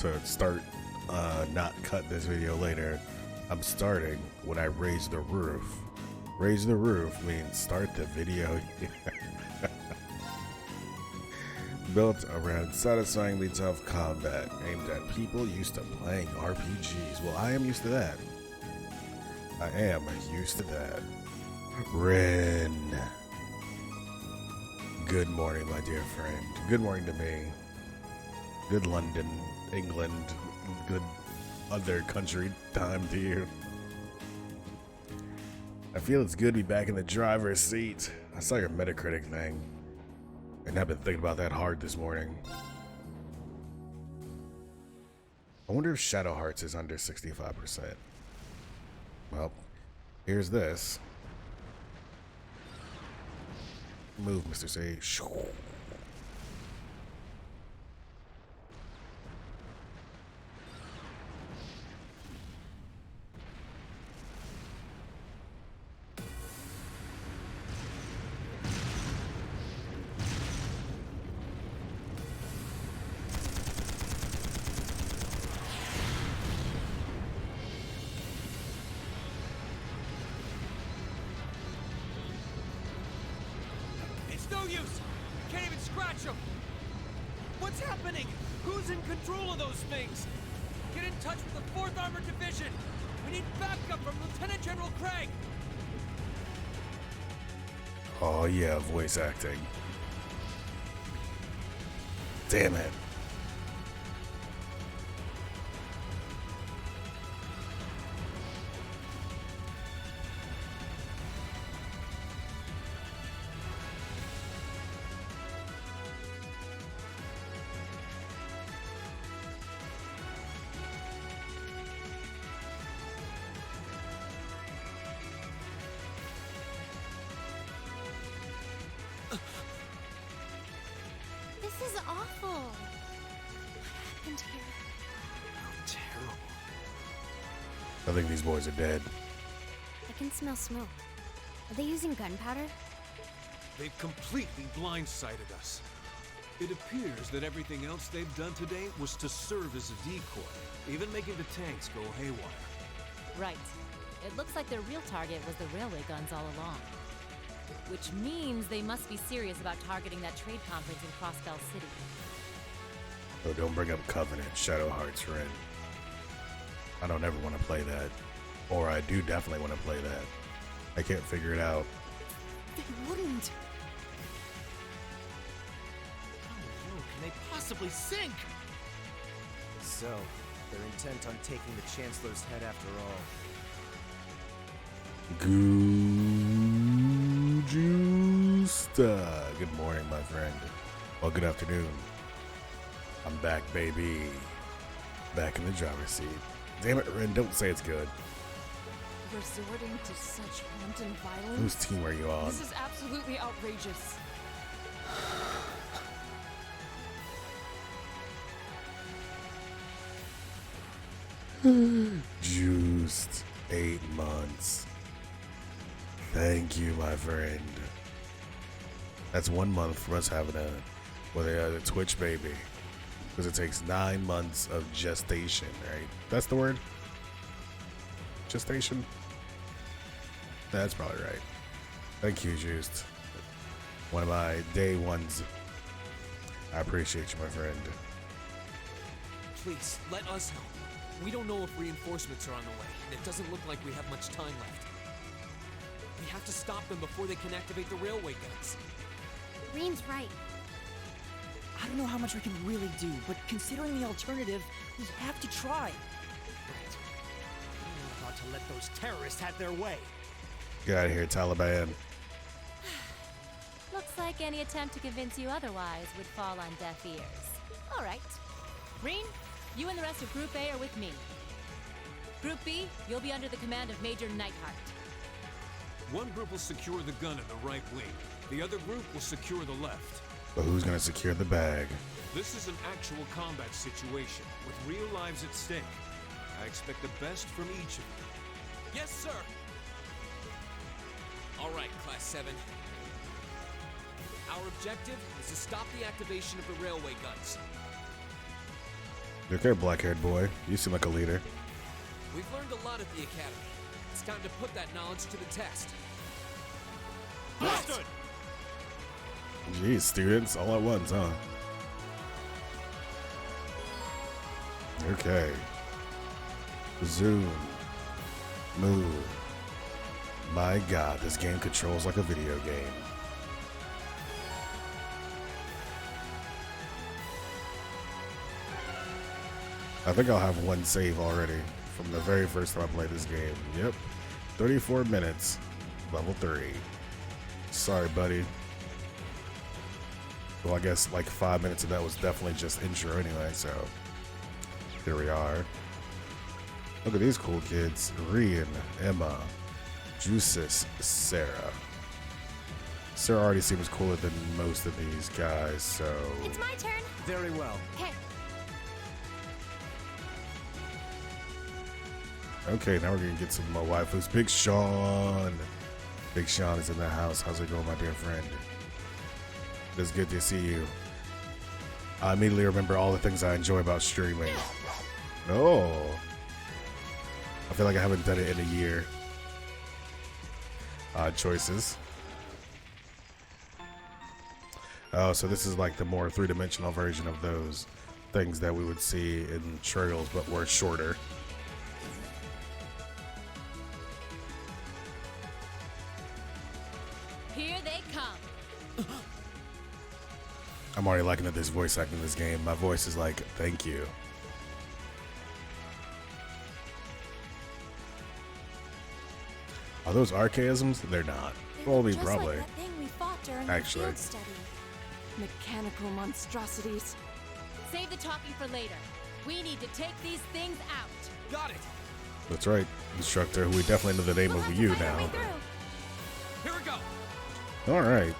to start, not cut this video later, I'm starting when I raise the roof. Raise the roof means start the video. Built around satisfyingly tough combat aimed at people used to playing RPGs. Well, I am used to that. I am used to that. Ren. Good morning, my dear friend. Good morning to me. Good London, England, good other country time to you. I feel it's good to be back in the driver's seat. I saw your Metacritic thing, and I've been thinking about that hard this morning. I wonder if Shadow Hearts is under 65%. Well, here's this. Move, Mr. C. No use! Can't even scratch them! What's happening? Who's in control of those things? Get in touch with the 4th Armored Division! We need backup from Lieutenant General Craig! Oh yeah, voice acting. Damn it. This is awful. What happened here? Terrible. I think these boys are dead. I can smell smoke. Are they using gunpowder? They've completely blindsided us. It appears that everything else they've done today was to serve as a decoy, even making the tanks go haywire. Right. It looks like their real target was the railway guns all along. Which means they must be serious about targeting that trade conference in Crossbell City. Oh, don't bring up Covenant, Shadow Hearts, Ren. I don't ever want to play that. Or I do definitely want to play that. I can't figure it out. They wouldn't! How low can they possibly sink? So, they're intent on taking the Chancellor's head after all. Justa. Good morning, my friend. Well, good afternoon. I'm back, baby. Back in the driver's seat. Damn it, Ren, don't say it's good. Resorting to such wanton violence? Whose team are you on? This is absolutely outrageous. Juiced 8 months. Thank you, my friend. That's 1 month for us having a Twitch baby. Because it takes 9 months of gestation, right? That's the word? Gestation? That's probably right. Thank you, Juiced. One of my day ones. I appreciate you, my friend. Please, let us help. We don't know if reinforcements are on the way, and it doesn't look like we have much time left. We have to stop them before they can activate the railway guns. Reen's right. I don't know how much we can really do, but considering the alternative, we have to try. Right. We're not about to let those terrorists have their way. Get out of here, Taliban. Looks like any attempt to convince you otherwise would fall on deaf ears. All right. Reen, you and the rest of Group A are with me. Group B, you'll be under the command of Major Neidhart. One group will secure the gun in the right wing. The other group will secure the left. But who's gonna secure the bag? This is an actual combat situation, with real lives at stake. I expect the best from each of you. Yes, sir. All right, Class 7. Our objective is to stop the activation of the railway guns. Okay, black-haired boy. You seem like a leader. We've learned a lot at the Academy. It's time to put that knowledge to the test. Understood! Jeez, students, all at once, huh? Okay. Zoom. Move. My god, this game controls like a video game. I think I'll have one save already from the very first time I played this game. Yep. 34 minutes. Level 3. Sorry, buddy. Well, I guess like 5 minutes of that was definitely just intro anyway, so here we are. Look at these cool kids. Rian, Emma, Jusis, Sarah. Sarah already seems cooler than most of these guys, so... It's my turn. Very well. Okay. Okay, now we're gonna get some more waifus. Big Sean. Big Sean is in the house. How's it going, my dear friend? It's good to see you. I immediately remember all the things I enjoy about streaming. Oh. I feel like I haven't done it in a year. Odd choices. Oh, so this is like the more three-dimensional version of those things that we would see in trails, but were shorter. Here they come. I'm already liking that there's voice acting in this game. My voice is like, thank you. Are those archaisms? They're not. Well, Just probably. like that thing we fought during Actually. the field study. Mechanical monstrosities. Save the talking for later. We need to take these things out. Got it! That's right, instructor. We definitely know the name We'll of have to you find our way now. through. Here we go! All right.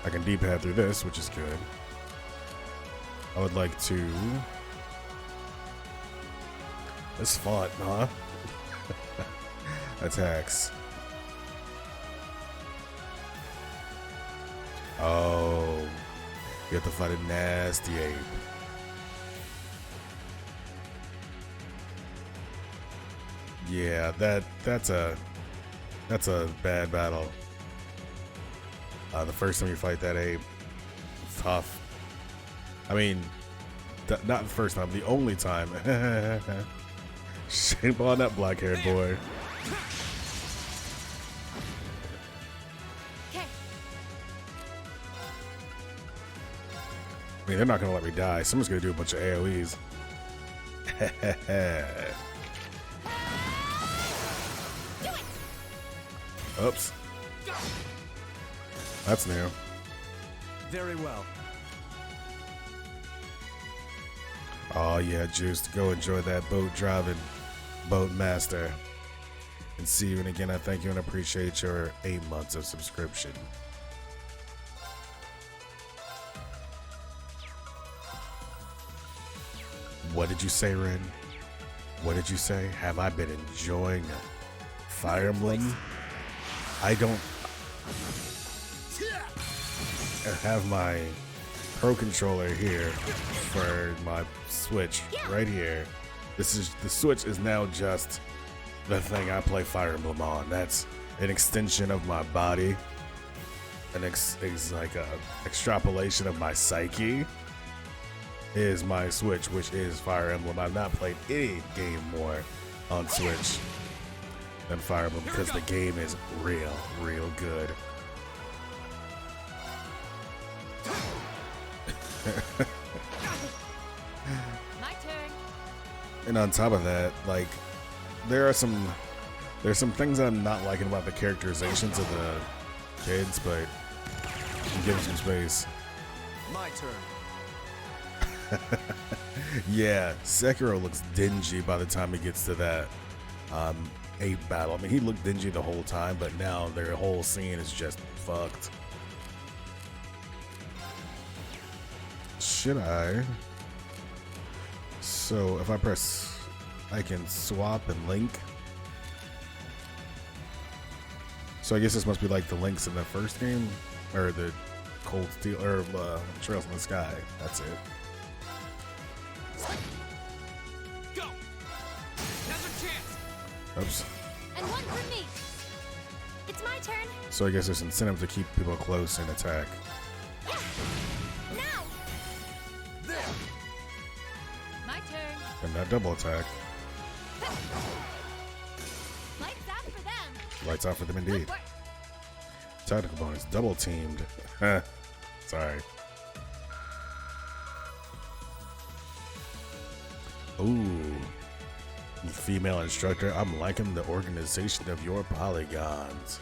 I can D-pad through this, which is good. I would like to... This font, huh? Attacks. Oh, you have to fight a nasty ape. Yeah, that's a bad battle. The first time you fight that ape, it's tough. I mean, not the first time, the only time. Shame on that black-haired boy. Okay. I mean, they're not gonna let me die. Someone's gonna do a bunch of AoEs. Oops. That's new. Very well. Oh yeah, Juice, go enjoy that boat driving, boat master. And see you, and again, I thank you and appreciate your 8 months of subscription. What did you say, Ren? What did you say? Have I been enjoying Fire Emblem? I don't have my Pro Controller here for my Switch right here. The Switch is now just the thing I play Fire Emblem on. That's an extension of my body. It's like a extrapolation of my psyche is my Switch, which is Fire Emblem. I've not played any game more on Switch than Fire Emblem because the game is real good. My turn. And on top of that, like, there's some things I'm not liking about the characterizations of the kids, but you give them some space. My turn. Yeah, Sekiro looks dingy by the time he gets to that ape battle. I mean, he looked dingy the whole time, but now their whole scene is just fucked. Should I? So if I press, I can swap and link. So I guess this must be like the links in the first game, or the Cold Steel, or Trails in the Sky. That's it. Oops. And one for me. It's my turn. So I guess there's incentive to keep people close and attack. Yeah. Now. My turn. And that double attack. Lights out for them. Lights out for them indeed. Good work. Tactical bonus. Double teamed. Sorry. Ooh. Female instructor. I'm liking the organization of your polygons.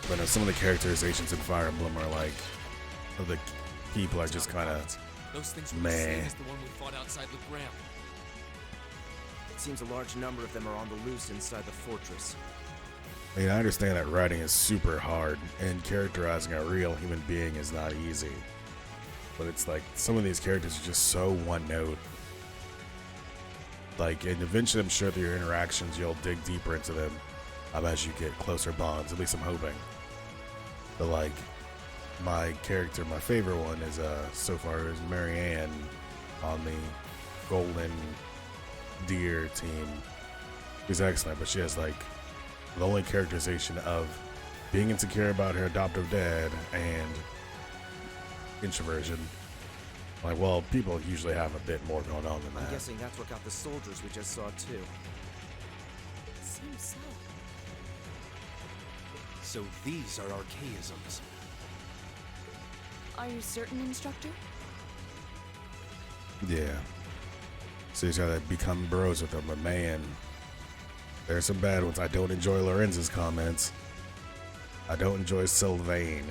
But some of the characterizations in Fire Emblem are like, the people are just kind of Those things were the meh. same as the one we fought outside Legram. It seems a large number of them are on the loose inside the fortress. I mean, I understand that writing is super hard, and characterizing a real human being is not easy. But it's like, some of these characters are just so one note. Like, and eventually I'm sure through your interactions, you'll dig deeper into them as you get closer bonds. At least I'm hoping. But like, my character, my favorite one is, so far, is Marianne on the Golden Deer team. She's excellent, but she has like, the only characterization of being insecure about her adoptive dad and introversion. Like, well, people usually have a bit more going on than I'm that. guessing that's what got the soldiers we just saw too. Seems so. So these are archaisms. Are you certain, instructor? Yeah. So you gotta become bros with them, but man, there's some bad ones. I don't enjoy Lorenz's comments. I don't enjoy Sylvain,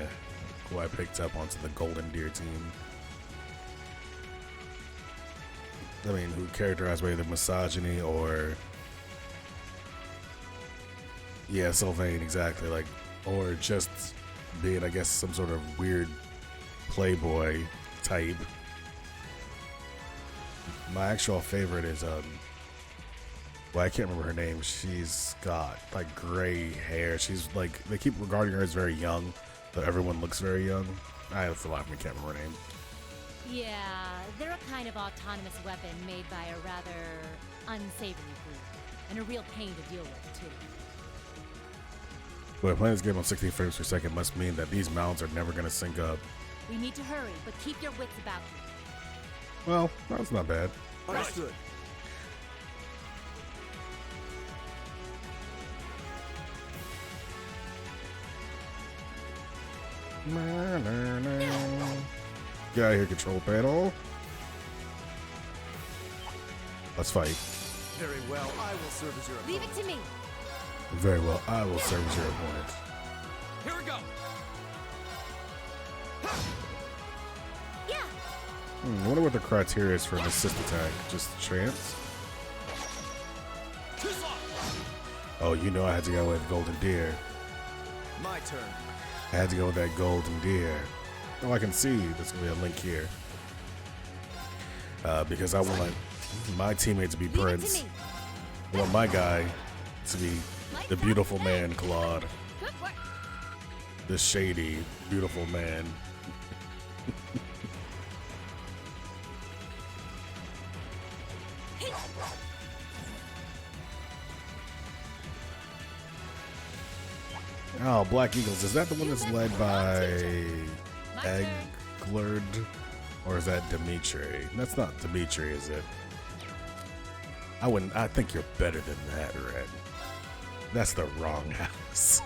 who I picked up onto the Golden Deer team. I mean, who characterized by either misogyny or... Yeah, Sylvain, exactly. Like, or just being, I guess, some sort of weird playboy type. My actual favorite is, well, I can't remember her name. She's got, like, gray hair. She's, like, they keep regarding her as very young, but everyone looks very young. I have to laugh, I can't remember her name. Yeah, they're a kind of autonomous weapon made by a rather unsavory group. And a real pain to deal with, too. But playing this game on 16 frames per second must mean that these mounts are never going to sync up. We need to hurry, but keep your wits about you. Well, that's not bad. Understood. Get out of here, control panel. Let's fight. Very well, I will serve as your Leave it to me. Very well, I will serve as your opponent. Here we go. Yeah. I wonder what the criteria is for an assist attack. Just chance? Oh, you know I had to go with Golden Deer. My turn. I had to go with that Golden Deer. Oh, I can see there's going to be a link here. Because I want my teammate to be Leave it to Prince. me. I want my guy to be the beautiful man, Claude. Good work. The shady, beautiful man. Oh, Black Eagles. Is that the one that's led by My turn. Eglard? Or is that Dimitri? That's not Dimitri, is it? I think you're better than that, Red. That's the wrong house.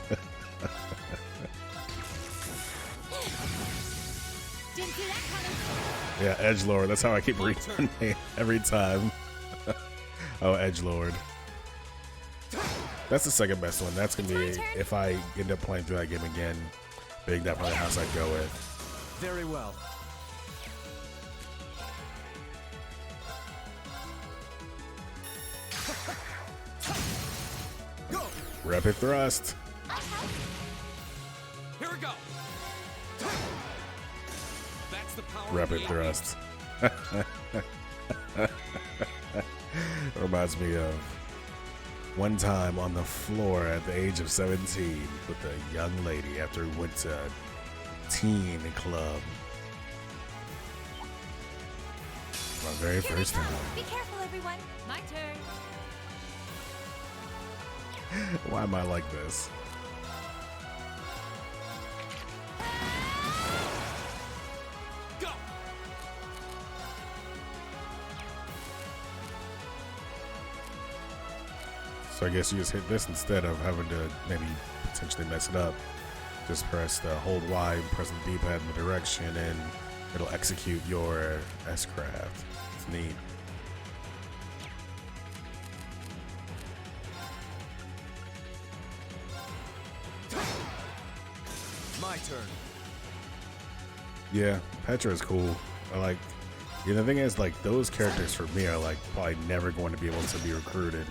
Didn't see that coming. Yeah, Edgelord. That's how I keep reading the name every time. Oh, Edgelord. That's the second best one. That's going to be, if I end up playing through that game again, being that probably the house I'd go with. Very well. Go. Rapid Thrust. Here we go. That's the power. Rapid of the Thrust. Reminds me of one time on the floor at the age of 17 with a young lady after we went to teen club. My very first time. Be careful, everyone. My turn. Why am I like this? Go! So I guess you just hit this instead of having to maybe potentially mess it up. Just press the hold Y, press the D-pad in the direction, and it'll execute your S-Craft. It's neat. My turn. Yeah, Petra is cool. I like. Yeah, the thing is, like, those characters for me are like probably never going to be able to be recruited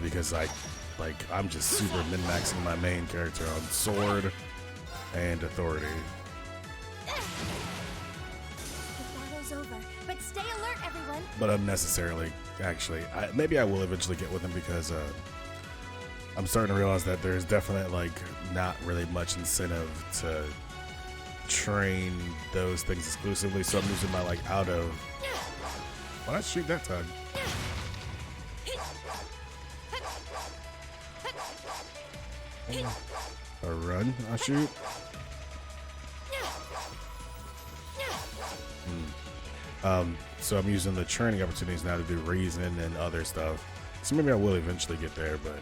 because I'm just super min-maxing my main character on sword and authority. The battle's over, but stay alert, everyone. But unnecessarily, actually. Maybe I will eventually get with him because I'm starting to realize that there's definitely like not really much incentive to train those things exclusively. So I'm using my like out of. Why did I shoot that time? A run, I shoot. So I'm using the training opportunities now to do reason and other stuff. So maybe I will eventually get there, but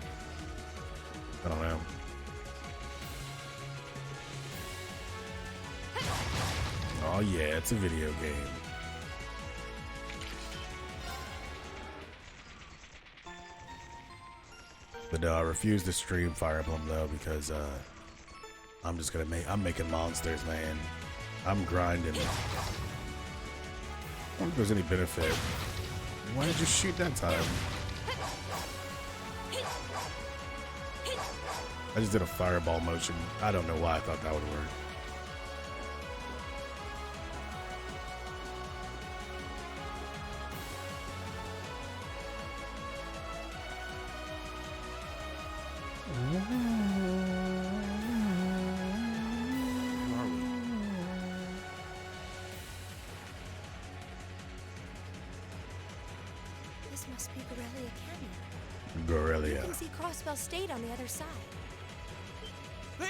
I don't know. Oh yeah, it's a video game. But no, I refuse to stream Fire Emblem though because I'm making monsters, man. I'm grinding. I don't think there's any benefit. Why did you shoot that time? I just did a fireball motion. I don't know why I thought that would work. This must be Gorelia Canyon. You Gorelia. can see Crossbell State on the other side. There!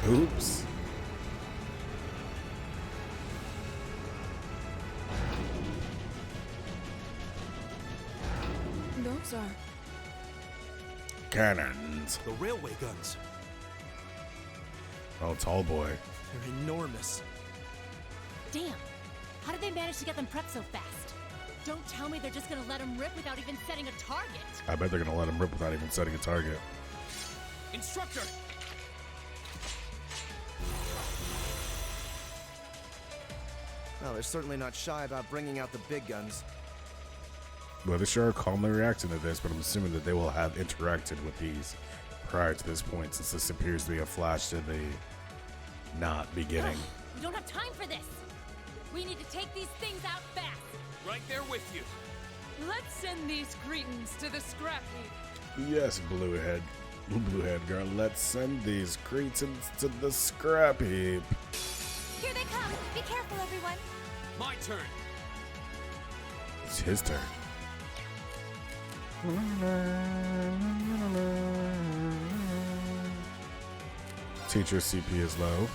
Oops. Those are... Cannons. The railway guns. Oh, tall boy. They're enormous. Damn. How did they manage to get them prepped so fast? Don't tell me they're just gonna let them rip without even setting a target. I bet they're gonna let him rip without even setting a target. Instructor! Well, they're certainly not shy about bringing out the big guns. Well, they sure are calmly reacting to this, but I'm assuming that they will have interacted with these prior to this point, since this appears to be a flash to the not beginning. We don't have time for this. We need to take these things out fast. Right there with you. Let's send these cretins to the scrap heap. Yes, Bluehead girl, let's send these cretins to the scrap heap. Here they come. Be careful, everyone. My turn. It's his turn. Teacher's CP is low.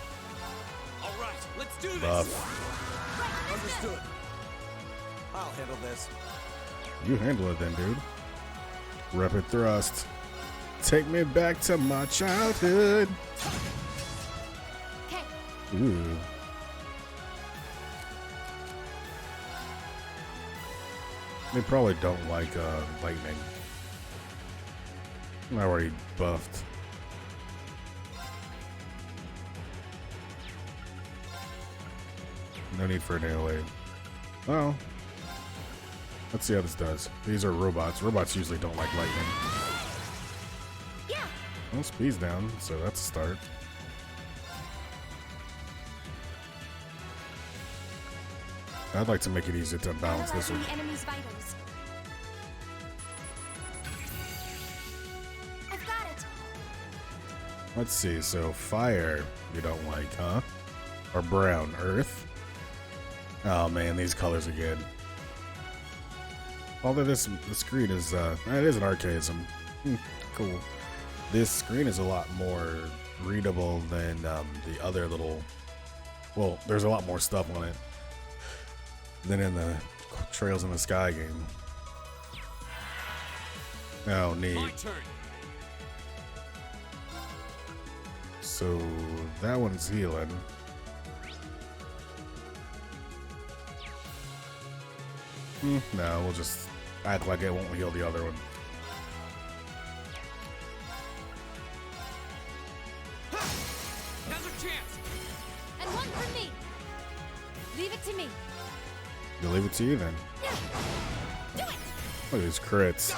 All right, let's do this. Buff. Understood. I'll handle this. You handle it then, dude. Rapid thrust. Take me back to my childhood. Okay. Ooh. They probably don't like lightning. I already buffed. No need for an AOA. Well, let's see how this does. These are robots. Robots usually don't like lightning. Yeah. Well, speed's down, so that's a start. I'd like to make it easier to balance this one. Analyzing the enemy's vitals. Let's see. So fire, you don't like, huh? Or brown, earth. Oh man, these colors again. Although the screen is, it is an archaism. Cool. This screen is a lot more readable than the other little. Well, there's a lot more stuff on it than in the Trails in the Sky game. Oh, neat. My turn. So that one's healing. No, we'll just act like it won't heal the other one. Now's our chance. And one for me. Leave it to me. You leave it to you then. Yeah. Do it. Look at these crits.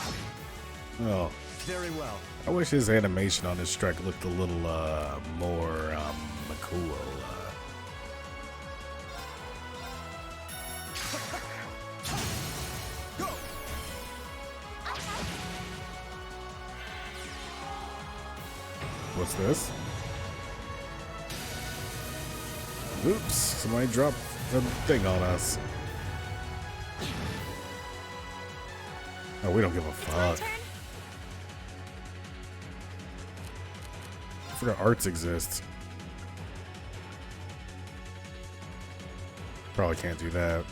Oh, Very well. I wish his animation on this strike looked a little more cool. What's this? Oops, somebody dropped the thing on us. Oh, we don't give a fuck. Turn. I forgot arts exist. Probably can't do that.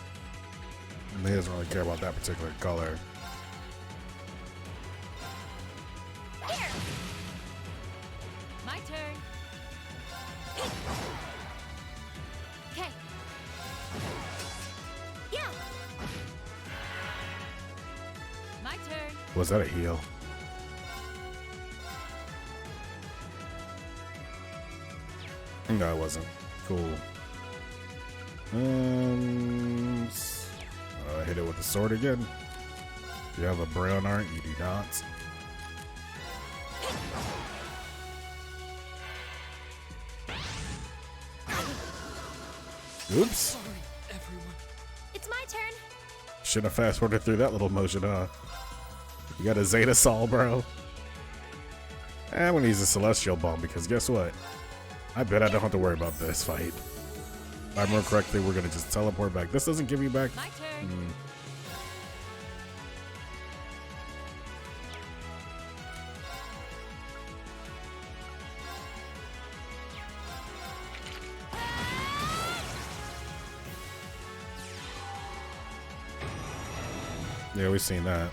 And he doesn't really care about that particular color. Here. My turn. Okay. Yeah. My turn. Was that a heal? No, it wasn't. Cool. Hit it with the sword again. You have a brown art, you do not. Oops. Sorry, everyone. It's my turn. Shouldn't have fast forwarded through that little motion, huh? You got a Zeta Sol, bro. I'm gonna use a Celestial Bomb because guess what? I bet I don't have to worry about this fight. If I remember correctly, we're gonna just teleport back. This doesn't give you back. My turn. Yeah, we've seen that.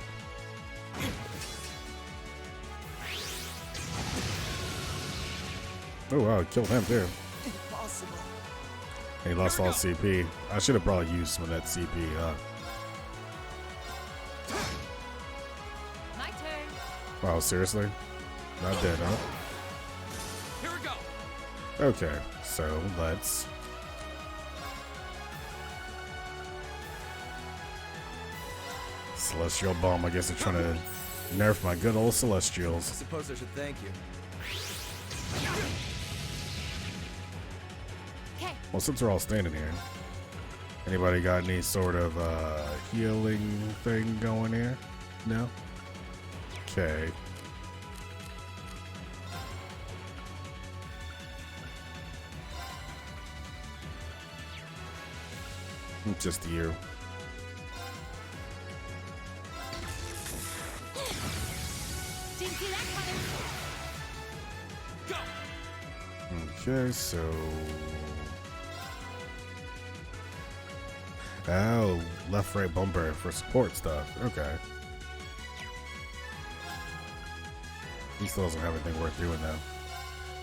Oh wow, killed him too. Impossible. He lost all CP. I should have probably used some of that CP, huh? My turn. Wow, seriously? Not dead, huh? Here we go. Okay, so let's... Celestial Bomb. I guess they're trying to nerf my good old I Celestials. suppose I should thank you. Okay. Well, since we're all standing here, anybody got any sort of healing thing going here? No? Okay. Just you. Didn't see that coming. Go. Okay, so... Oh, left right bumper for support stuff. Okay. He still doesn't have anything worth doing though.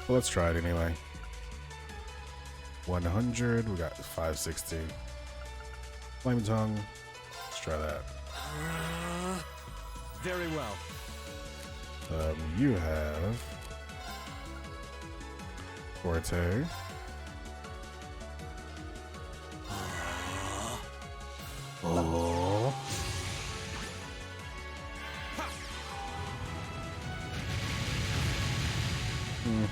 Well, let's try it anyway. 100, we got 560. Flame Tongue, let's try that. Very well. You have Forte. Oh.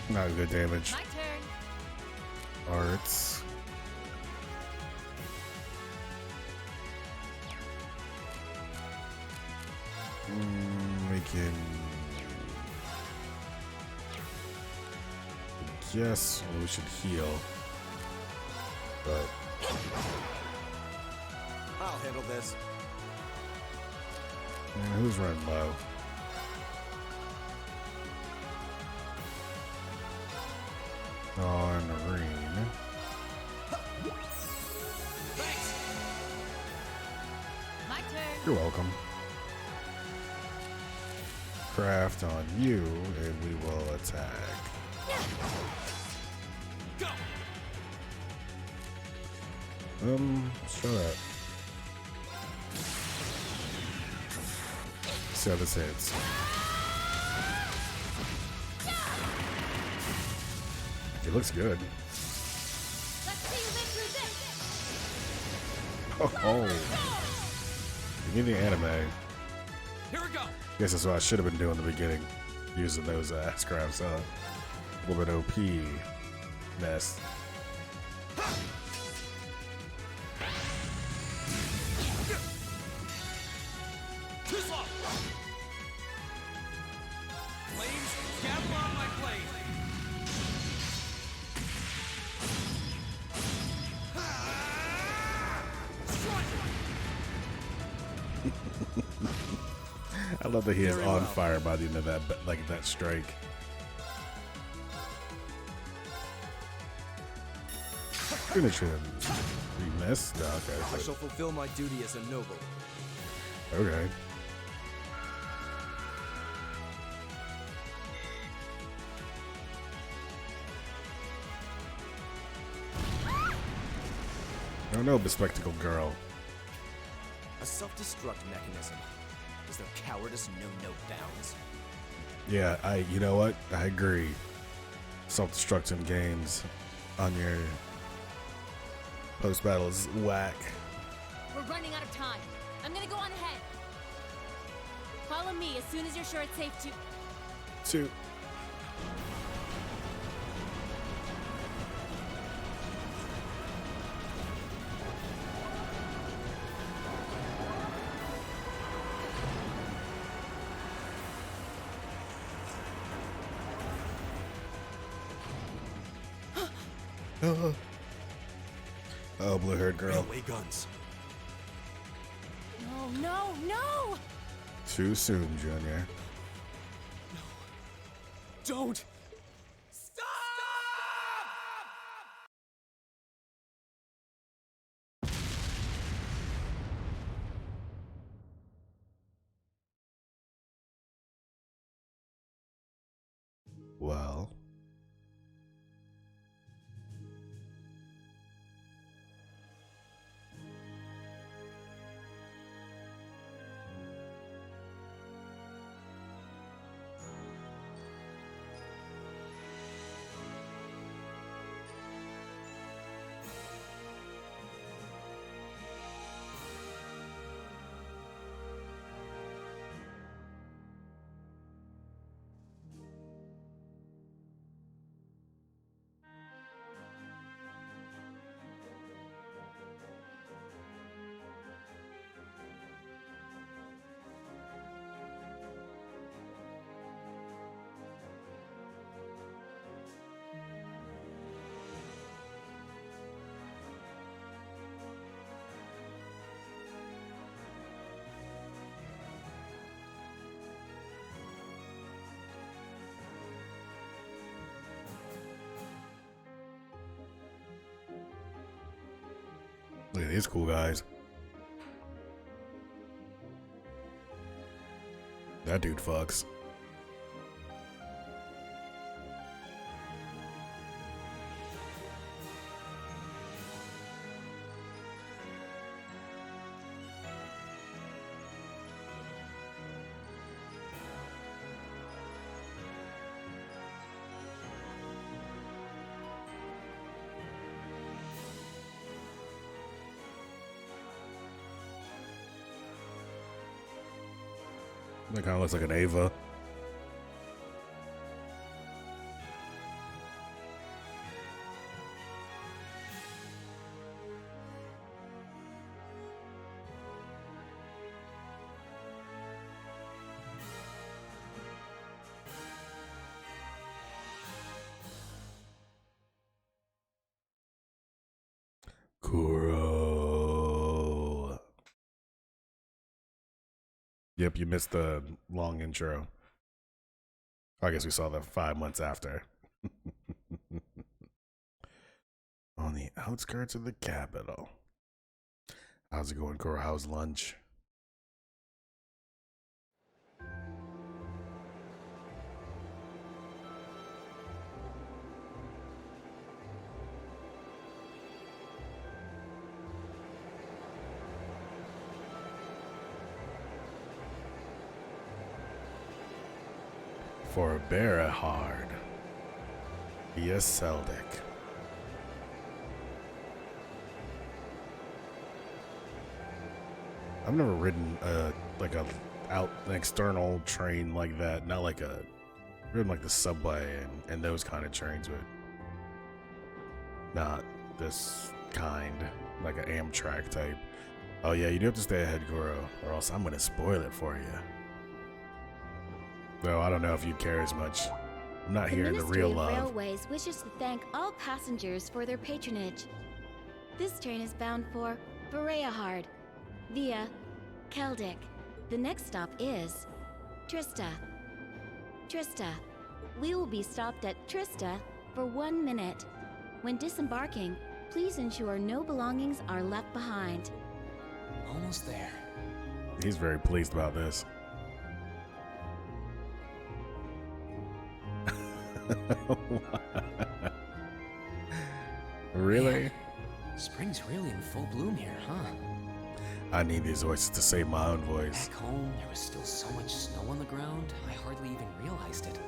Not good damage. My turn. Arts. We can guess we should heal. But I'll handle this. man, who's running low? On Marine. Thanks. My turn. You're welcome. Craft on you, and we will attack. Go. Shut up. See how this hits. It looks good. Let's see you live through this. Oh, you need the anime. Here we go. Guess that's what I should have been doing in the beginning. Using those ass crafts up. A little bit OP mess. Too slow. Flames, gavel on my blade. I love that he is Very on well. fire by the end of that, like that strike. Finish him. We missed? No, I okay. shall fulfill my duty as a noble. Okay. Oh no, bespectacled girl. A self-destruct mechanism. Is there cowardice no bounds? Yeah, you know what? I agree. Self-destructing games on your post-battle is whack. We're running out of time. I'm gonna go on ahead. Follow me as soon as you're sure it's safe to. Two. Oh, blue-haired girl. Railway guns. No, no, no! Too soon, Junior. Don't. Stop! Well. Look at these cool guys. That dude fucks. That kind of looks like an Ava. Yep, you missed the long intro. I guess we saw the 5 months after. On the outskirts of the capital. How's it going, Kuro? How's lunch? For Berahard. Yes, Seldic. I've never ridden like an external train like that. Not like ridden like the subway and those kind of trains, but not this kind, like an Amtrak type. Oh yeah, you do have to stay ahead, Goro, or else I'm gonna spoil it for you. Though I don't know if you care as much. I'm not hearing the real love. The Ministry of Railways wishes to thank all passengers for their patronage. This train is bound for Berehard via Keldic. The next stop is Trista. Trista. We will be stopped at Trista for 1 minute. When disembarking, please ensure no belongings are left behind. Almost there. He's very pleased about this. Really? Man, spring's really in full bloom here, huh? I need these voices to save my own voice. Back home, there was still so much snow on the ground, I hardly even realized it.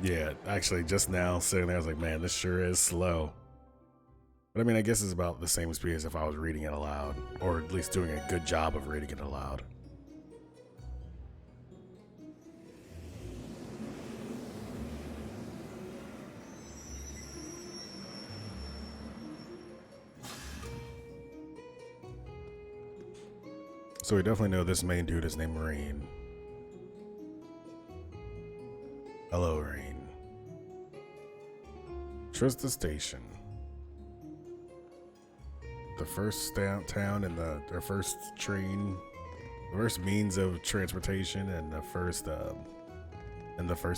Yeah, actually, just now sitting there, I was like, man, this sure is slow. But I mean, I guess it's about the same speed as if I was reading it aloud, or at least doing a good job of reading it aloud. So we definitely know this main dude is named Rain. Hello, Rain. Trista Station. The first town and the first train, the first means of transportation, and the first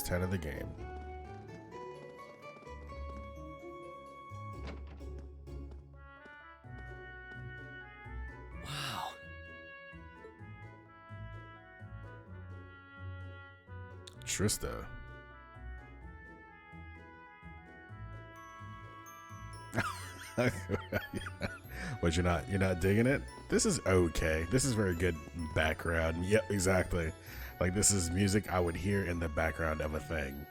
town of the game. Wow. Trista. But you're not digging it? This is okay. This is very good background. Yep, exactly. Like, this is music I would hear in the background of a thing.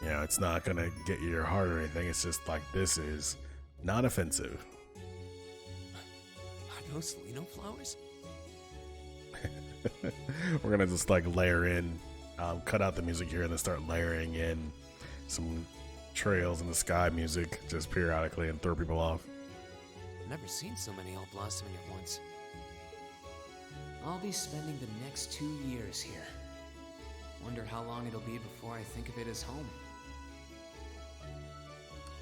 You know, it's not gonna get your heart or anything. It's just like, this is not offensive. Are those Lino flowers? We're gonna just like layer in, cut out the music here and then start layering in some trails in the sky music just periodically and throw people off. Never seen so many all blossoming at once. I'll be spending the next 2 years here. Wonder how long it'll be before I think of it as home.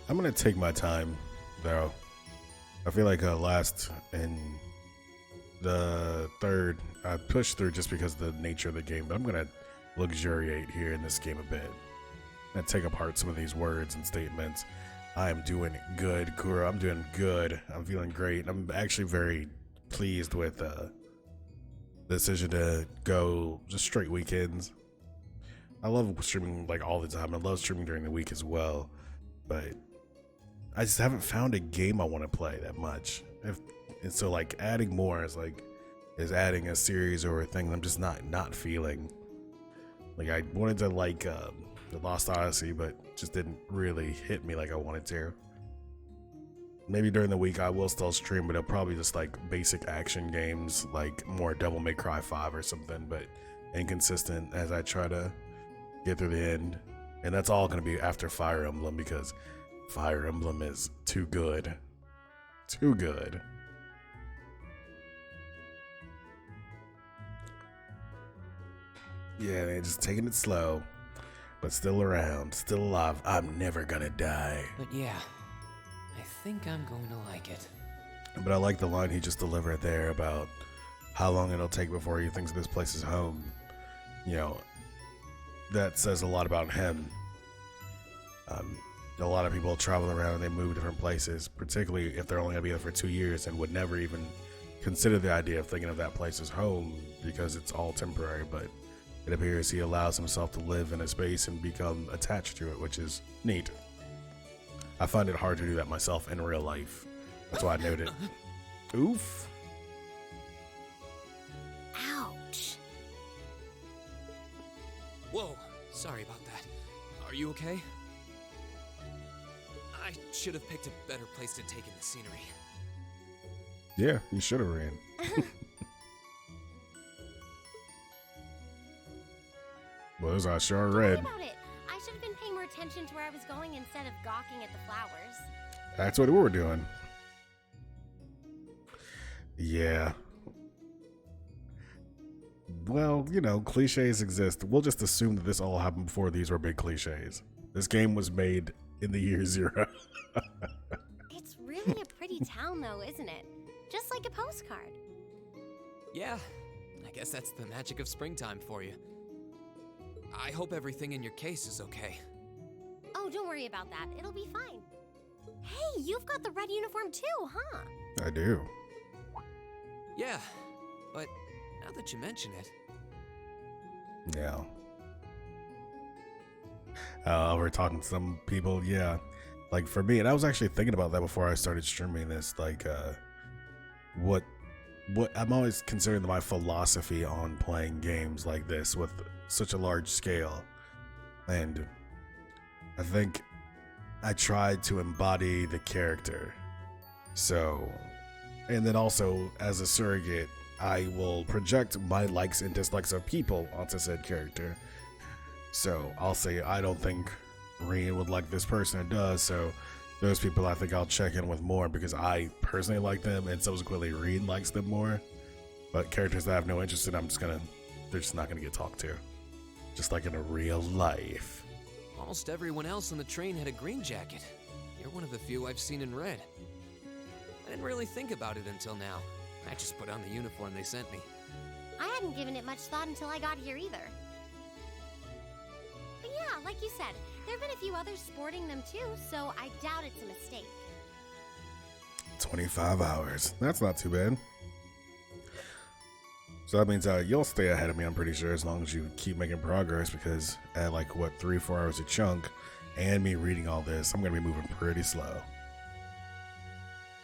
I'm gonna take my time, though. I feel like last in the third, I pushed through just because of the nature of the game, but I'm gonna luxuriate here in this game a bit. I'm gonna take apart some of these words and statements. I am doing good, Kuro. I'm doing good. I'm feeling great. I'm actually very pleased with the decision to go just straight weekends. I love streaming like all the time. I love streaming during the week as well, but I just haven't found a game I want to play that much. And so like adding more is adding a series or a thing I'm just not feeling. Like I wanted to like the Lost Odyssey, but just didn't really hit me like I wanted to. Maybe during the week I will still stream, but it'll probably just like basic action games, like more Devil May Cry 5 or something, but inconsistent as I try to get through the end. And that's all going to be after Fire Emblem, because Fire Emblem is too good. Too good. Yeah, man, just taking it slow. but still around, still alive. I'm never gonna die. But yeah, I think I'm going to like it. But I like the line he just delivered there about how long it'll take before he thinks this place is home. You know, that says a lot about him. A lot of people travel around and they move different places, particularly if they're only going to be there for 2 years, and would never even consider the idea of thinking of that place as home because it's all temporary. But it appears he allows himself to live in a space and become attached to it, which is neat. I find it hard to do that myself in real life. That's why I noted. Oof. Ouch. Whoa, sorry about that. Are you okay? I should have picked a better place to take in the scenery. Yeah, you should have ran. Well, as I sure Don't worry read. about it. I should have been paying more attention to where I was going instead of gawking at the flowers. That's what we were doing. Yeah. Well, you know, cliches exist. We'll just assume that this all happened before these were big cliches. This game was made in the year 0. It's really a pretty town, though, isn't it? Just like a postcard. Yeah, I guess that's the magic of springtime for you. I hope everything in your case is okay. Oh, don't worry about that. It'll be fine. Hey, you've got the red uniform too, huh? I do. Yeah, but now that you mention it, Yeah. We're talking to some people, yeah. Like for me, and I was actually thinking about that before I started streaming this, like what I'm always considering my philosophy on playing games like this with such a large scale. And I think I tried to embody the character. So, and then also as a surrogate, I will project my likes and dislikes of people onto said character. So I'll say, I don't think Reen would like this person, or does, so those people I think I'll check in with more because I personally like them, and subsequently Reen likes them more. But characters that I have no interest in, they're just not gonna get talked to. Just like in a real life. almost everyone else on the train had a green jacket. You're one of the few I've seen in red. I didn't really think about it until now. I just put on the uniform they sent me. I hadn't given it much thought until I got here either. But yeah, like you said, there have been a few others sporting them too, so I doubt it's a mistake. 25 hours. That's not too bad. So that means you'll stay ahead of me, I'm pretty sure, as long as you keep making progress, because at like, what, 3-4 hours a chunk, and me reading all this, I'm going to be moving pretty slow.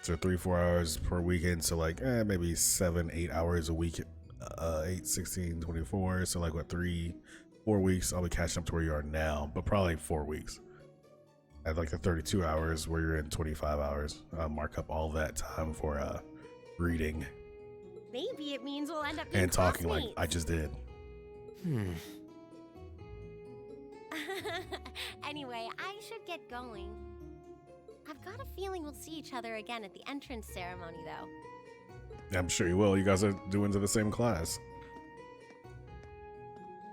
So 3-4 hours per weekend, so like maybe 7-8 hours a week, 8, 16, 24, so like what, 3-4 weeks, I'll be catching up to where you are now, but probably 4 weeks. At like the 32 hours where you're in 25 hours, mark up all that time for reading. Maybe it means we'll end up being And talking like classmates. I just did. Anyway, I should get going. I've got a feeling we'll see each other again at the entrance ceremony, though. I'm sure you will. You guys are doing to the same class.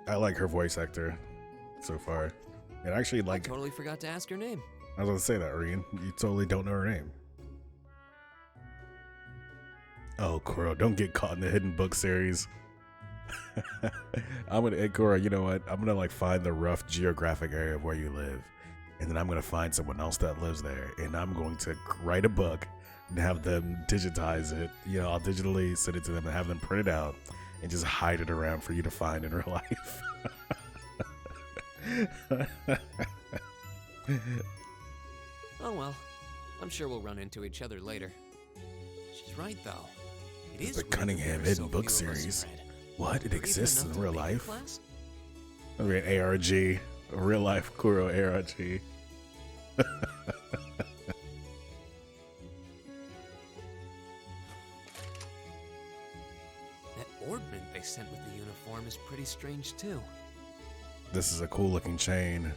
I like her voice actor so far. And actually, I like, totally forgot to ask her name. I was going to say that, Reen. You totally don't know her name. Oh, Kuro, don't get caught in the hidden book series. I'm gonna, hey, Kuro, you know what? I'm gonna like find the rough geographic area of where you live, and then I'm gonna find someone else that lives there, and I'm going to write a book and have them digitize it. You know, I'll digitally send it to them and have them print it out and just hide it around for you to find in real life. Oh well, I'm sure we'll run into each other later. She's right though. It It's is the weird that Cunningham there are Hidden so Book few of us series. in red. What? It Or even exists enough in to real make a life? class? I mean, ARG, a real life Kuro ARG. That ornament they sent with the uniform is pretty strange too. This is a cool looking chain.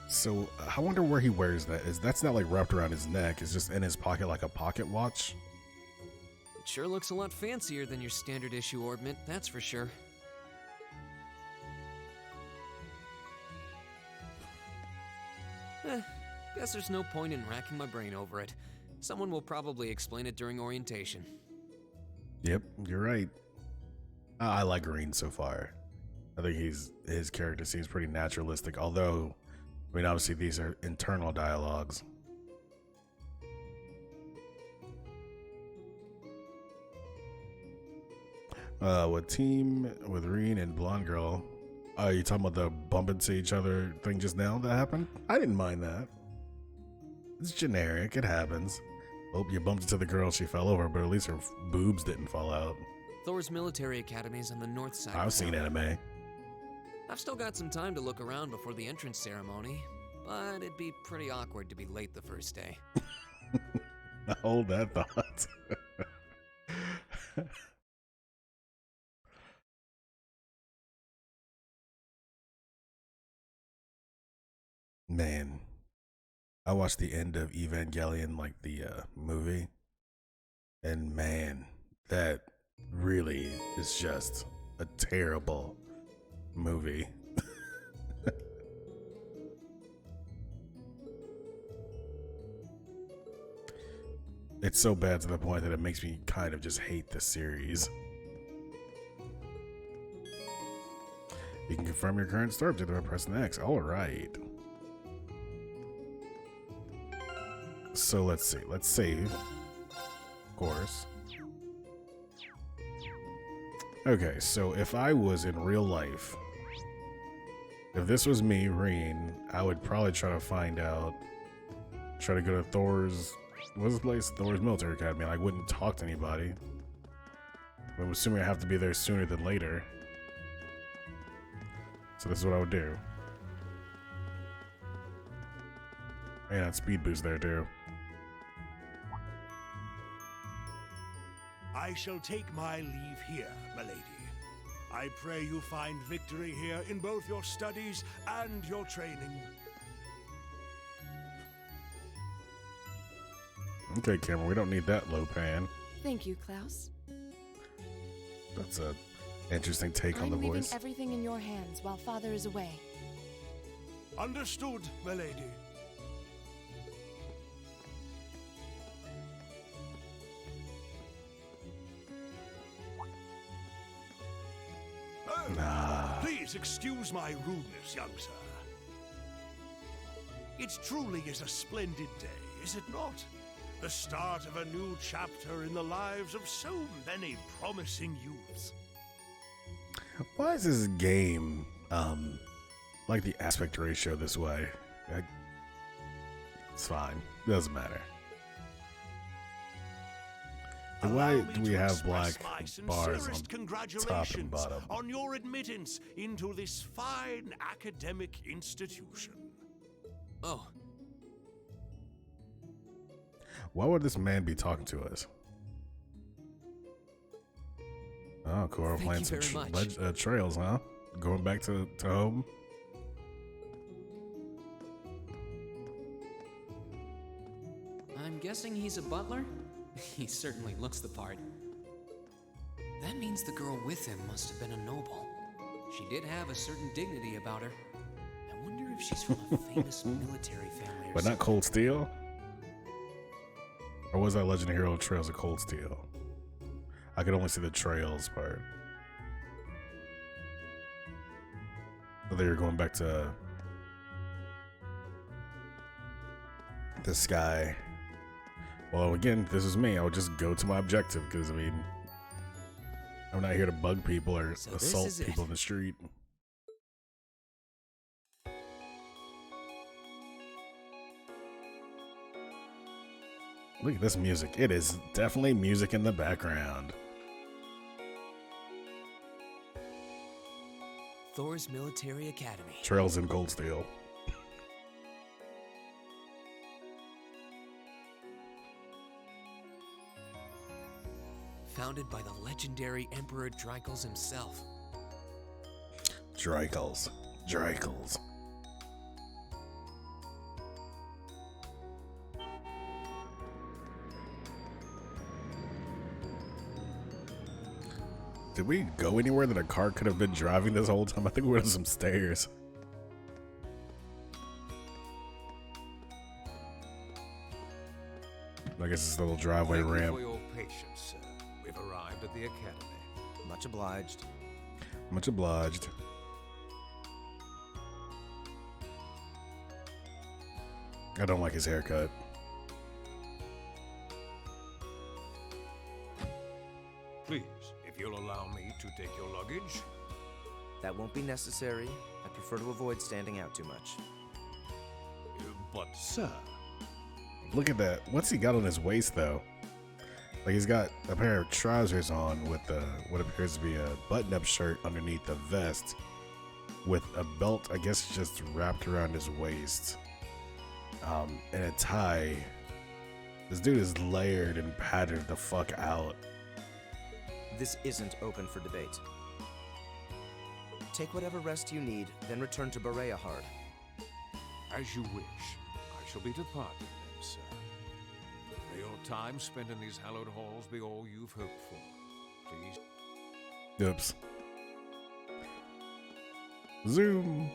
So I wonder where he wears that. That's not like wrapped around his neck. It's just in his pocket like a pocket watch. It sure looks a lot fancier than your standard issue ornament, that's for sure. Guess there's no point in racking my brain over it. Someone will probably explain it during orientation. Yep, you're right. I like Green so far. I think his character seems pretty naturalistic, although, I mean, obviously these are internal dialogues. What team with Reen and Blonde Girl? You talking about the bump into each other thing just now that happened? I didn't mind that. It's generic, it happens. Oh, you bumped into the girl, she fell over, but at least her boobs didn't fall out. Thor's military academy is on the north side. I've seen anime. I've still got some time to look around before the entrance ceremony, but it'd be pretty awkward to be late the first day. Hold that thought. Man, I watched the end of Evangelion, like the movie, and man, that really is just a terrible movie. It's so bad to the point that it makes me kind of just hate the series. You can confirm your current start by pressing X. All right. So let's see. Let's save. Of course. Okay, so if I was in real life, if this was me, Reen, I would probably try to find out, try to go to Thor's, what's the place? Thor's Military Academy. I wouldn't talk to anybody. I'm assuming I have to be there sooner than later. So this is what I would do. And that speed boost there too. I shall take my leave here, milady. I pray you find victory here in both your studies and your training. Okay, Cameron, we don't need that low pan. Thank you, Klaus. That's a interesting take on the I'm leaving voice. everything in your hands while Father is away. Understood, milady. Please excuse my rudeness, young sir. It truly is a splendid day, is it not? The start of a new chapter in the lives of so many promising youths. Why is this game, like the aspect ratio this way? It's fine. It doesn't matter. And why do we have black bars on top and bottom? On your admittance into this fine academic institution. Oh. Why would this man be talking to us? Oh, cool. We're playing some trails, huh? Going back to home. I'm guessing he's a butler? He certainly looks the part. That means the girl with him must have been a noble. She did have a certain dignity about her. I wonder if she's from a famous military family or But not Cold Steel? Or was that Legend of Hero Trails of Cold Steel? I could only see the trails part. So they were going back to the sky. Well, again, this is me. I would just go to my objective because, I mean, I'm not here to bug people or assault people in the street. Look at this music. It is definitely music in the background. Thor's Military Academy. Trails in Cold Steel. Founded by the legendary Emperor Drykles himself. Drykles. Did we go anywhere that a car could have been driving this whole time? I think we went on some stairs. I guess it's the little driveway Thank you ramp. for your patience, sir. We've arrived at the academy. Much obliged. Much obliged. I don't like his haircut. Please, if you'll allow me to take your luggage. That won't be necessary. I prefer to avoid standing out too much. But, sir. Look at that. What's he got on his waist, though? Like, he's got a pair of trousers on with what appears to be a button-up shirt underneath the vest with a belt, I guess, just wrapped around his waist. And a tie. This dude is layered and patterned the fuck out. This isn't open for debate. Take whatever rest you need, then return to Bereahard. As you wish. I shall be departing then, sir. May your time spent in these hallowed halls be all you've hoped for. Please. Oops. Zoom.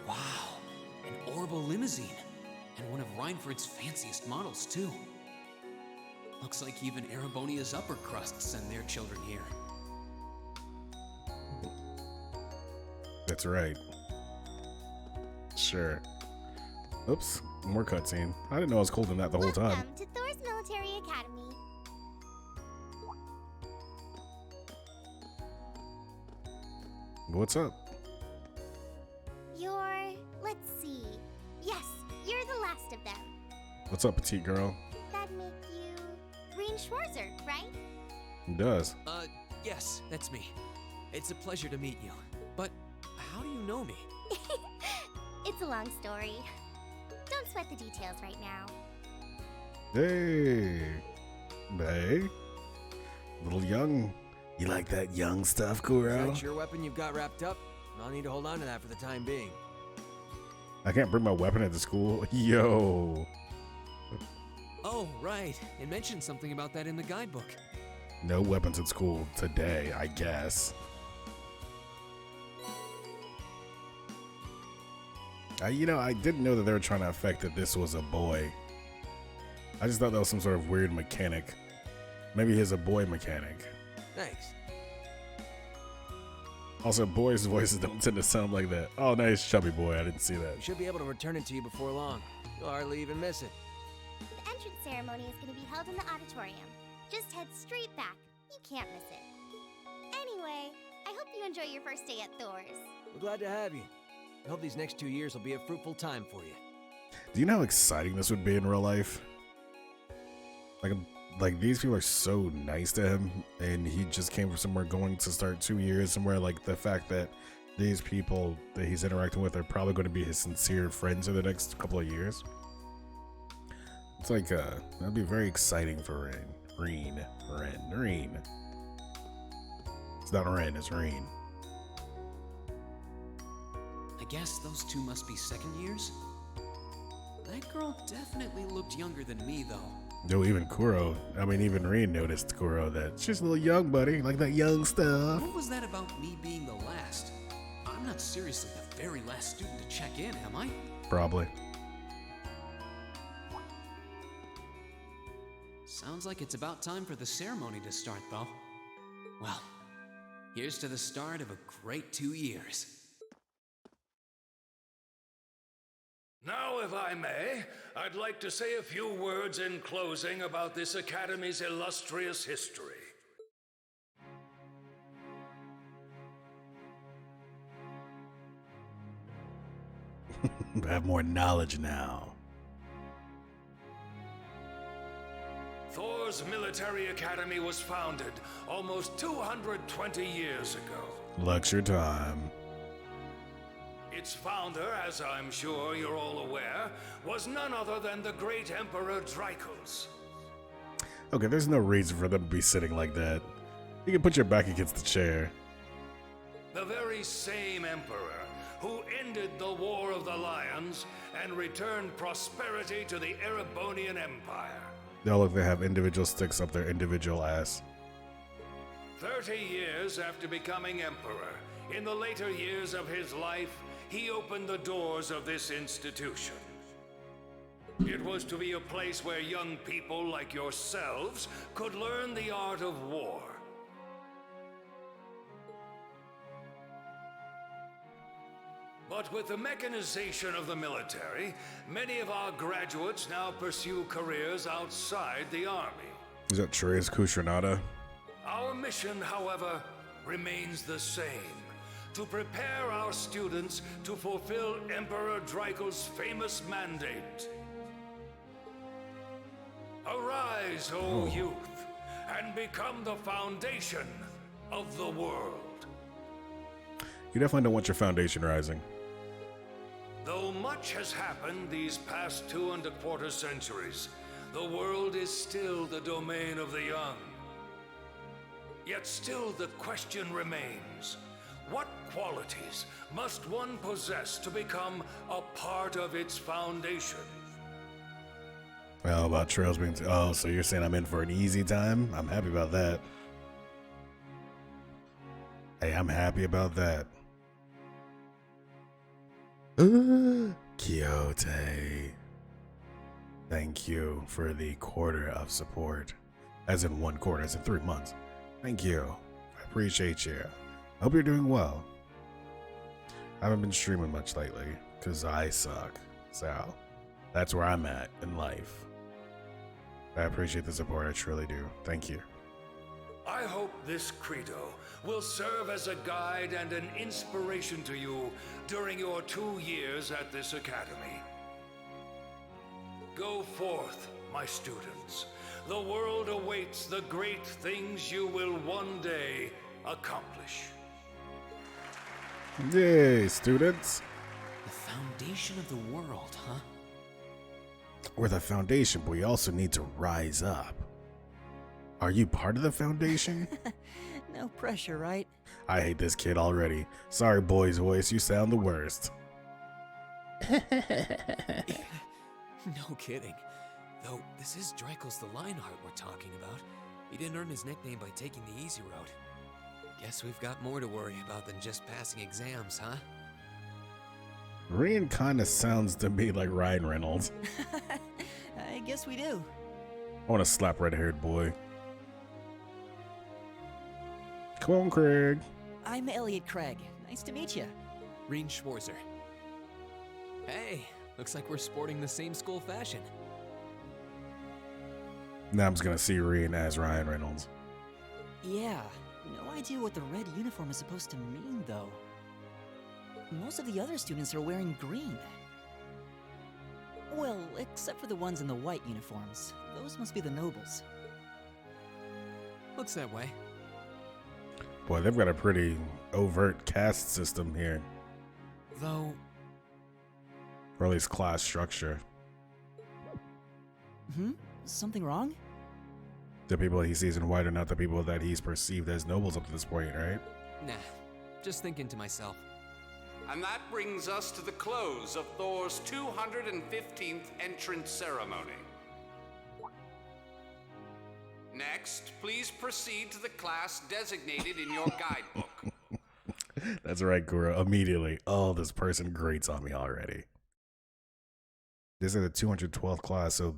Wow, an Orbital limousine. And one of Reinford's fanciest models, too. Looks like even Erebonia's upper crust send their children here. That's right. Sure. Oops. More cutscene. I didn't know I was holding that the whole time. Welcome to Thor's Military Academy. What's up? Let's see. Yes, you're the last of them. What's up, petite girl? That'd make you Green Schwarzer, right? It does. Yes, that's me. It's a pleasure to meet you. But how do you know me? It's a long story. Don't sweat the details right now. Hey. Hey. Little young. You like that young stuff, Kuro? Is that your weapon you've got wrapped up? I'll need to hold on to that for the time being. I can't bring my weapon into school. Yo. Oh, right. It mentioned something about that in the guidebook. No weapons at school today, I guess. I didn't know that they were trying to affect that this was a boy. I just thought that was some sort of weird mechanic. Maybe he's a boy mechanic. Thanks. Also, boys' voices don't tend to sound like that. Oh, nice, chubby boy. I didn't see that. We should be able to return it to you before long. You'll hardly even miss it. The entrance ceremony is going to be held in the auditorium. Just head straight back. You can't miss it. Anyway, I hope you enjoy your first day at Thor's. We're glad to have you. I hope these next 2 years will be a fruitful time for you. Do you know how exciting this would be in real life? Like these people are so nice to him, and he just came from somewhere going to start 2 years somewhere. Like the fact that these people that he's interacting with are probably going to be his sincere friends in the next couple of years. It's like that'd be very exciting for Reen. It's not Ren, it's Reen. I guess those two must be second years? That girl definitely looked younger than me, though. No, even Reen noticed Kuro that she's a little young, buddy. Like that young stuff. What was that about me being the last? I'm not seriously the very last student to check in, am I? Probably. Sounds like it's about time for the ceremony to start, though. Well, here's to the start of a great 2 years. Now, if I may, I'd like to say a few words in closing about this Academy's illustrious history. I have more knowledge now. Thor's Military Academy was founded almost 220 years ago. Lecture time. Its founder, as I'm sure you're all aware, was none other than the great Emperor Drycos. Okay, there's no reason for them to be sitting like that. You can put your back against the chair. The very same Emperor who ended the War of the Lions and returned prosperity to the Erebonian Empire. Oh, look, they have individual sticks up their individual ass. 30 years after becoming Emperor, in the later years of his life, he opened the doors of this institution. It was to be a place where young people like yourselves could learn the art of war. But with the mechanization of the military, many of our graduates now pursue careers outside the army. Is that Therese Kushanada? Our mission, however, remains the same: to prepare our students to fulfill Emperor Dreikel's famous mandate. Arise, O youth, and become the foundation of the world. You definitely don't want your foundation rising. Though much has happened these past 2¼ centuries, the world is still the domain of the young. Yet still the question remains: what qualities must one possess to become a part of its foundation? Well, about Trails being... Oh, so you're saying I'm in for an easy time? I'm happy about that. Hey, I'm happy about that. Quixote. Thank you for the quarter of support. As in 1 quarter, as in 3 months. Thank you. I appreciate you. Hope you're doing well. I haven't been streaming much lately, because I suck. So, that's where I'm at in life. I appreciate the support, I truly do. Thank you. I hope this credo will serve as a guide and an inspiration to you during your 2 years at this academy. Go forth, my students. The world awaits the great things you will one day accomplish. Yay, students. The foundation of the world, huh? We're the foundation, but we also need to rise up. Are you part of the foundation? No pressure, right? I hate this kid already. Sorry, boy's voice, you sound the worst. No kidding. Though, this is Dreikel's the Lionheart we're talking about. He didn't earn his nickname by taking the easy road. Guess we've got more to worry about than just passing exams, huh? Rian kinda sounds to me like Ryan Reynolds. I guess we do. I wanna slap red-haired boy. Come on, Craig. I'm Elliot Craig. Nice to meet you. Reen Schwarzer. Hey, looks like we're sporting the same school fashion. Now I'm just gonna see Rian as Ryan Reynolds. Yeah, no idea what the red uniform is supposed to mean, though. Most of the other students are wearing green. Well, except for the ones in the white uniforms. Those must be the nobles. Looks that way. Boy, they've got a pretty overt caste system here. Though... Or at least class structure. Something wrong? The people he sees in white are not the people that he's perceived as nobles up to this point, right? Nah, just thinking to myself. And that brings us to the close of Thor's 215th entrance ceremony. Next, please proceed to the class designated in your guidebook. That's right, Gura. Immediately. Oh, this person grates on me already. This is the 212th class, so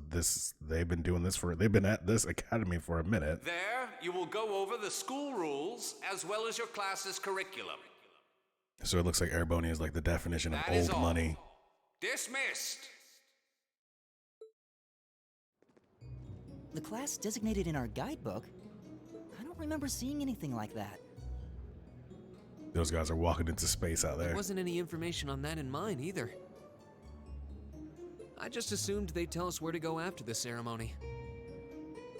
they've been at this academy for a minute. There, you will go over the school rules as well as your class's curriculum. So it looks like Erebonia is like the definition of old money. Dismissed. The class designated in our guidebook? I don't remember seeing anything like that. Those guys are walking into space out there. There wasn't any information on that in mine either. I just assumed they'd tell us where to go after the ceremony.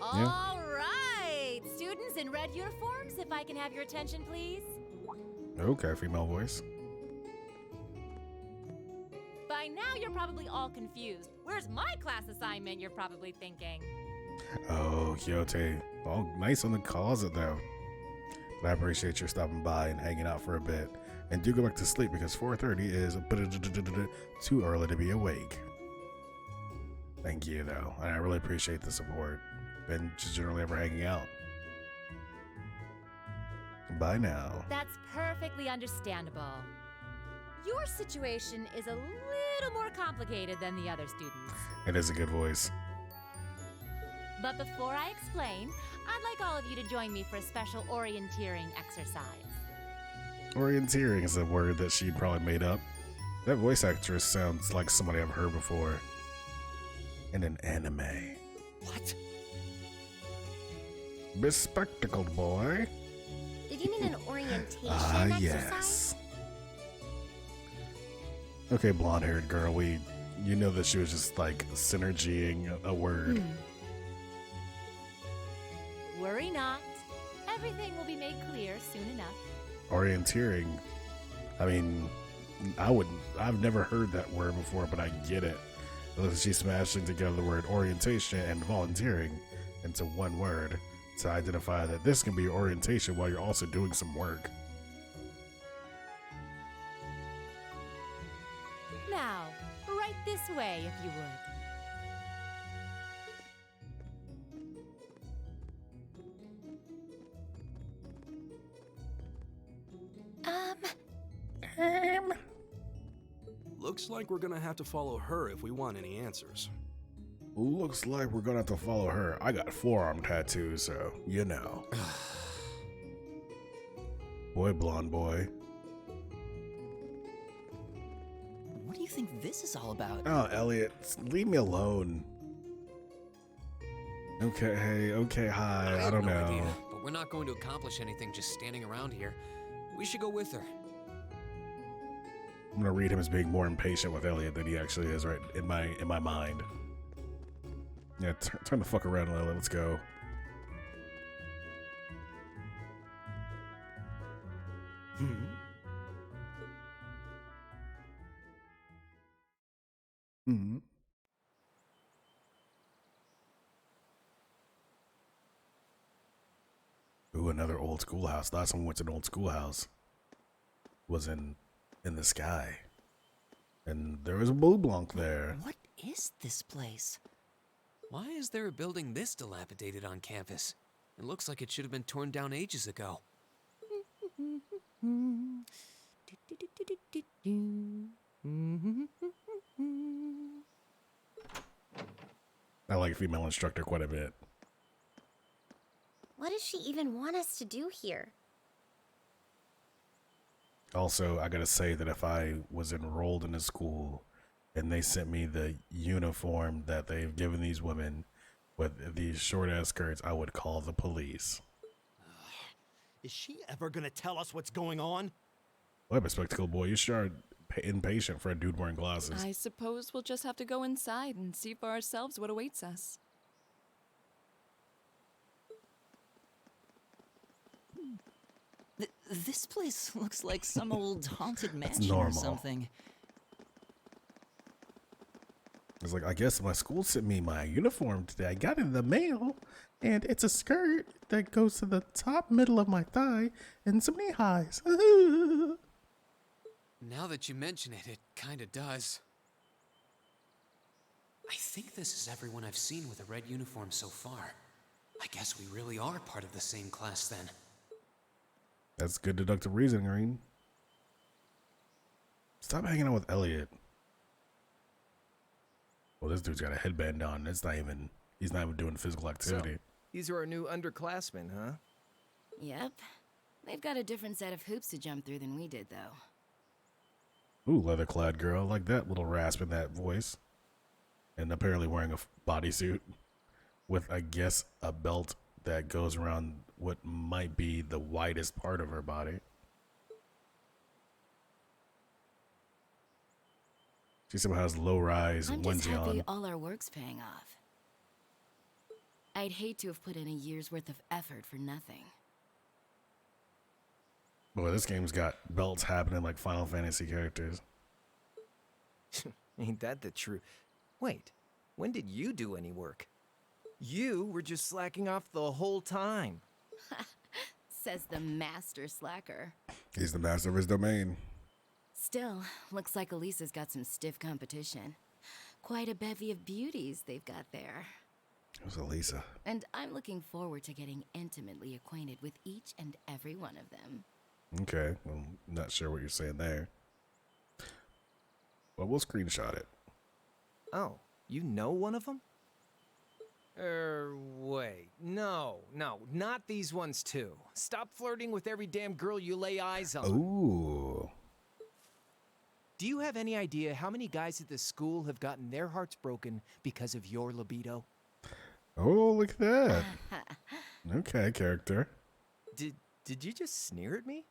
All right, students in red uniforms, if I can have your attention, please. Okay, female voice. By now, you're probably all confused. Where's my class assignment, you're probably thinking. Oh, Quixote. Oh, nice on the closet, though. But I appreciate your stopping by and hanging out for a bit. And do go back to sleep because 4:30 is too early to be awake. Thank you, though. And I really appreciate the support. And just generally ever hanging out. Bye now. That's perfectly understandable. Your situation is a little more complicated than the other students. It is a good voice. But before I explain, I'd like all of you to join me for a special orienteering exercise. Orienteering is a word that she probably made up. That voice actress sounds like somebody I've heard before. In an anime. What? Bespectacled boy. Did you mean an orientation Ah, exercise? yes. Okay, blonde-haired girl, you know that she was just like synergying a word. Worry not. Everything will be made clear soon enough. Orienteering. I mean, I've never heard that word before, but I get it. It looks like she's smashing together the word orientation and volunteering into one word to identify that this can be orientation while you're also doing some work. Now, right this way if you would. Looks like we're gonna have to follow her if we want any answers. Looks like we're gonna have to follow her. I got forearm tattoos, so you know. Boy, blonde boy. What do you think this is all about? Oh, Elliot, leave me alone. Okay, hi. I don't have no know. idea, but we're not going to accomplish anything just standing around here. We should go with her. I'm gonna read him as being more impatient with Elliot than he actually is right in my mind. Yeah, turn the fuck around, Elliot. Let's go. Hmm. Ooh, another old schoolhouse. Last time we went to an old schoolhouse was in the sky. And there was a blue blanc there. What is this place? Why is there a building this dilapidated on campus? It looks like it should have been torn down ages ago. I like female instructor quite a bit. What does she even want us to do here? Also, I gotta say that if I was enrolled in a school and they sent me the uniform that they've given these women with these short ass skirts, I would call the police. Is she ever gonna tell us what's going on? What a spectacle, boy. You sure are impatient for a dude wearing glasses. I suppose we'll just have to go inside and see for ourselves what awaits us. This place looks like some old haunted mansion or normal. something. It's like, I guess my school sent me my uniform today. I got it in the mail, and it's a skirt that goes to the top middle of my thigh and some knee highs. Now that you mention it, it kinda does. I think this is everyone I've seen with a red uniform so far. I guess we really are part of the same class then. That's good deductive reasoning, Green. Stop hanging out with Elliot. Well, this dude's got a headband on. He's not even doing physical activity. So, these are our new underclassmen, huh? Yep. They've got a different set of hoops to jump through than we did, though. Ooh, leather-clad girl. I like that little rasp in that voice. And apparently wearing a bodysuit with, I guess, a belt that goes around what might be the widest part of her body. She somehow has low-rise I'm just onesie happy on. all our work's paying off. I'd hate to have put in a year's worth of effort for nothing. Boy, this game's got belts happening like Final Fantasy characters. Ain't that the truth? Wait, when did you do any work? You were just slacking off the whole time. Says the master slacker. He's the master of his domain. Still, looks like Elisa's got some stiff competition. Quite a bevy of beauties they've got there. It was Elisa. And I'm looking forward to getting intimately acquainted with each and every one of them. Okay, well, not sure what you're saying there. But we'll screenshot it. Oh, you know one of them? Wait. No, not these ones too. Stop flirting with every damn girl you lay eyes on. Ooh. Do you have any idea how many guys at this school have gotten their hearts broken because of your libido? Oh, look at that. Okay, character. Did you just sneer at me?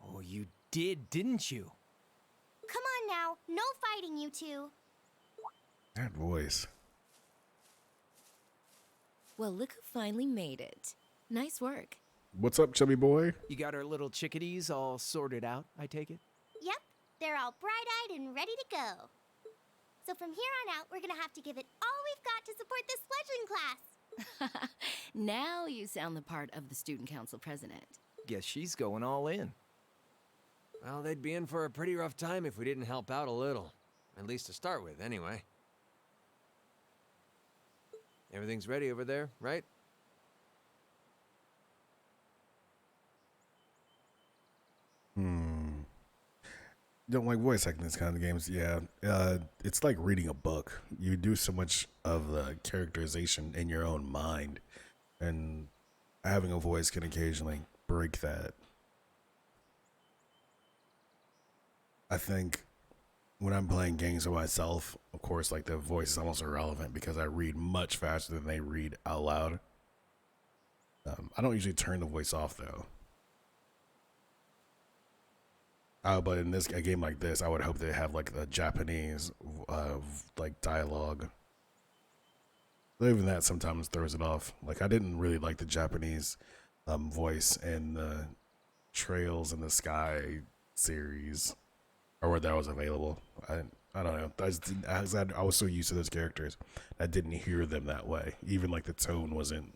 Oh, you did, didn't you? Come on now, no fighting, you two. That voice. Well, look who finally made it. Nice work. What's up, chubby boy? You got our little chickadees all sorted out, I take it? Yep, they're all bright-eyed and ready to go. So from here on out, we're gonna have to give it all we've got to support this fledgling class. Now you sound the part of the student council president. Guess she's going all in. Well, they'd be in for a pretty rough time if we didn't help out a little. At least to start with, anyway. Everything's ready over there, right? Don't like voice acting in these kind of games. Yeah, it's like reading a book. You do so much of the characterization in your own mind, and having a voice can occasionally break that. I think when I'm playing games by myself, of course, like the voice is almost irrelevant because I read much faster than they read out loud. I don't usually turn the voice off though. But in a game like this, I would hope they have like the Japanese like dialogue. But even that sometimes throws it off. Like I didn't really like the Japanese voice in the Trails in the Sky series, or where that was available. I don't know. I was so used to those characters, I didn't hear them that way. Even like the tone wasn't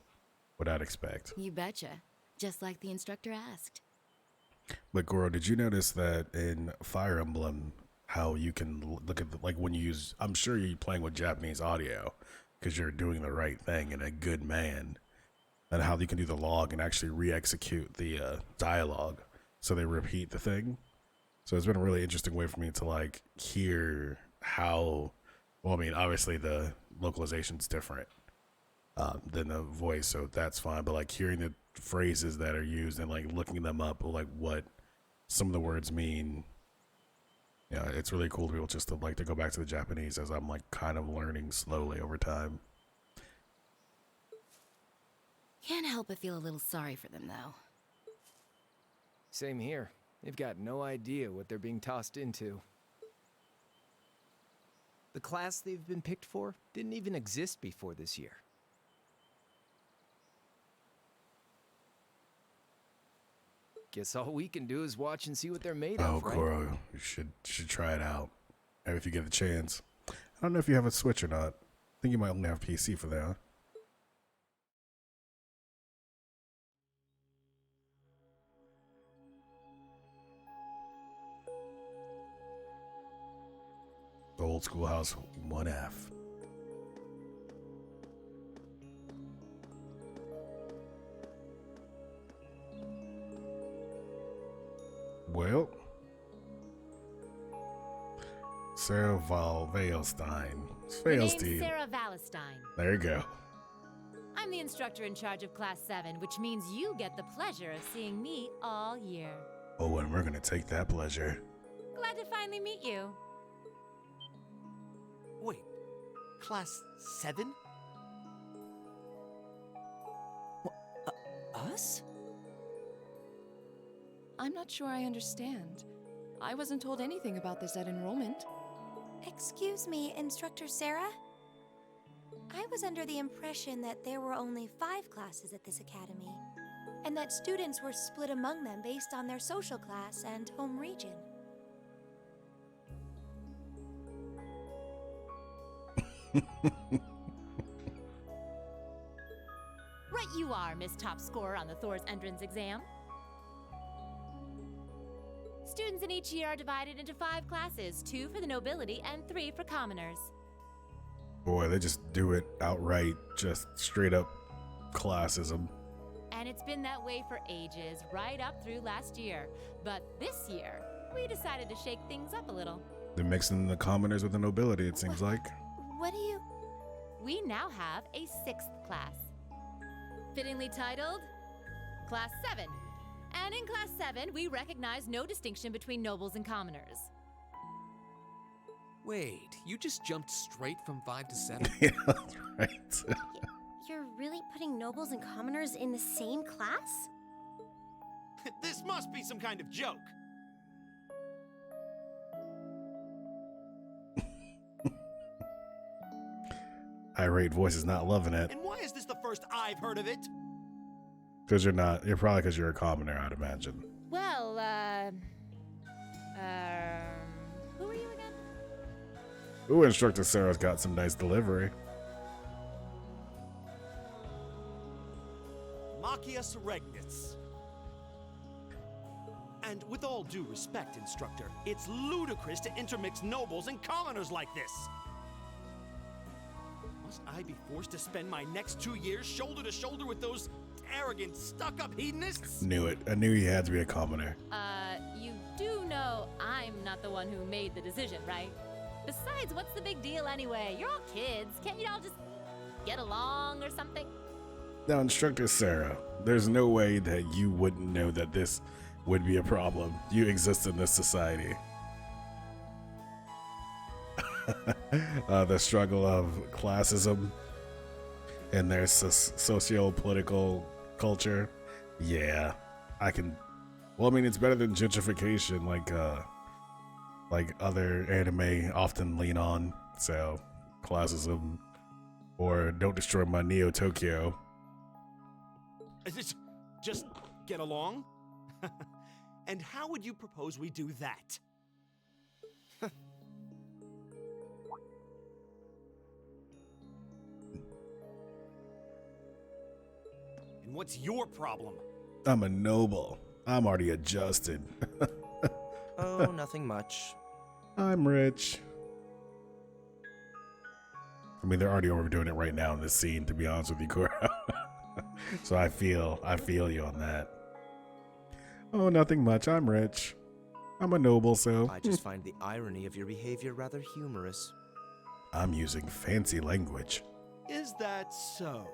what I'd expect. You betcha. Just like the instructor asked. But Goro, did you notice that in Fire Emblem, how you can look at like when you use? I'm sure you're playing with Japanese audio because you're doing the right thing and a good man, and how you can do the log and actually re-execute the dialogue so they repeat the thing. So it's been a really interesting way for me to like hear how. Well, I mean, obviously the localization's different than the voice, so that's fine. But like hearing the phrases that are used and like looking them up, like what some of the words mean. Yeah, it's really cool to be able just to like to go back to the Japanese as I'm like kind of learning slowly over time. Can't help but feel a little sorry for them, though. Same here. They've got no idea what they're being tossed into. The class they've been picked for didn't even exist before this year. Guess all we can do is watch and see what they're made of, right? Goro, you should try it out if you get a chance. I don't know if you have a Switch or not. I think you might only have PC for that. Huh? The old schoolhouse 1F. Well, Sarah Veilstein. My name's Sarah Valestein. There you go. I'm the instructor in charge of Class 7, which means you get the pleasure of seeing me all year. Oh, and we're gonna take that pleasure. Glad to finally meet you. Wait, Class 7? Us? I'm not sure I understand. I wasn't told anything about this at enrollment. Excuse me, Instructor Sarah? I was under the impression that there were only 5 classes at this academy, and that students were split among them based on their social class and home region. Right you are, Miss Top Scorer on the Thor's entrance exam. Students in each year are divided into 5 classes, 2 for the nobility and 3 for commoners. Boy, they just do it outright, just straight up classism. And it's been that way for ages, right up through last year. But this year, we decided to shake things up a little. They're mixing the commoners with the nobility, it seems like. What do you... We now have a 6th class. Fittingly titled, Class 7. And in Class 7, we recognize no distinction between nobles and commoners. Wait, you just jumped straight from 5 to 7? Yeah, that's right. You're really putting nobles and commoners in the same class? This must be some kind of joke. Irate voice is not loving it. And why is this the first I've heard of it? Because you're not. You're probably because you're a commoner, I'd imagine. Well, who are you again? Ooh, Instructor Sarah's got some nice delivery. Machias Regnitz. And with all due respect, Instructor, it's ludicrous to intermix nobles and commoners like this. Must I be forced to spend my next 2 years shoulder to shoulder with those arrogant, stuck-up hedonists? Knew it. I knew he had to be a commoner. You do know I'm not the one who made the decision, right? Besides, what's the big deal anyway? You're all kids. Can't you all just get along or something? Now, Instructor Sarah, there's no way that you wouldn't know that this would be a problem. You exist in this society. The struggle of classism and their socio-political culture. Yeah, I can. Well, I mean, it's better than gentrification, like other anime often lean on. So, classism, or don't destroy my Neo Tokyo. Just get along? And how would you propose we do that? And what's your problem? I'm a noble. I'm already adjusted. Oh, nothing much. I'm rich. I mean, they're already overdoing it right now in this scene, to be honest with you, Cora. So I feel you on that. Oh, nothing much. I'm rich. I'm a noble, so. I just find the irony of your behavior rather humorous. I'm using fancy language. Is that so?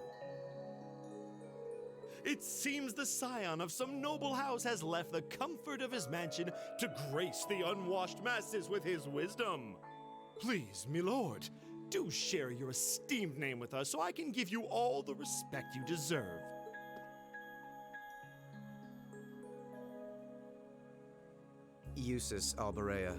It seems the scion of some noble house has left the comfort of his mansion to grace the unwashed masses with his wisdom. Please, milord, do share your esteemed name with us so I can give you all the respect you deserve. Eustace Alberea.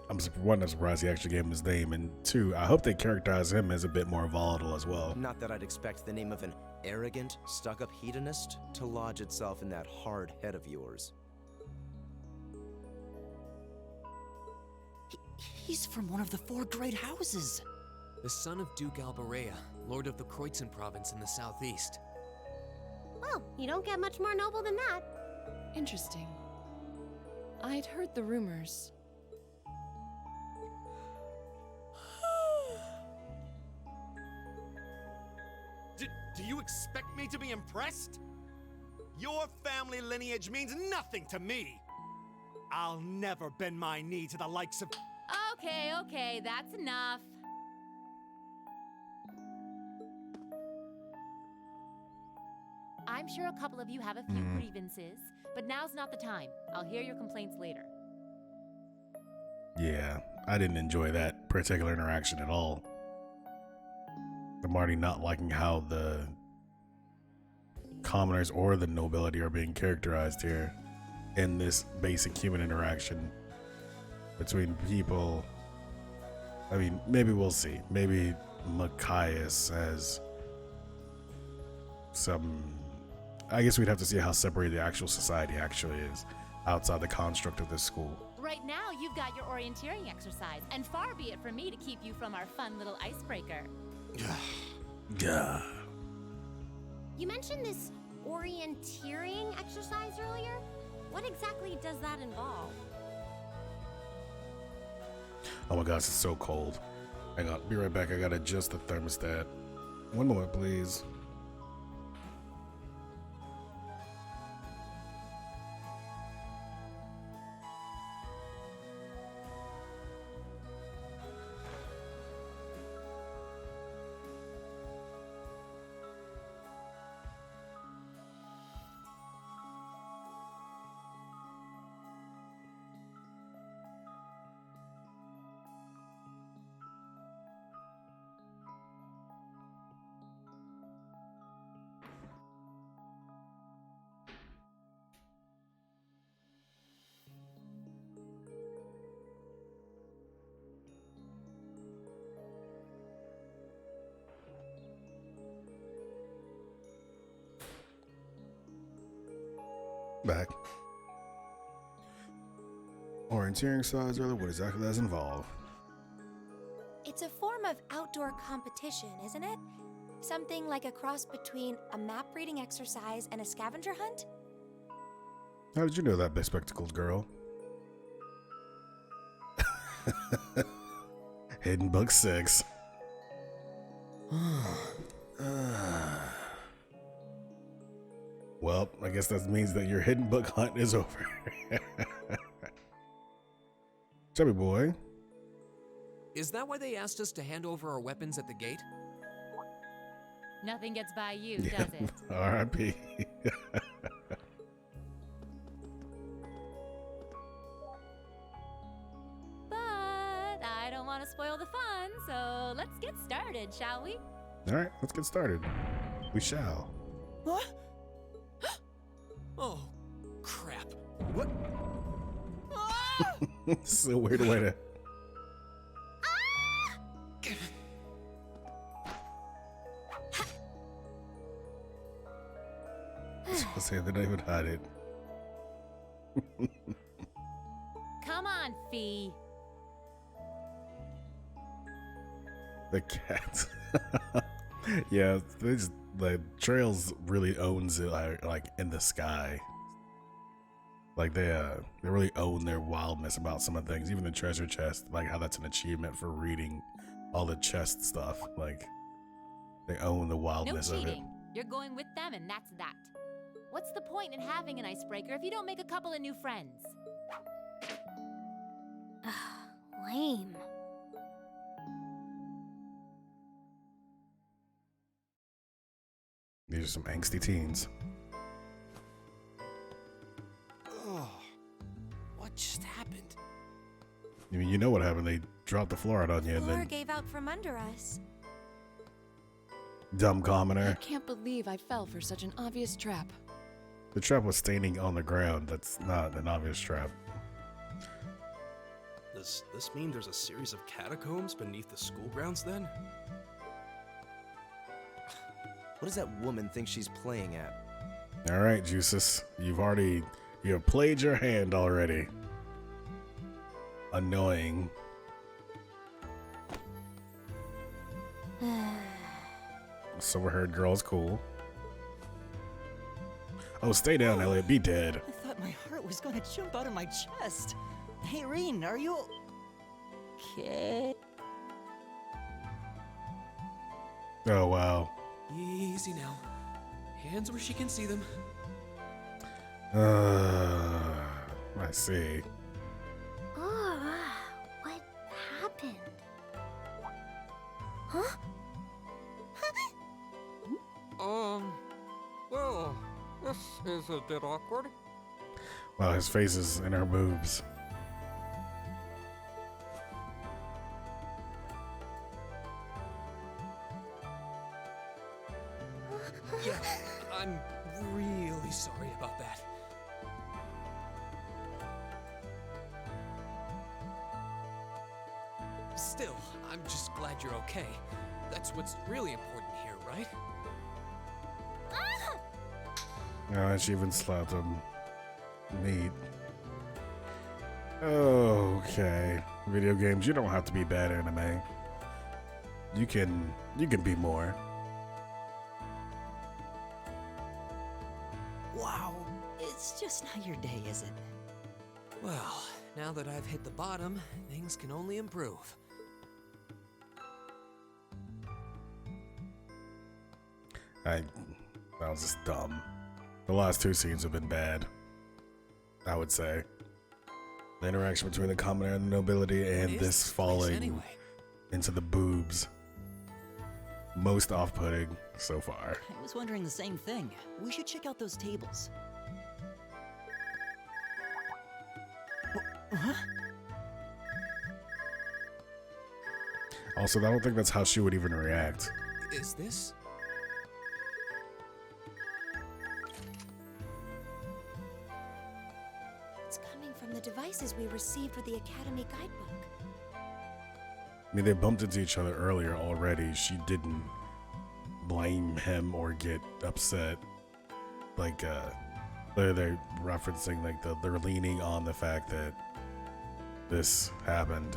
I'm surprised he actually gave him his name, and 2, I hope they characterize him as a bit more volatile as well. Not that I'd expect the name of an arrogant, stuck-up hedonist to lodge itself in that hard head of yours. He's from one of the 4 great houses. The son of Duke Alberea, lord of the Kreutzen province in the southeast. Well, you don't get much more noble than that. Interesting. I'd heard the rumors. Do you expect me to be impressed? Your family lineage means nothing to me. I'll never bend my knee to the likes of... Okay, that's enough. I'm sure a couple of you have a few grievances, but now's not the time. I'll hear your complaints later. Yeah, I didn't enjoy that particular interaction at all. I'm already not liking how the commoners or the nobility are being characterized here in this basic human interaction between people. I mean, maybe we'll see. Maybe Machias has some... I guess we'd have to see how separated the actual society actually is outside the construct of this school. Right now, you've got your orienteering exercise, and far be it from me to keep you from our fun little icebreaker. Duh. You mentioned this orienteering exercise earlier. What exactly does that involve? Oh my gosh, it's so cold. Hang on, be right back. I gotta adjust the thermostat. One moment, please. Back. Orienteering size, rather, what exactly does involve? It's a form of outdoor competition, isn't it? Something like a cross between a map reading exercise and a scavenger hunt? How did you know that, bespectacled girl? Hidden Book 6. Well, I guess that means that your hidden book hunt is over. Chubby boy. Is that why they asked us to hand over our weapons at the gate? Nothing gets by you, does it? R.I.P. But I don't want to spoil the fun, so let's get started, shall we? All right, let's get started. We shall. What? Oh, crap. What? This is a weird way to... I say they don't even hide it. Come on, Fee. The cat. Yeah, the Trails really owns it, like in the sky. Like they really own their wildness about some of the things, even the treasure chest, like how that's an achievement for reading all the chest stuff. Like they own the wildness No of it. cheating. You're going with them, and that's that. What's the point in having an icebreaker if you don't make a couple of new friends? Lame. These are some angsty teens. Oh, what just happened? I mean, you know what happened. They dropped the fluoride on you and Floor then gave out from under us. dumb I commoner. can't believe I fell for such an obvious trap. The trap was staining on the ground. That's not an obvious trap. Does this mean there's a series of catacombs beneath the school grounds then? What does that woman think she's playing at? All right, Juices. You have played your hand already. Annoying. Silver-haired girl's cool. Oh, stay down, Elliot. Be dead. I thought my heart was gonna jump out of my chest. Hey, Reen, are you okay? Oh, wow. Easy now. Hands where she can see them. I see. Oh, what happened? Huh? Well, this is a bit awkward. Wow, his face is in her boobs. Yeah, I'm really sorry about that. Still, I'm just glad you're okay. That's what's really important here, right? Oh, and she even slapped him. Neat. Okay. Video games, you don't have to be bad anime. You can be more. Wow, it's just not your day, is it? Well, now that I've hit the bottom, things can only improve. That was just dumb. The last two scenes have been bad, I would say. The interaction between the commoner and the nobility and this falling into the boobs. Most off-putting so far. I was wondering the same thing. We should check out those tables. Huh? Also, I don't think that's how she would even react. Is this? It's coming from the devices we received with the Academy guidebook. I mean, they bumped into each other earlier already. She didn't blame him or get upset. Like, they're referencing, like, they're leaning on the fact that this happened.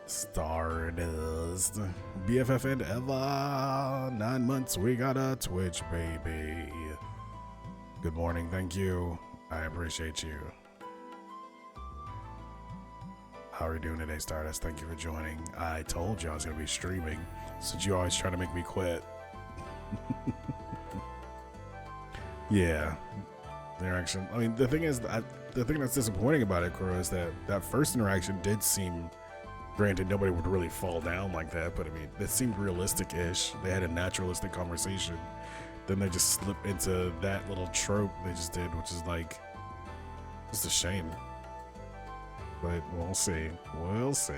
Stardust. BFF and Eva. 9 months, we got a Twitch baby. Good morning, thank you. I appreciate you. How are you doing today, Stardust? Thank you for joining. I told you I was going to be streaming, since you always try to make me quit. Yeah. Interaction. I mean, the thing is, the thing that's disappointing about it, Kuro, is that that first interaction did seem, granted, nobody would really fall down like that, but I mean, it seemed realistic-ish. They had a naturalistic conversation. Then they just slip into that little trope they just did, which is like, just a shame. But we'll see. We'll see.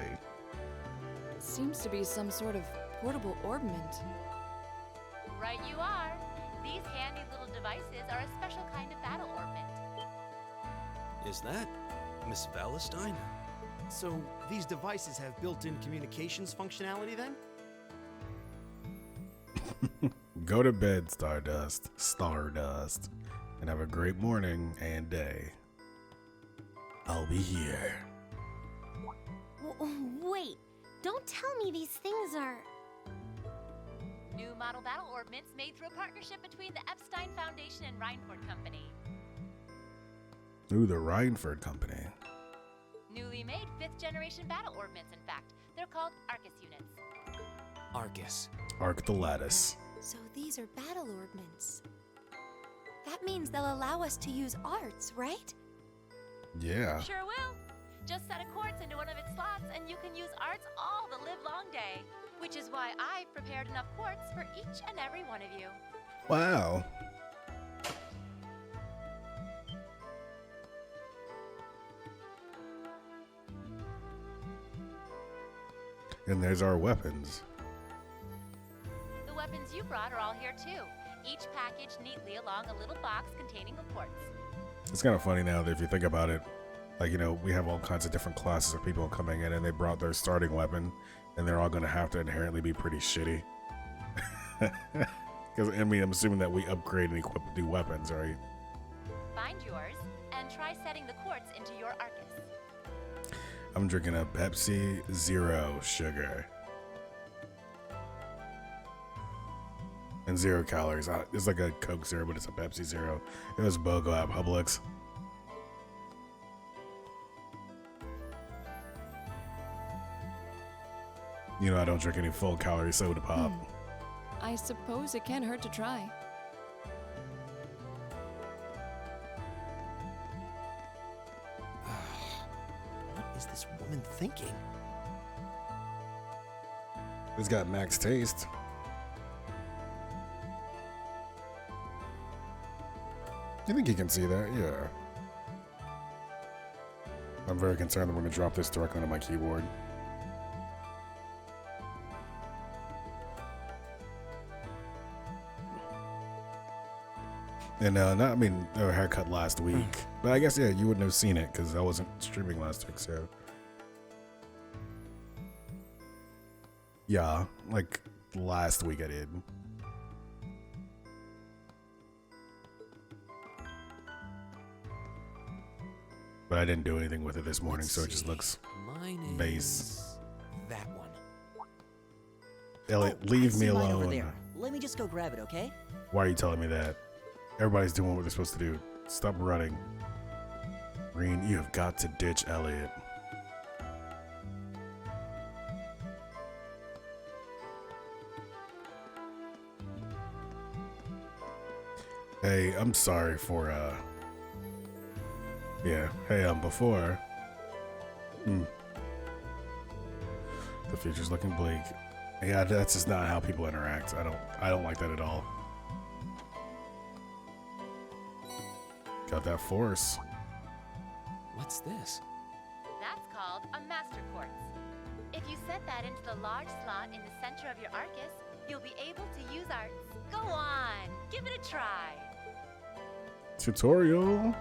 Seems to be some sort of portable orbment. Right you are. These handy little devices are a special kind of battle orbment. Is that Miss Valentine? So, these devices have built-in communications functionality then? Go to bed, Stardust. Stardust. And have a great morning and day. I'll be here. Wait, don't tell me these things are... New model battle orbments made through a partnership between the Epstein Foundation and Reinford Company. Ooh, the Reinford Company. Newly made 5th generation battle orbments, in fact. They're called Arcus units. Arcus. Arc the Lattice. So these are battle orbments. That means they'll allow us to use arts, right? Yeah. Sure will. Just set a quartz into one of its slots and you can use arts all the livelong day. Which is why I've prepared enough quartz for each and every one of you. Wow. And there's our weapons. The weapons you brought are all here too. Each packaged neatly along a little box containing a quartz. It's kind of funny now that if you think about it, like, you know, we have all kinds of different classes of people coming in and they brought their starting weapon and they're all going to have to inherently be pretty shitty. Because, I mean, I'm assuming that we upgrade and equip new weapons, right? Find yours and try setting the quartz into your Arcus. I'm drinking a Pepsi Zero sugar. And 0 calories. It's like a Coke Zero, but it's a Pepsi Zero. It was BOGO at Publix. You know, I don't drink any full calorie soda pop. I suppose it can't hurt to try. What is this woman thinking? It's got max taste. You think you can see that? Yeah. I'm very concerned that we're going to drop this directly onto my keyboard. And I mean, a haircut last week, but I guess, yeah, you wouldn't have seen it because I wasn't streaming last week, so. Yeah, like last week I did. But I didn't do anything with it this morning, so it just looks base. That one. Elliot, leave me Mine over alone. there. Let me just go grab it, okay? Why are you telling me that? Everybody's doing what they're supposed to do. Stop running. Green, you have got to ditch Elliot. Hey, I'm sorry for, yeah, hey, before. The future's looking bleak. Yeah, that's just not how people interact. I don't like that at all. Got that force. What's this? That's called a Master Quartz. If you set that into the large slot in the center of your Arcus, you'll be able to use arts. Go on, give it a try. Tutorial.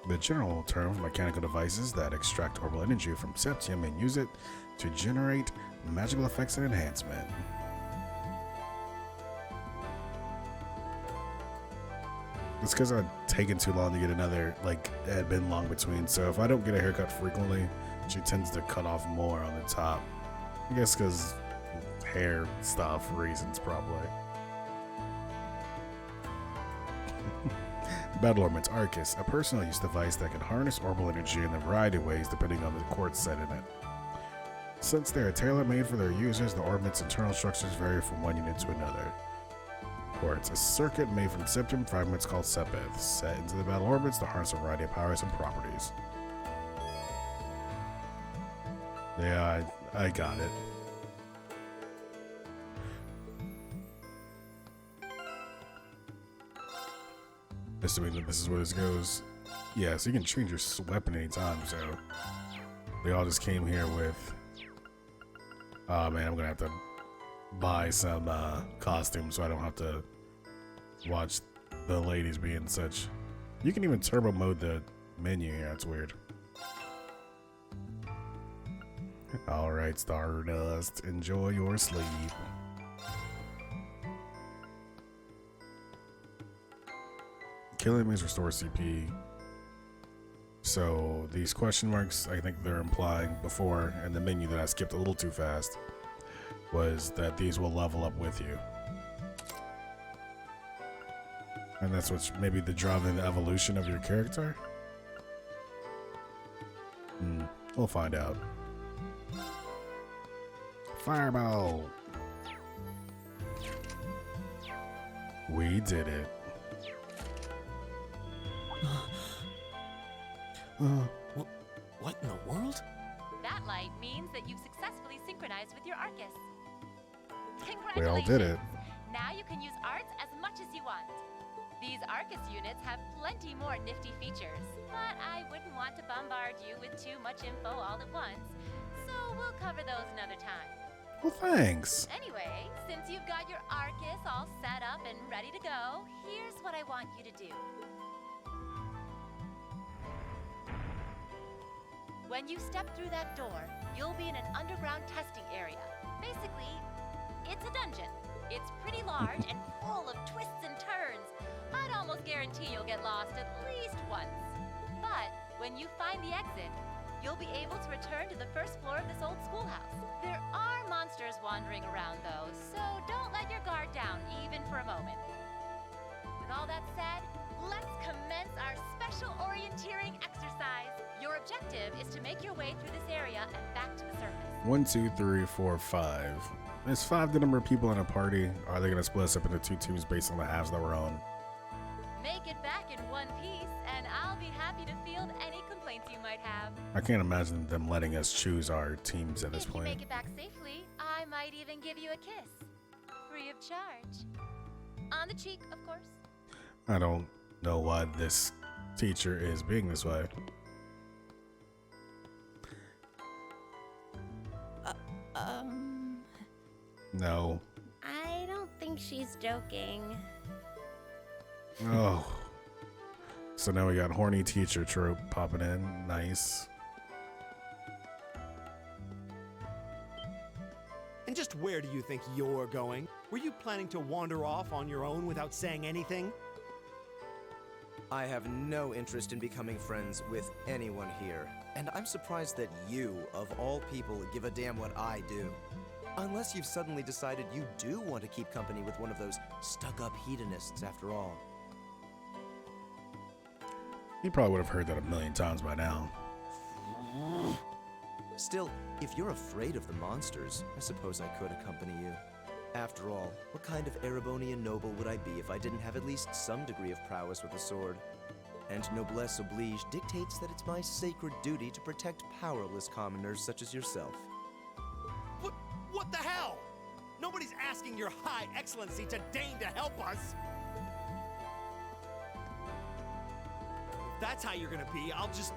The general term for mechanical devices that extract orbital energy from septium and use it to generate magical effects and enhancement. It's because I've taken too long to get another, like, it had been long between, so if I don't get a haircut frequently, she tends to cut off more on the top. I guess because hair stuff reasons, probably. Battle Orbits Arcus, a personal use device that can harness orbital energy in a variety of ways depending on the quartz set in it. Since they are tailor-made for their users, the orbit's internal structures vary from one unit to another. Quartz, a circuit made from septium fragments called sepith, set into the battle orbits to harness a variety of powers and properties. Yeah, I got it. Assuming that this is where this goes. Yeah, so you can change your weapon anytime, so they all just came here with, oh man, I'm gonna have to buy some costumes so I don't have to watch the ladies being such. You can even turbo mode the menu here, that's weird. Alright, Stardust, enjoy your sleep. Killing enemies restores CP. So these question marks, I think they're implying before in the menu that I skipped a little too fast, was that these will level up with you. And that's what's maybe the driving the evolution of your character? We'll find out. Fireball! We did it. What in the world? That light means that you've successfully synchronized with your Arcus. We all did it. Now you can use arts as much as you want. These Arcus units have plenty more nifty features, but I wouldn't want to bombard you with too much info all at once, so we'll cover those another time. Well, thanks. Anyway, since you've got your Arcus all set up and ready to go, here's what I want you to do. When you step through that door, you'll be in an underground testing area. Basically, it's a dungeon. It's pretty large and full of twists and turns. I'd almost guarantee you'll get lost at least once. But when you find the exit, you'll be able to return to the first floor of this old schoolhouse. There are monsters wandering around though, so don't let your guard down even for a moment. With all that said, let's commence our special orienteering exercise. Your objective is to make your way through this area and back to the surface. 1, 2, 3, 4, 5. Is 5 the number of people in a party? Or are they gonna split us up into 2 teams based on the halves that we're on? Make it back in one piece, and I'll be happy to field any complaints you might have. I can't imagine them letting us choose our teams at this If you point. make it back safely, I might even give you a kiss. Free of charge. On the cheek, of course. I don't know why this teacher is being this way. No. I don't think she's joking. Oh. So now we got horny teacher trope popping in. Nice. And just where do you think you're going? Were you planning to wander off on your own without saying anything? I have no interest in becoming friends with anyone here, and I'm surprised that you, of all people, give a damn what I do. Unless you've suddenly decided you do want to keep company with one of those stuck-up hedonists after all. You probably would have heard that a million times by now. Still, if you're afraid of the monsters, I suppose I could accompany you. After all, what kind of Erebonian noble would I be if I didn't have at least some degree of prowess with a sword? And noblesse oblige dictates that it's my sacred duty to protect powerless commoners such as yourself. What the hell? Nobody's asking your high excellency to deign to help us. If that's how you're gonna be, I'll just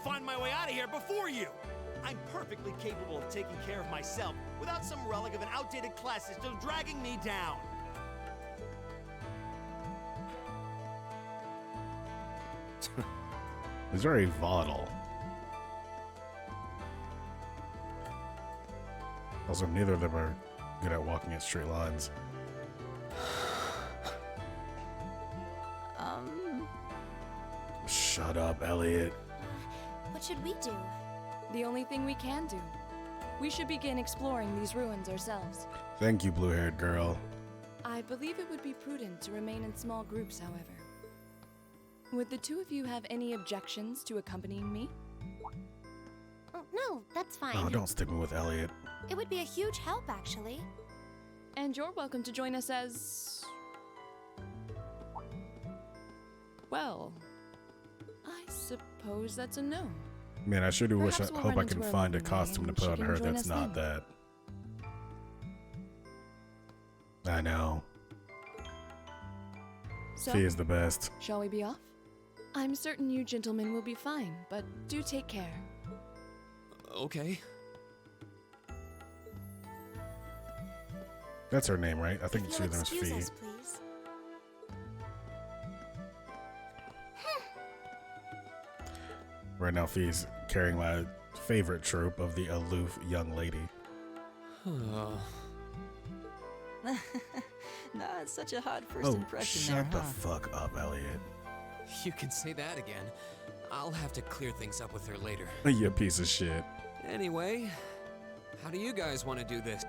find my way out of here before you. I'm perfectly capable of taking care of myself without some relic of an outdated class system dragging me down. It's very volatile. Also, neither of them are good at walking in straight lines. Shut up, Elliot. What should we do? The only thing we can do. We should begin exploring these ruins ourselves. Thank you, blue-haired girl. I believe it would be prudent to remain in small groups, however. Would the two of you have any objections to accompanying me? Oh, no, that's fine. Oh, don't stick me with Elliot. It would be a huge help, actually. And you're welcome to join us as... well, I suppose that's a no. Man, I sure do wish. Perhaps I we'll hope run I can into her find a one day costume to and put she on can her join that's us not then. that. I know. So, She is the best. shall we be off? I'm certain you gentlemen will be fine, but do take care. Okay. That's her name, right? I think If she you'll was excuse Fee. us, please. Right now, Fee's carrying my favorite trope of the aloof young lady. Nah, it's such a hot first impression shut there, the huh? fuck up, Elliot. You can say that again. I'll have to clear things up with her later. You piece of shit. Anyway, how do you guys want to do this?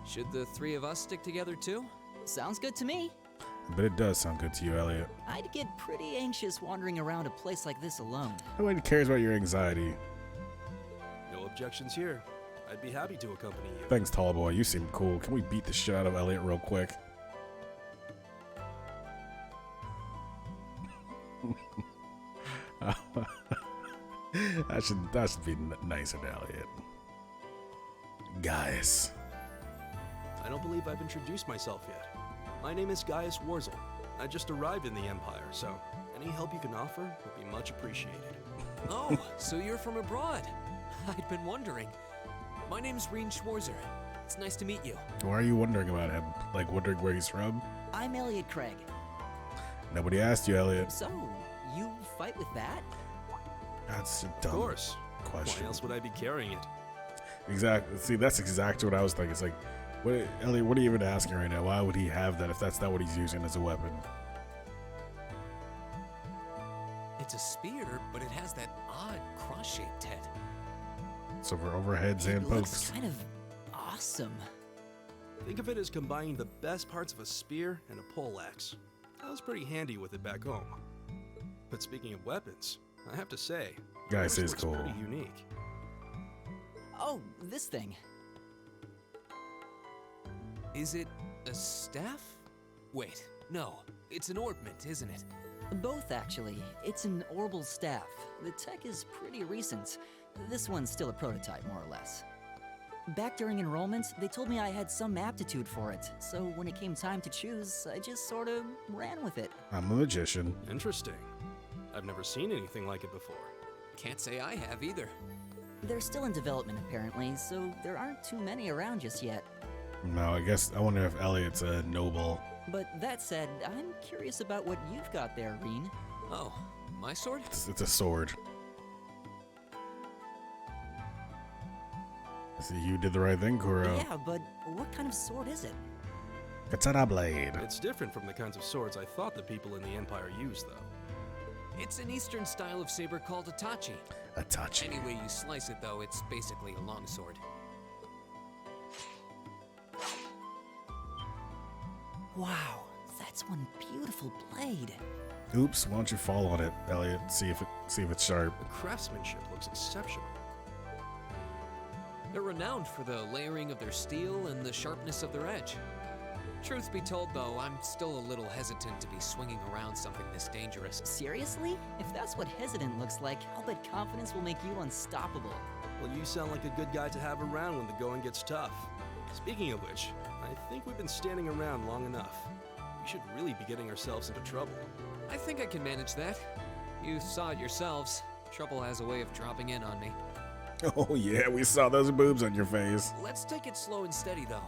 Should the three of us stick together too? Sounds good to me. But it does sound good to you, Elliot. I'd get pretty anxious wandering around a place like this alone. Nobody cares about your anxiety. No objections here. I'd be happy to accompany you. Thanks, tall boy. You seem cool. Can we beat the shit out of Elliot real quick? that should be nice of Elliot. Guys. I don't believe I've introduced myself yet. My name is Gaius Warzel. I just arrived in the Empire, so any help you can offer would be much appreciated. Oh, so you're from abroad. I'd been wondering. My name's Reen Schwarzer. It's nice to meet you. Why are you wondering about him? Like wondering where he's from? I'm Elliot Craig. Nobody asked you, Elliot. So, you fight with that? That's a dumb Of course. question. Why else would I be carrying it? Exactly. See, that's exactly what I was thinking. It's like, what, Elliot, what are you even asking right now? Why would he have that if that's not what he's using as a weapon? It's a spear, but it has that odd cross-shaped head. So for overheads and It looks pokes. kind of awesome. Think of it as combining the best parts of a spear and a poleaxe. I was pretty handy with it back home. But speaking of weapons, I have to say, Guys, yours is looks cool. pretty unique. Oh, this thing. Is it a staff? Wait, no. It's an ornament, isn't it? Both, actually. It's an orbital staff. The tech is pretty recent. This one's still a prototype, more or less. Back during enrollment, they told me I had some aptitude for it, so when it came time to choose, I just sort of ran with it. I'm a magician. Interesting. I've never seen anything like it before. Can't say I have either. They're still in development, apparently, so there aren't too many around just yet. No, I wonder if Elliot's a noble. But that said, I'm curious about what you've got there, Reen. Oh, my sword? It's a sword. See, you did the right thing, Kuro. Yeah, but what kind of sword is it? Katana blade. It's different from the kinds of swords I thought the people in the Empire used, though. It's an eastern style of saber called Itachi. Itachi. Any way you slice it, though, it's basically a longsword. Wow, that's one beautiful blade. Oops, why don't you fall on it, Elliot? See if it's sharp. The craftsmanship looks exceptional. They're renowned for the layering of their steel and the sharpness of their edge. Truth be told, though, I'm still a little hesitant to be swinging around something this dangerous. Seriously? If that's what hesitant looks like, I'll bet confidence will make you unstoppable. Well, you sound like a good guy to have around when the going gets tough. Speaking of which, I think we've been standing around long enough. We should really be getting ourselves into trouble. I think I can manage that. You saw it yourselves. Trouble has a way of dropping in on me. Oh yeah, we saw those boobs on your face. Let's take it slow and steady, though.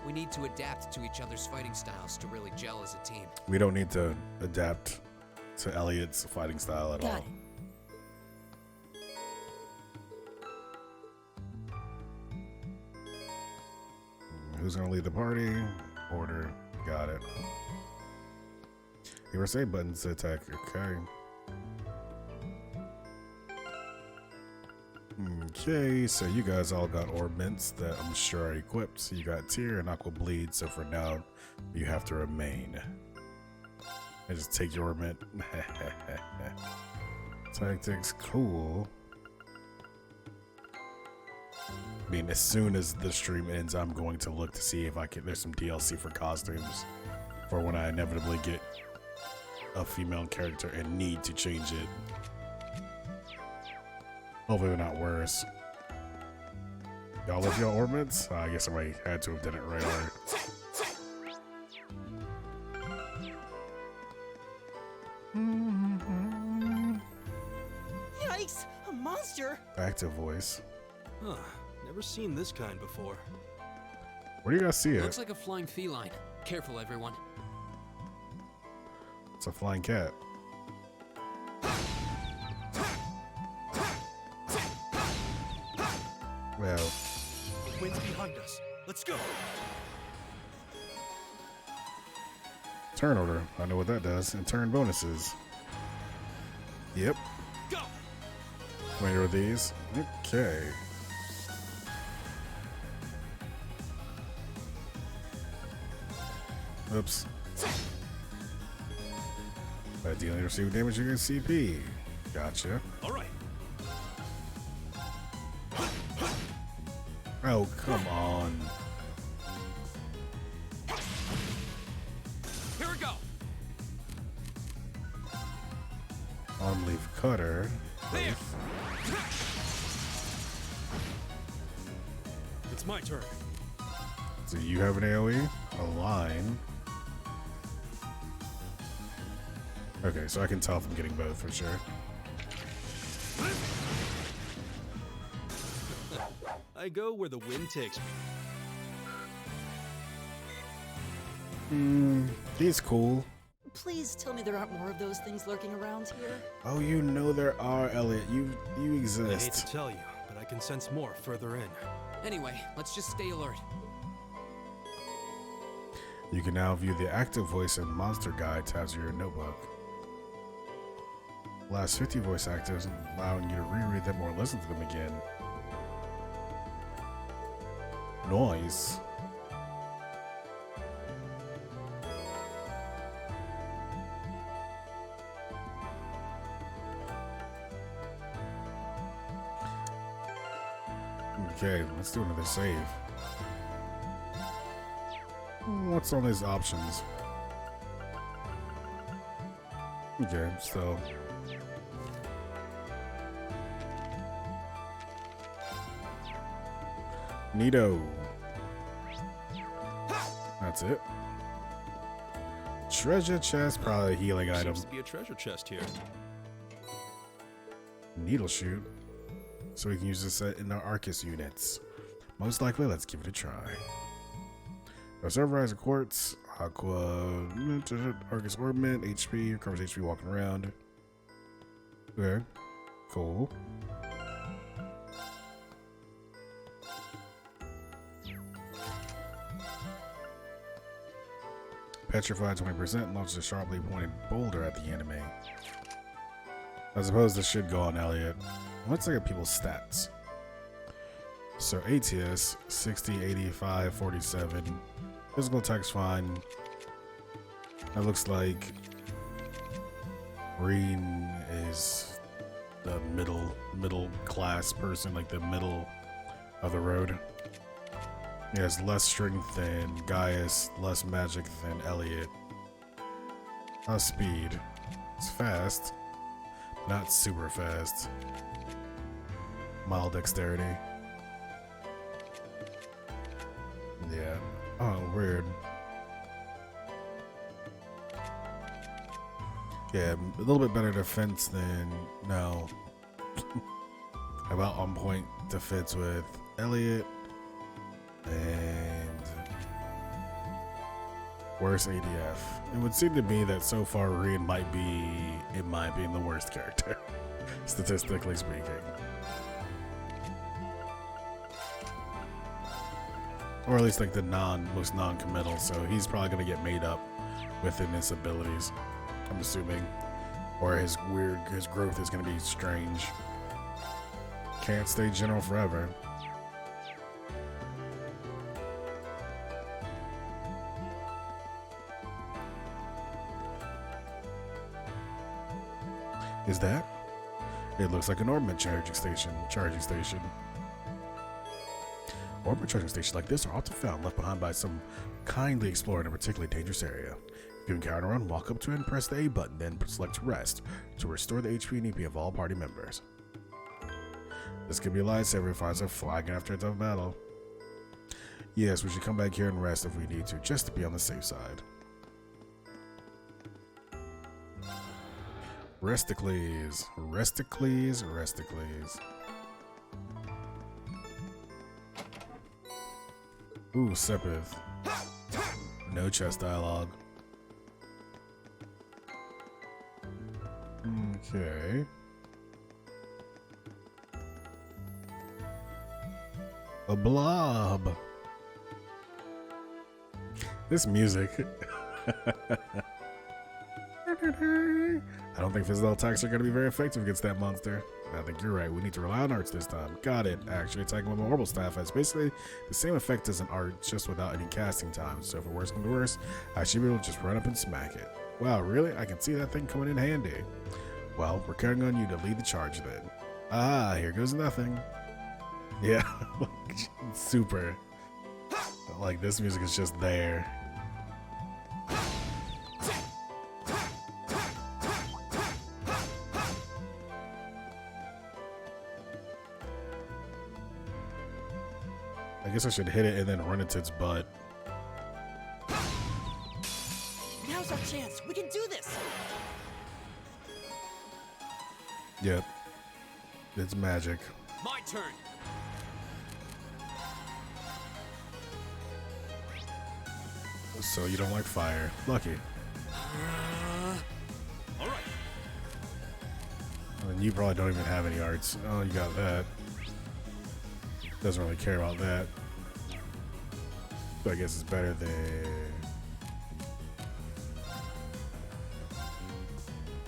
We need to adapt to each other's fighting styles to really gel as a team. We don't need to adapt to Elliot's fighting style at all. Who's gonna lead the party? Order. Got it. You were saying buttons to attack. Okay. Okay, so you guys all got orbments that I'm sure are equipped. So you got Tear and Aqua Bleed, so for now, you have to remain. And just take your orbment. Tactics, cool. I mean, as soon as the stream ends, I'm going to look to see if I can. There's some DLC for costumes for when I inevitably get a female character and need to change it. Hopefully they're not worse. Y'all left y'all orbits? I guess somebody had to have done it right away. Yikes! A monster! Active voice. Huh. Never seen this kind before. Where do you guys see it? Looks like a flying feline. Careful, everyone. It's a flying cat. Well, The wind's behind us. Let's go. turn order. I know what that does. And turn bonuses. Yep. Go. Familiar with these? Okay. Oops. By dealing received damage against CP. Gotcha. All right. Oh, come on. Here we go. On leaf cutter. There. It's my turn. So you have an AoE? A line. Okay, so I can tell if I'm getting both for sure. I go where the wind takes me. He's cool. Please tell me there aren't more of those things lurking around here. Oh, you know there are, Elliot. You I hate exist. to tell you, but I can sense more further in. Anyway, let's just stay alert. You can now view the active voice and monster guide tabs of your notebook. Last 50 voice actives, allowing you to reread them or listen to them again. Noise. Okay, let's do another save. What's on these options? Okay, so Neato. That's it. Treasure chest, probably a healing item. Seems to be a treasure chest here. Needle shoot. So we can use this in our Arcus units. Most likely, let's give it a try. Reservoir quartz, aqua, Arcus orbment, HP, recovers HP walking around. Okay, cool. Petrified 20%, launches a sharply pointed boulder at the enemy. I suppose this should go on Elliot. Let's look at people's stats. So ATS 60, 85, 47. Physical attack's fine. That looks like Green is the middle class person, like the middle of the road. He has less strength than Gaius, less magic than Elliot. Speed. It's fast. Not super fast. Mild dexterity. Yeah. Oh, weird. Yeah, a little bit better defense than... No. About on point defense with Elliot. And... worse ADF. It would seem to me that so far Rian might be, in my opinion, the worst character. Statistically speaking. Or at least like the most non-committal, so he's probably gonna get made up within his abilities, I'm assuming. Or his growth is gonna be strange. Can't stay general forever. Is that? It looks like an Orbment charging station. Orbment charging stations like this are often found left behind by some kindly explorer in a particularly dangerous area. If you encounter one, walk up to it and press the A button, then select Rest to restore the HP and EP of all party members. This could be a lifesaver if it finds a flagging after a tough battle. Yes, we should come back here and rest if we need to, just to be on the safe side. Resticles. Ooh, Sepith. No chest dialogue. Okay. A blob. This music. I don't think physical attacks are going to be very effective against that monster. I think you're right. We need to rely on arts this time. Got it. Actually, attacking with my orbital staff has basically the same effect as an art, just without any casting time. So if it works, I should be able to just run up and smack it. Wow, really? I can see that thing coming in handy. Well, we're counting on you to lead the charge then. Ah, here goes nothing. Yeah, super. Like, this music is just there. I guess I should hit it and then run into its butt. Now's our chance. We can do this. Yep. It's magic. My turn. So you don't like fire. Lucky. All right. And you probably don't even have any arts. Oh, you got that. Doesn't really care about that. But I guess it's better than...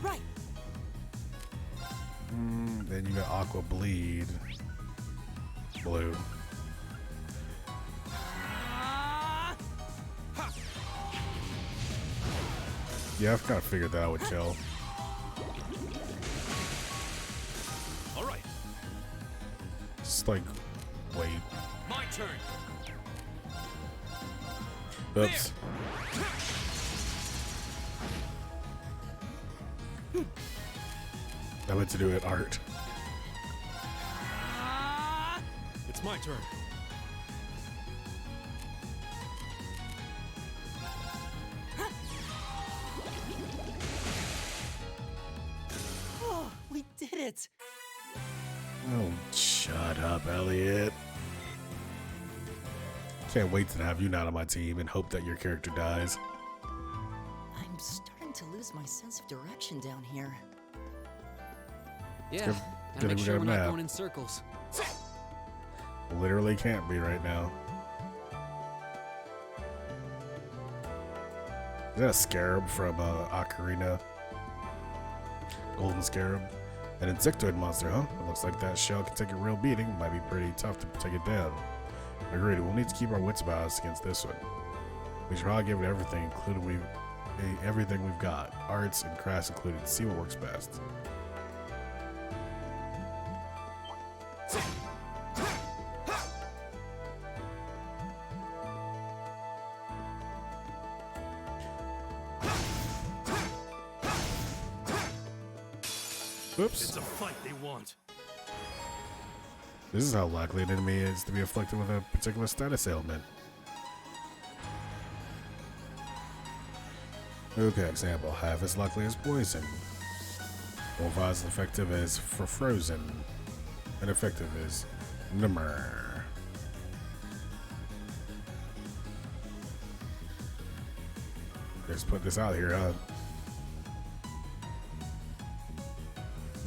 Right. Then you got Aqua Bleed. Blue. Yeah, I've kind of figured that would kill. All right. Just like, wait. My turn. Oops. I meant to do it art. It's my turn. Oh, we did it. Oh, shut up, Elliot. Can't wait to have you not on my team and hope that your character dies. I'm starting to lose my sense of direction down here. Yeah, Good gotta make thing we sure got we're a not map. going in circles. Literally can't be right now. Is that a scarab from Ocarina? Golden scarab? An insectoid monster, huh? It looks like that shell can take a real beating. Might be pretty tough to take it down. Agreed. We'll need to keep our wits about us against this one. We should probably give it everything, including everything we've got, arts and crafts included. See what works best. Oops. It's a fight they want. This is how likely an enemy is to be afflicted with a particular status ailment. Okay, example. Half as likely as poison. 4 as effective as for frozen. And effective as number. Let's put this out here, huh?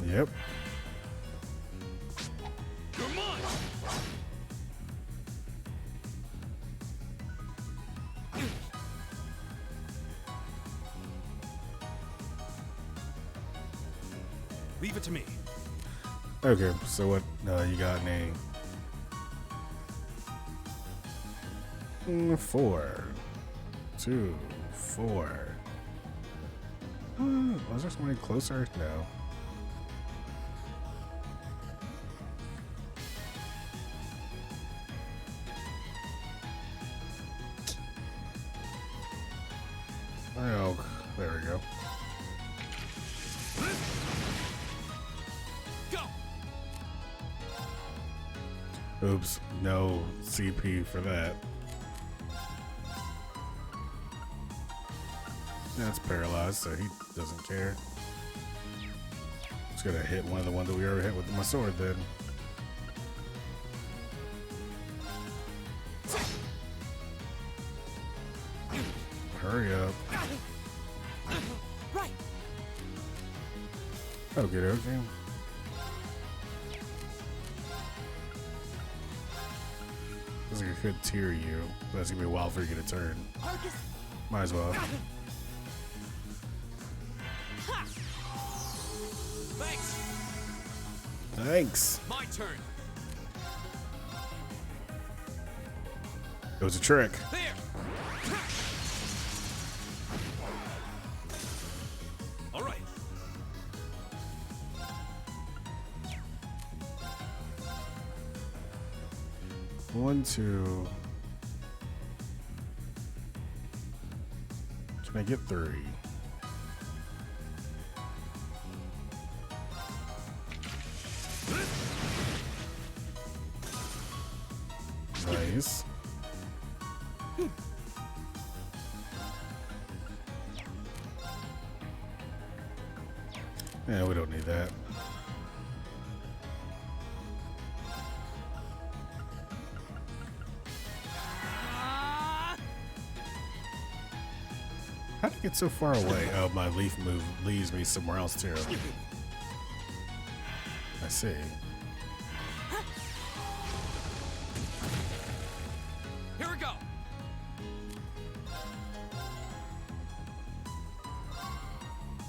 Yep. Come on! Leave it to me. Okay, so what you got any? 4, 2, 4. Was there somebody closer? No. Oh, there we go. Oops, no CP for that. That's paralyzed, so he doesn't care. Just gonna hit one of the ones that we already hit with my sword then. Hurry up. Right. Okay, okay. Looks like I could tear you, but that's gonna be a while for you to get a turn. Might as well. Thanks. Thanks. My turn. It was a trick. There. All right. One, two. Can I get 3? Nice. Yeah, we don't need that. How'd it get so far away? Oh, my leaf move leads me somewhere else too. I see. Here we go.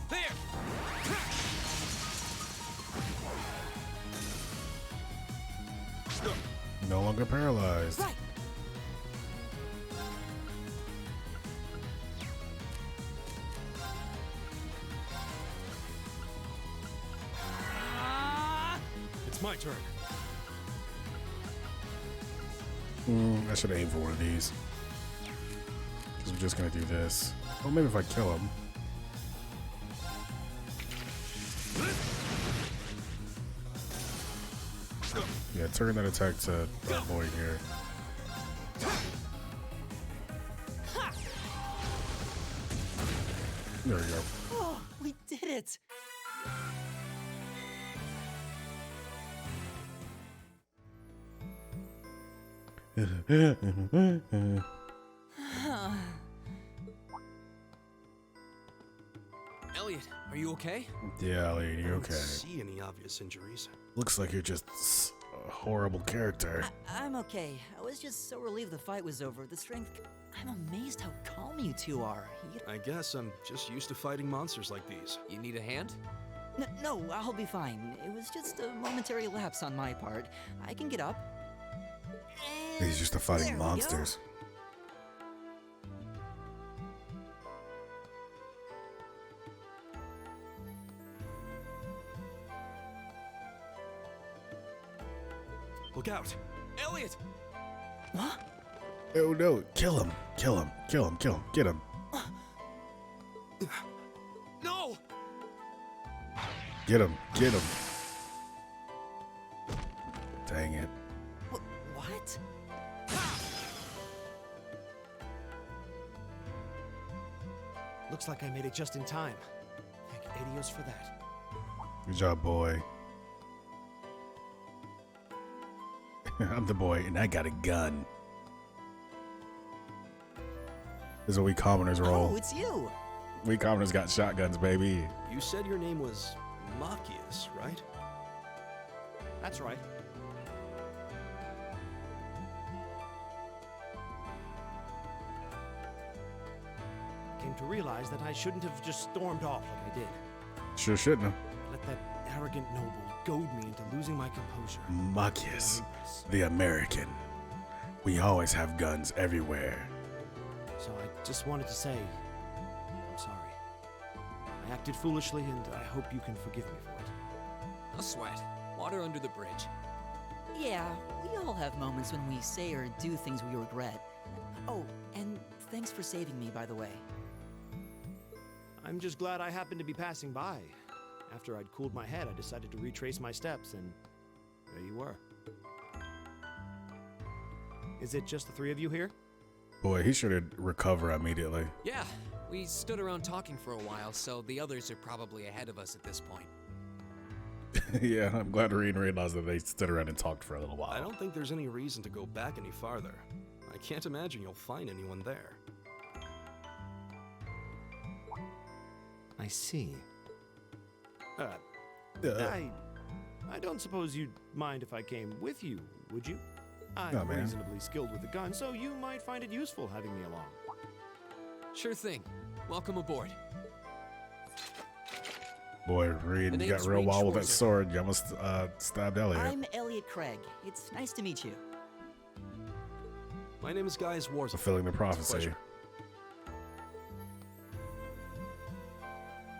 There. No longer paralyzed. Right. It's my turn. I should aim for one of these. Because we're just gonna do this. Well, maybe if I kill him. Yeah, turn that attack to our boy here. There we go. Oh, we did it! Elliot, are you okay? Yeah, lady, I don't okay. see any obvious injuries. Looks like you're just a horrible character. I'm okay. I was just so relieved the fight was over. The strength. I'm amazed how calm you two are. I guess I'm just used to fighting monsters like these. You need a hand? No, I'll be fine. It was just a momentary lapse on my part. I can get up. He's just a fighting There we monsters. Look out! Elliot! What? Oh no, kill him. Kill him. Kill him. Kill him. Get him. No. Get him. Get him. Dang it. What? Looks like I made it just in time. Thank Adios for that. Good job, boy. I'm the boy, and I got a gun. This is what we commoners roll. Oh, it's you. We commoners got shotguns, baby. You said your name was Machias, right? That's right. Came to realize that I shouldn't have just stormed off like I did. Sure shouldn't have. Let that arrogant noble goad me into losing my composure. Machias, the American. We always have guns everywhere. So I just wanted to say, I'm sorry. I acted foolishly, and I hope you can forgive me for it. No sweat. Water under the bridge. Yeah, we all have moments when we say or do things we regret. Oh, and thanks for saving me, by the way. I'm just glad I happened to be passing by. After I'd cooled my head, I decided to retrace my steps, and there you were. Is it just the three of you here? Boy, he should recover immediately. Yeah, we stood around talking for a while, so the others are probably ahead of us at this point. Yeah, I'm glad Reen realized that they stood around and talked for a little while. I don't think there's any reason to go back any farther. I can't imagine you'll find anyone there. I see. I don't suppose you'd mind if I came with you, would you? I'm No, man. reasonably skilled with the gun, so you might find it useful having me along. Sure thing. Welcome aboard. Boy, Reed The got name's real Reed wild with that Schwarzer. sword. You almost stabbed Elliot. I'm Elliot Craig. It's nice to meet you. My name is Gaius Warza. Fulfilling the It's a prophecy. pleasure.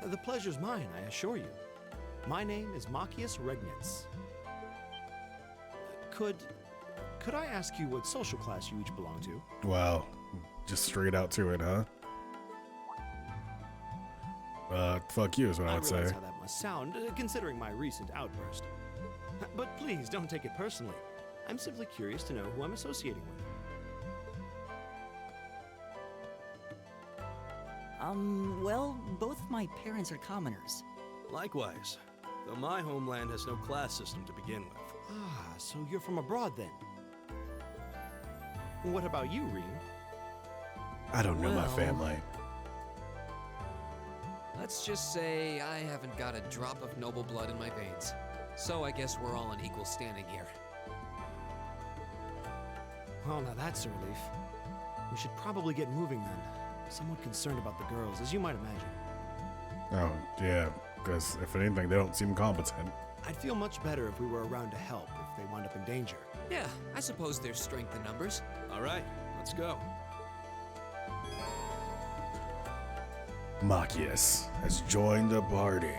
The pleasure's mine, I assure you. My name is Machias Regnitz. Could I ask you what social class you each belong to? Wow. Just straight out to it, huh? Fuck you is what I would realize say. how that must sound, considering my recent outburst. But please don't take it personally. I'm simply curious to know who I'm associating with. Well, both my parents are commoners. Likewise, though my homeland has no class system to begin with. Ah, so you're from abroad then? What about you, Reem? I don't know my Well- family. Let's just say I haven't got a drop of noble blood in my veins. So I guess we're all on equal standing here. Well, now that's a relief. We should probably get moving then. Somewhat concerned about the girls, as you might imagine. Oh, yeah. Because if anything, they don't seem competent. I'd feel much better if we were around to help if they wound up in danger. Yeah, I suppose there's strength in numbers. All right, let's go. Machias has joined the party.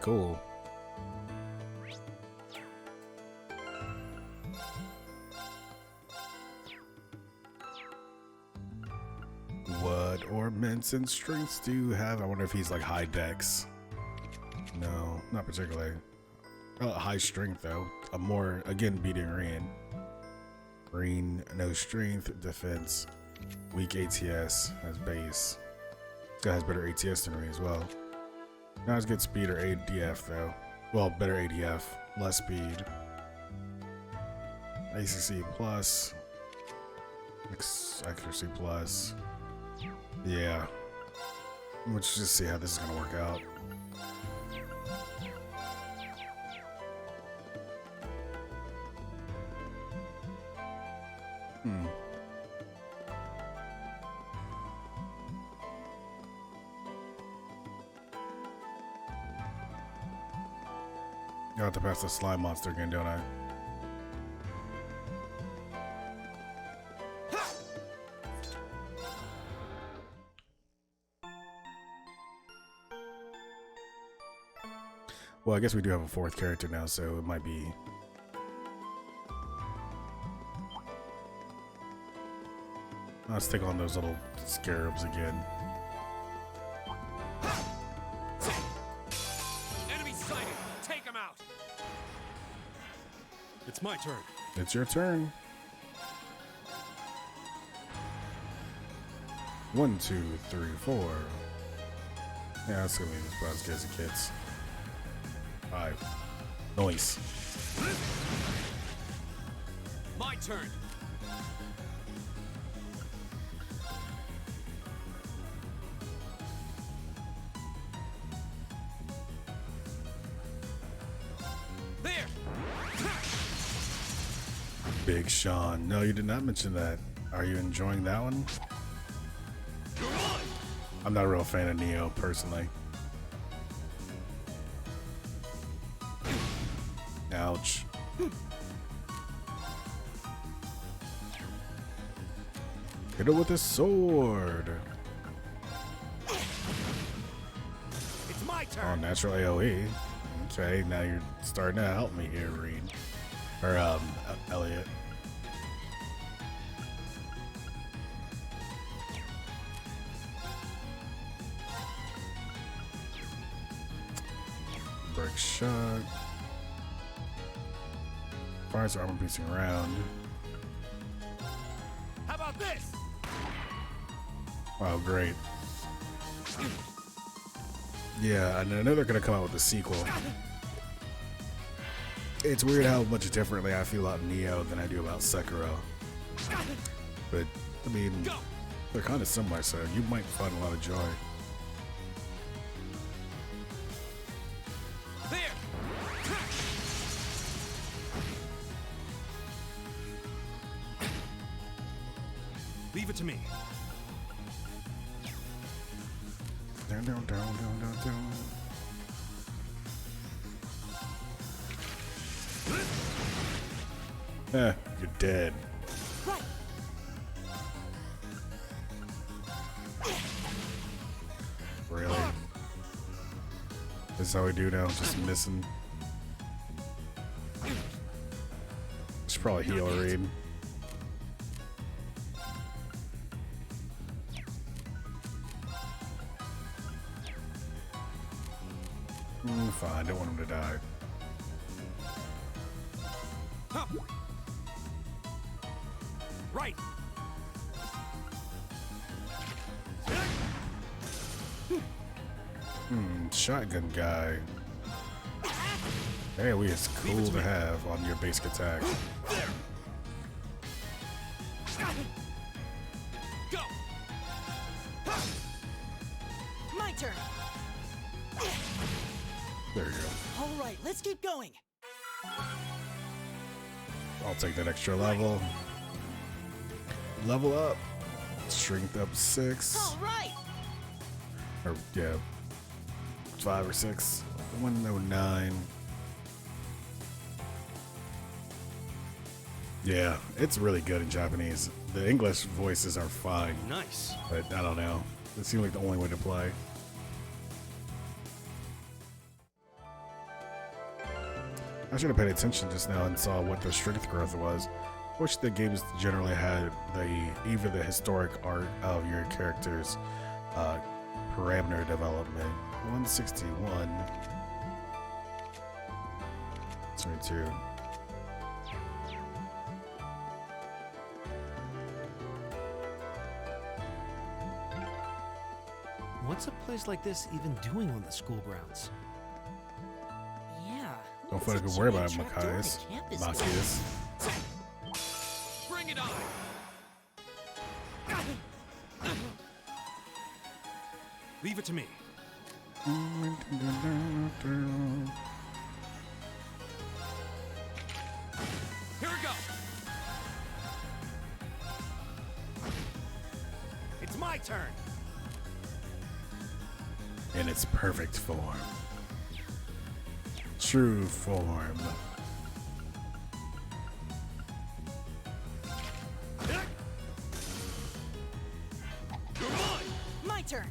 Cool. What ornaments and strengths do you have? I wonder if he's like high dex. No, not particularly. High strength though. A more, again, beating Reen. Reen, no strength, defense, weak ATS, has base. This guy has better ATS than me as well. Not as good speed or ADF though. Well, better ADF, less speed. ACC plus. Accuracy plus. Yeah. Let's just see how this is gonna work out. I have to pass the slime monster again, don't I? Well, I guess we do have a fourth character now, so it might be... Let's take on those little scarabs again. It's my turn. It's your turn. 1, 2, 3, 4. Yeah, that's gonna be about as good as it gets. 5. Noise. My turn. There. Big Sean. No, you did not mention that. Are you enjoying that one? I'm not a real fan of Neo, personally. Ouch. Hit it with a sword. It's my Oh, turn. natural AoE. Okay, now you're starting to help me here, Reed. Or, Elliot. Break shot. Fires armor piercing round. How about this? Wow, great. Yeah, and I know they're gonna come out with a sequel. It's weird how much differently I feel about Neo than I do about Sekiro. But, I mean, they're kind of similar, so you might find a lot of joy. Leave it to me. Down, down, down, down, down, down. You're dead. Really? This is how we do now, just missing. Should probably heal Reed. Fine, don't want him to die. Right. Shotgun guy. Hey, we is cool to have on your basic attack. Go. My turn. There you go. All right, let's keep going. I'll take that extra level. Level up. Strength up 6. All right. Or, yeah. 5 or 6. 109. Yeah, it's really good in Japanese. The English voices are fine. Nice. But I don't know. It seemed like the only way to play. I should have paid attention just now and saw what the strength growth was. I wish the games generally had either the historic art of your character's parameter development. 161. 22. What's a place like this even doing on the school grounds? Yeah. Don't fucking worry about it, Machias. Machias. Bring it on. Leave it to me. Here we go. It's my turn. In its perfect form. True form. My turn.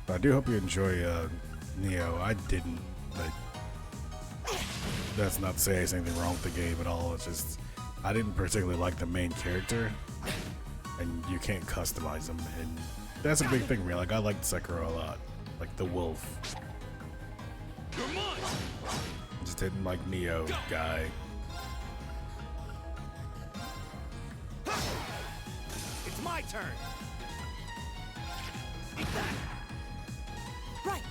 I do hope you enjoy Neo. I didn't, but that's not to say there's anything wrong with the game at all. It's just I didn't particularly like the main character, and you can't customize him, and that's a big thing for me. Like I liked Sekiro a lot, like the wolf. Just instant like Neo guy. It's my turn. Eat that. Right.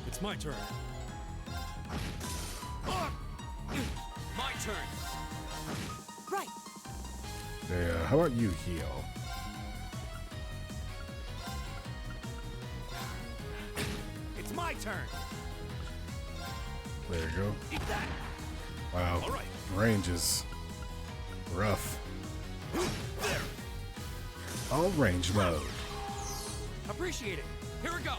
It's my turn. My turn. Right. Yeah, how about you heal? It's my turn. There you go. Eat that. Wow. All right. Range is rough. There. All range mode. Appreciate it. Here we go.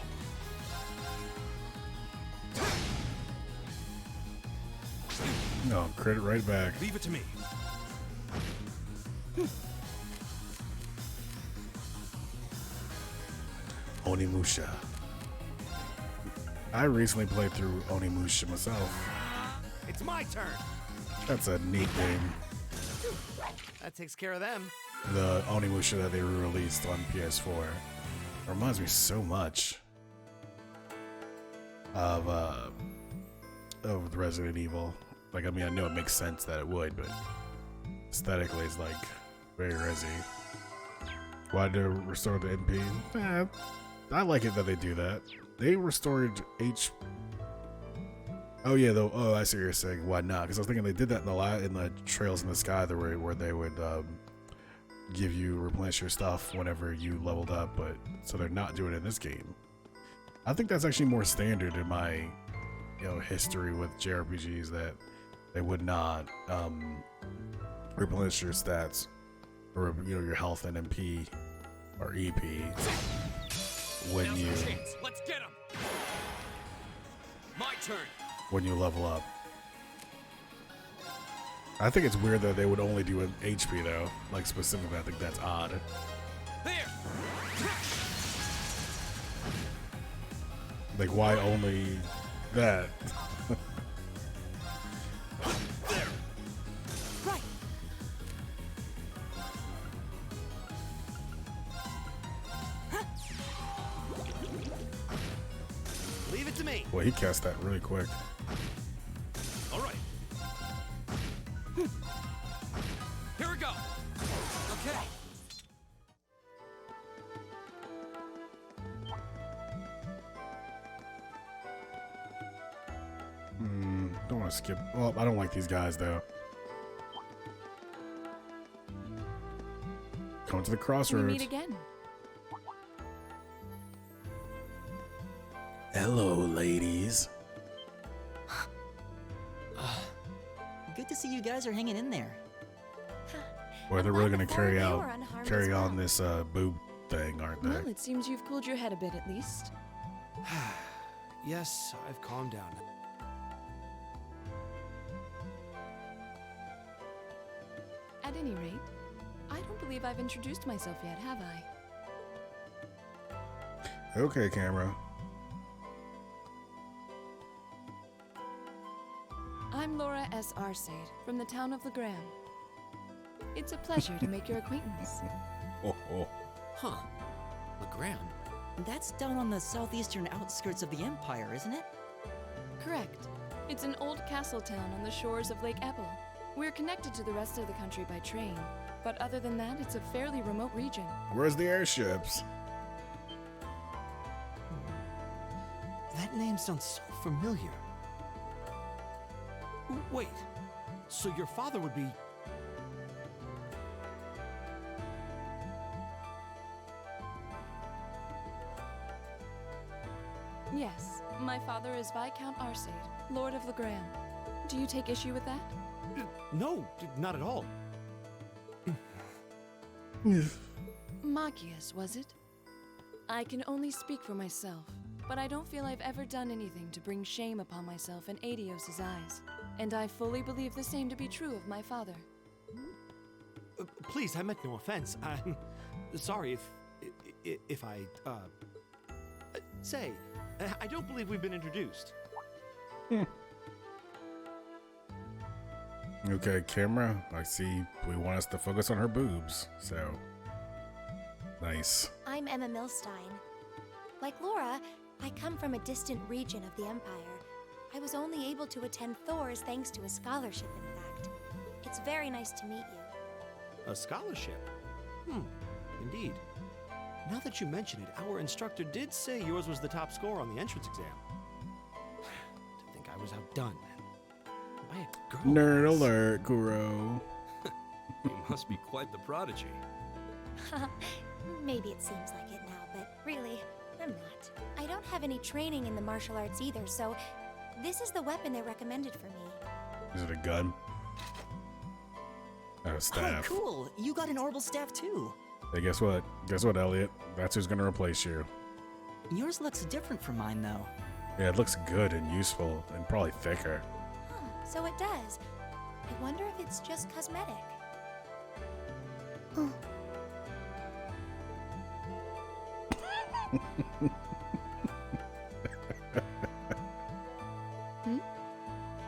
No, credit right back. Leave it to me. Onimusha. I recently played through Onimusha myself. It's my turn. That's a neat game. That takes care of them. The Onimusha that they released on PS4 reminds me so much of Resident Evil. Like, I mean, I know it makes sense that it would, but aesthetically, it's like very Resi. Why did they restore the MP? I like it that they do that. They restored Oh yeah, though. Oh, I see what you're saying. Why not? Because I was thinking they did that in the Trails in the Sky, where they would give you replenish your stuff whenever you leveled up, but so they're not doing it in this game. I think that's actually more standard in my history with JRPGs, that they would not replenish your stats or your health and MP or EP when Now's you our chance. Let's get him. My turn. when you level up. I think it's weird that they would only do an HP though, like specifically. I think that's odd. There. Like, why only that? There. Right. Leave it to me. Well, he cast that really quick. All right. Here we go. Okay. Don't want to skip. Well, I don't like these guys though. Come to the We crossroads. meet again. Hello, ladies. Good to see you guys are hanging in there. Well, they're really gonna carry they out were unharmed as on well. this boob thing, aren't they? Well, it seems you've cooled your head a bit at least. Yes, I've calmed down. At any rate, I don't believe I've introduced myself yet, have I? Okay, camera. I'm Laura S. Arcade from the town of Legram. It's a pleasure to make your acquaintance. Oh, oh. Huh. Legram? That's down on the southeastern outskirts of the Empire, isn't it? Correct. It's an old castle town on the shores of Lake Ebel. We're connected to the rest of the country by train, but other than that, it's a fairly remote region. Where's the airships? That name sounds so familiar. Wait, so your father would be... Yes, my father is Viscount Arcade, Lord of Legram. Do you take issue with that? No, not at all. Machias, was it? I can only speak for myself, but I don't feel I've ever done anything to bring shame upon myself in Adios' eyes. And I fully believe the same to be true of my father. Please, I meant no offense. I'm sorry if I, say, I don't believe we've been introduced. Okay, camera. I see we want us to focus on her boobs, so nice. I'm Emma Milstein. Like Laura, I come from a distant region of the Empire. I was only able to attend Thor's thanks to a scholarship, in fact. It's very nice to meet you. A scholarship? Indeed. Now that you mention it, our instructor did say yours was the top score on the entrance exam. To think I was outdone by a girl. Nerd alert, Kuro. You must be quite the prodigy. Maybe it seems like it now, but really, I'm not. I don't have any training in the martial arts either, so this is the weapon they recommended for me. Is it a gun? Oh, Oh, staff. cool. You got an orbital staff too. Hey, guess what? Guess what, Elliot? That's who's gonna replace you. Yours looks different from mine, though. Yeah, it looks good and useful and probably thicker. So it does. I wonder if it's just cosmetic.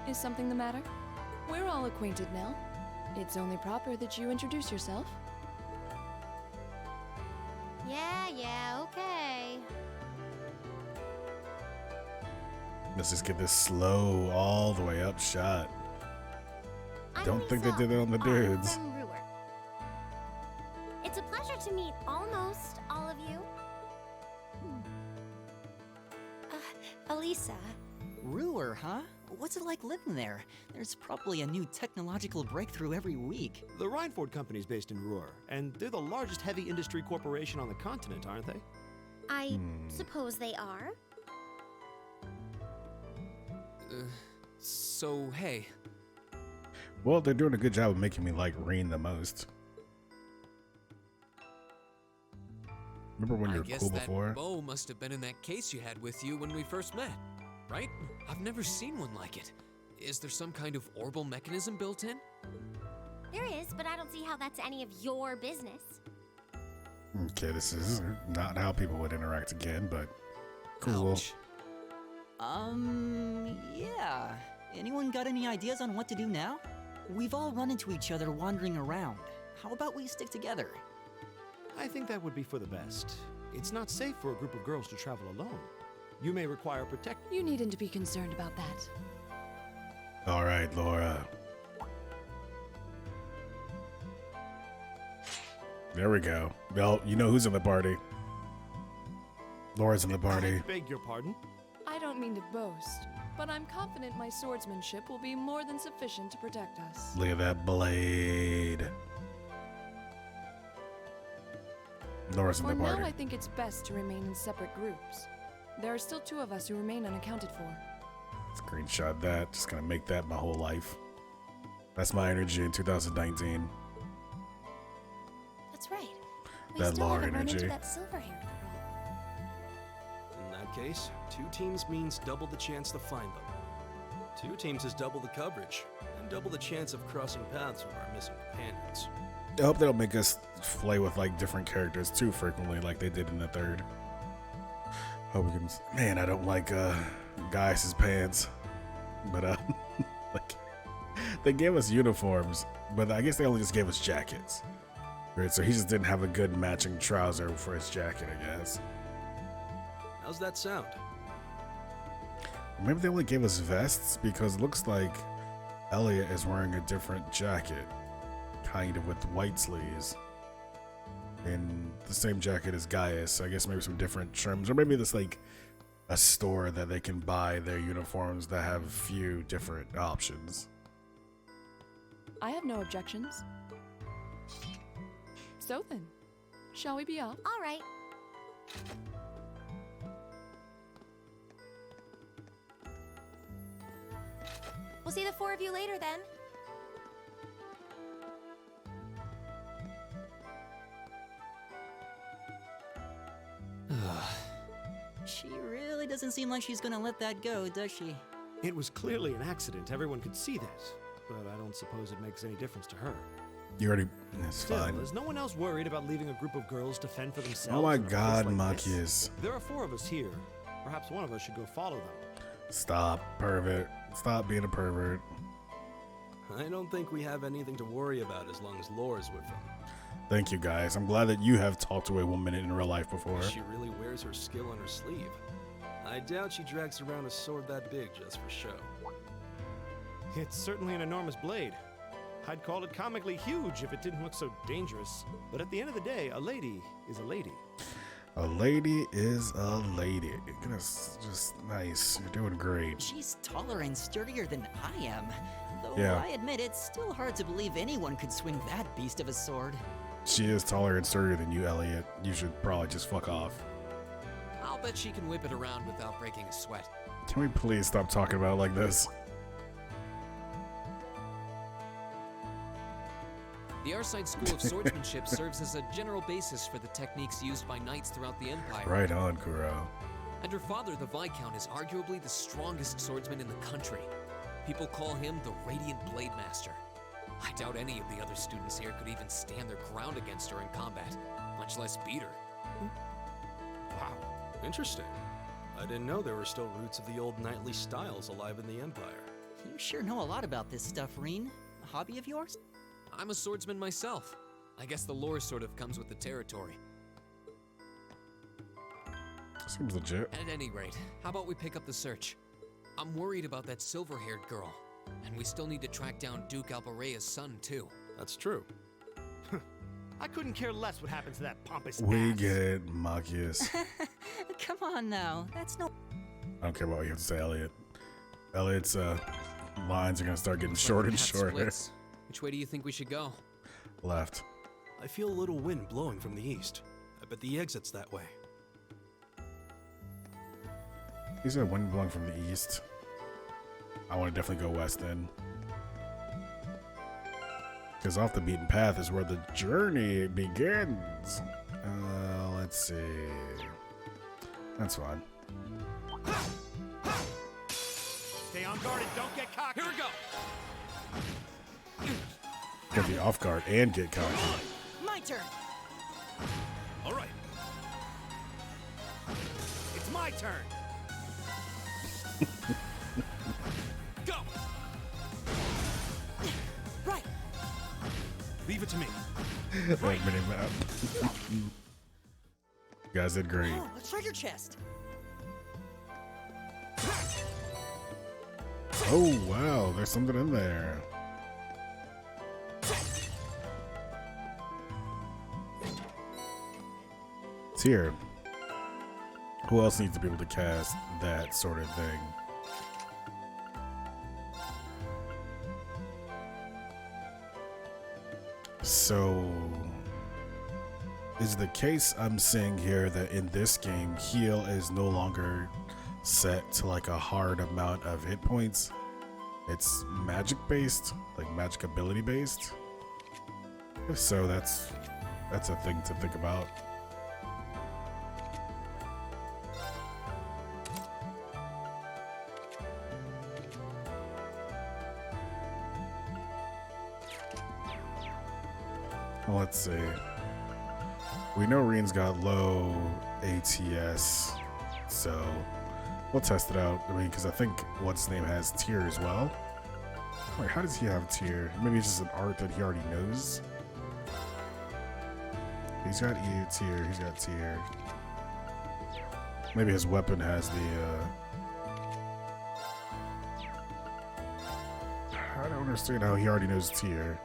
Is something the matter? We're all acquainted now. It's only proper that you introduce yourself. Yeah, okay. Let's just get this slow all the way up shot. Don't think they did it on the dudes. From Ruhr. It's a pleasure to meet almost all of you. Elisa. Ruhr, huh? What's it like living there? There's probably a new technological breakthrough every week. The Reinford Company's based in Ruhr, and they're the largest heavy industry corporation on the continent, aren't they? I suppose they are. So, hey, Well, they're doing a good job of making me like Reen the most. Remember when you were cool that before? bow must have been in that case you had with you when we first met, right? I've never seen one like it. Is there some kind of orbital mechanism built in? There is, but I don't see how that's any of your business. Okay, this is not how people would interact again, but cool. Ouch. Yeah. Anyone got any ideas on what to do now? We've all run into each other wandering around. How about we stick together? I think that would be for the best. It's not safe for a group of girls to travel alone. You may require protection. You needn't to be concerned about that. All right, Laura. There we go. Well, you know who's in the party. Laura's in the party. I beg your pardon? I don't mean to boast, but I'm confident my swordsmanship will be more than sufficient to protect us. Look at that blade. Laura's in For the party. now, I think it's best to remain in separate groups. There are still 2 of us who remain unaccounted for. Screenshot that. Just gonna make that my whole life. That's my energy in 2019. That's right. We That still Laura haven't run into energy. that silver-haired girl. In that case, 2 teams means double the chance to find them. 2 teams is double the coverage, and double the chance of crossing paths with our missing companions. I hope they don't make us play with like different characters too frequently like they did in the 3rd. Hope we can. Man, I don't like Gaius' pants, but like they gave us uniforms, but I guess they only just gave us jackets. Right, so he just didn't have a good matching trouser for his jacket, I guess. How's that sound? Maybe they only gave us vests because it looks like Elliot is wearing a different jacket, kind of with white sleeves. In the same jacket as Gaius. I guess maybe some different trims, or maybe there's like a store that they can buy their uniforms that have a few different options. I have no objections. So then, shall we be off? All right. We'll see the 4 of you later then. She really doesn't seem like she's gonna let that go, does she? It was clearly an accident. Everyone could see that. But I don't suppose it makes any difference to her. You already. That's Still, fine. is no one else worried about leaving a group of girls to fend for themselves? Oh my in a place God, like this? Machias. There are 4 of us here. Perhaps one of us should go follow them. Stop, pervert. Stop being a pervert. I don't think we have anything to worry about as long as Laura's with him. Thank you, guys. I'm glad that you have talked to a woman in real life before. She really wears her skill on her sleeve. I doubt she drags around a sword that big just for show. It's certainly an enormous blade. I'd call it comically huge if it didn't look so dangerous. But at the end of the day, a lady is a lady. A lady is a lady. Goodness, just nice. You're doing great. She's taller and sturdier than I am. Though Yeah. I admit it's still hard to believe anyone could swing that beast of a sword. She is taller and sturdier than you, Elliot. You should probably just fuck off. I'll bet she can whip it around without breaking a sweat. Can we please stop talking about it like this? The Arside School of Swordsmanship serves as a general basis for the techniques used by knights throughout the Empire. Right on, Kuro. And her father, the Viscount, is arguably the strongest swordsman in the country. People call him the Radiant Blade Master. I doubt any of the other students here could even stand their ground against her in combat, much less beat her. Wow, interesting. I didn't know there were still roots of the old knightly styles alive in the Empire. You sure know a lot about this stuff, Reen. A hobby of yours? I'm a swordsman myself. I guess the lore sort of comes with the territory. Seems legit. At any rate, how about we pick up the search? I'm worried about that silver-haired girl, and we still need to track down Duke Albarea's son, too. That's true. I couldn't care less what happens to that pompous We ass. get it, Machias. Come on now, that's no... I don't care about what you have to say, Elliot. Elliot's lines are gonna start getting Looks like shorter the and path shorter. splits. Which way do you think we should go? Left. I feel a little wind blowing from the east. I bet the exit's that way. He said wind blowing from the east. I want to definitely go west then. Because off the beaten path is where the journey begins. Let's see. That's fine. Stay on guard and don't get cocky. Here we go. Get the off guard and get cocky. My turn. All right. It's my turn. Go. Right. Leave it to me. That mini map. You guys did great. Oh, a treasure chest. Oh wow, there's something in there. It's here. Who else needs to be able to cast that sort of thing? So, is the case I'm seeing here that in this game, heal is no longer set to like a hard amount of hit points? It's magic based, like magic ability based? If so, that's a thing to think about. Well, let's see. We know Reen's got low ATS, so we'll test it out. I mean, because I think what's his name has tier as well. Wait, how does he have tier? Maybe it's just an art that he already knows. He's got E tier. He's got tier. Maybe his weapon has the. I don't understand how he already knows tier.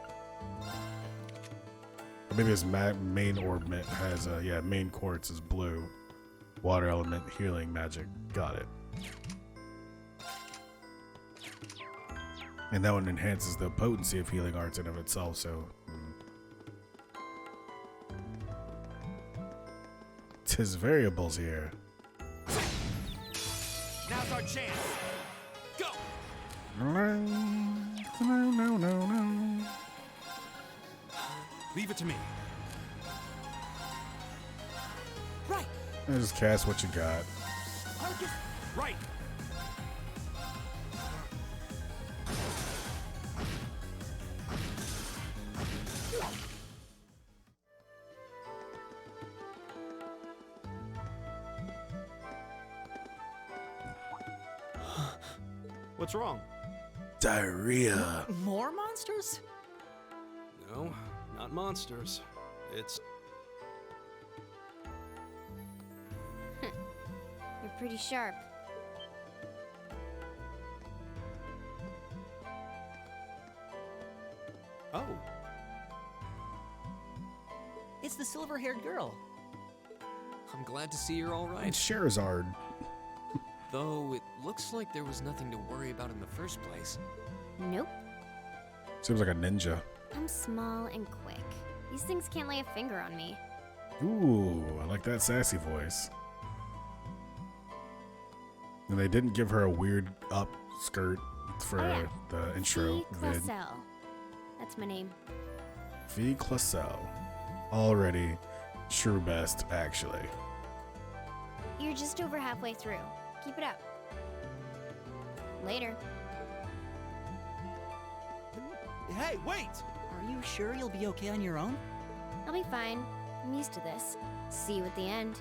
Maybe his main orb has, yeah, main quartz is blue. Water element, healing, magic. Got it. And that one enhances the potency of healing arts in of itself, so. Tis variables here. Now's our chance. Go. No. Leave it to me. Right. Just cast what you got. Arcus. Right. What's wrong? Diarrhea. More monsters? No, not monsters. It's. You're pretty sharp. Oh. It's the silver-haired girl. I'm glad to see you're all right. It's Charizard. Though it looks like there was nothing to worry about in the first place. Nope. Seems like a ninja. I'm small and quick. These things can't lay a finger on me. Ooh, I like that sassy voice. And they didn't give her a weird up skirt for the intro vid. Classel. That's my name. V. Classel. Already true best, actually. You're just over halfway through. Keep it up. Later. Hey, wait! Are you sure you'll be okay on your own? I'll be fine. I'm used to this. See you at the end.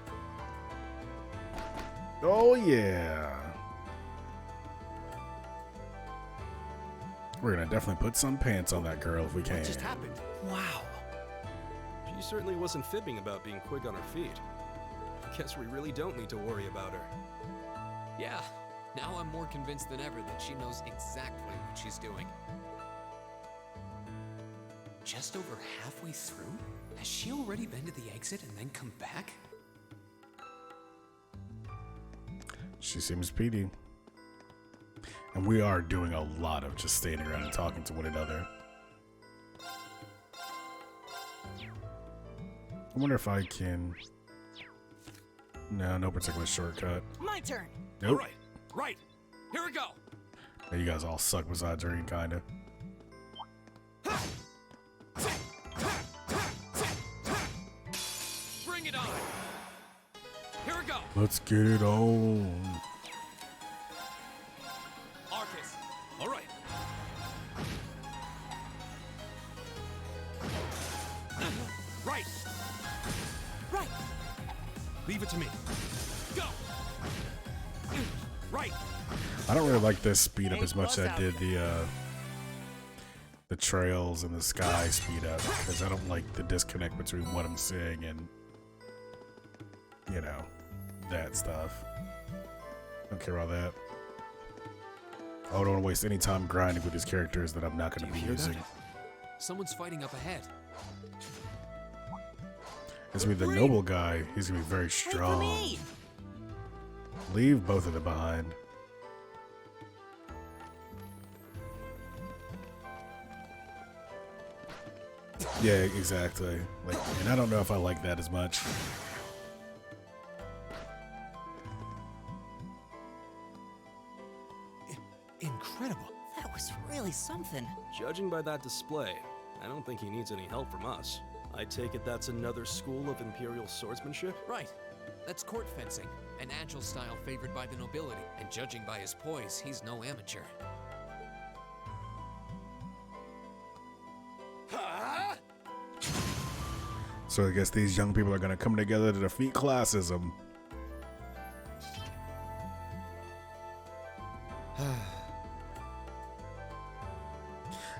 Oh, yeah. We're gonna definitely put some pants on that girl if we can. What just happened? Wow. She certainly wasn't fibbing about being quick on her feet. Guess we really don't need to worry about her. Yeah, now I'm more convinced than ever that she knows exactly what she's doing. Just over halfway through? Has she already been to the exit and then come back? She seems speedy. And we are doing a lot of just standing around and talking to one another. I wonder if I can... No particular shortcut. My turn. Nope. Right. Here we go. Yeah, you guys all suck besides Green, kinda. Bring it on. Here we go. Let's get it on. Arcus. All right. Right. Right. Leave it to me. Go. Right. I don't really like this speed up as much as I did the trails and the sky speed up, because I don't like the disconnect between what I'm seeing and, you know, that stuff. Don't care about that. I don't want to waste any time grinding with these characters that I'm not going to be using. Someone's fighting up ahead. It's gonna be the noble guy. He's gonna be very strong. Leave both of them behind. Yeah, exactly. Like, and I don't know if I like that as much. Incredible. That was really something. Judging by that display, I don't think he needs any help from us. I take it that's another school of Imperial swordsmanship? Right. That's court fencing, an agile style favored by the nobility. And judging by his poise, he's no amateur. So I guess these young people are gonna come together to defeat classism.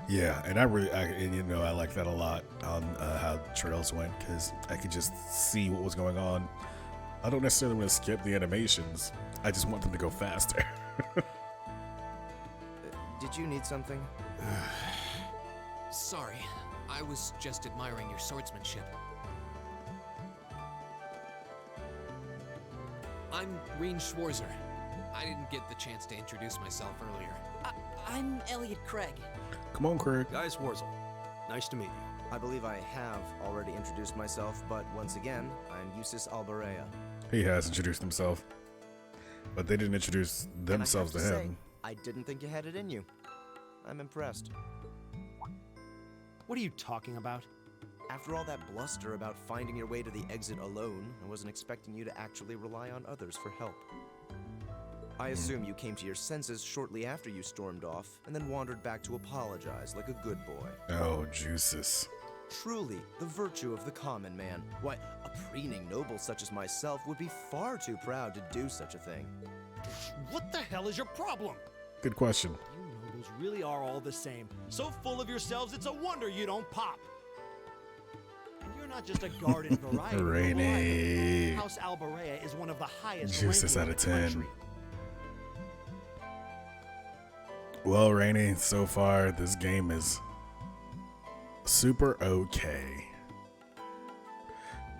Yeah, and I like that a lot on how trails went, because I could just see what was going on. I don't necessarily want to skip the animations. I just want them to go faster. Did you need something? Sorry, I was just admiring your swordsmanship. I'm Reen Schwarzer. I didn't get the chance to introduce myself earlier. I'm Elliot Craig. Come on, Craig. Guy Swarzel. Nice to meet you. I believe I have already introduced myself, but once again, I'm Eustace Albarea. He has introduced himself, but they didn't introduce themselves to And I have him. say, I didn't think you had it in you. I'm impressed. What are you talking about? After all that bluster about finding your way to the exit alone, I wasn't expecting you to actually rely on others for help. I assume you came to your senses shortly after you stormed off, and then wandered back to apologize like a good boy. Oh, juices. Truly, the virtue of the common man. Why, a preening noble such as myself would be far too proud to do such a thing. What the hell is your problem? good question. You nobles really are all the same. So full of yourselves, it's a wonder you don't pop. And you're not just a garden variety. Rainy. House Alberea is one of the highest Juices out ranking of in the 10. country. Well, Rainy, so far this game is super okay.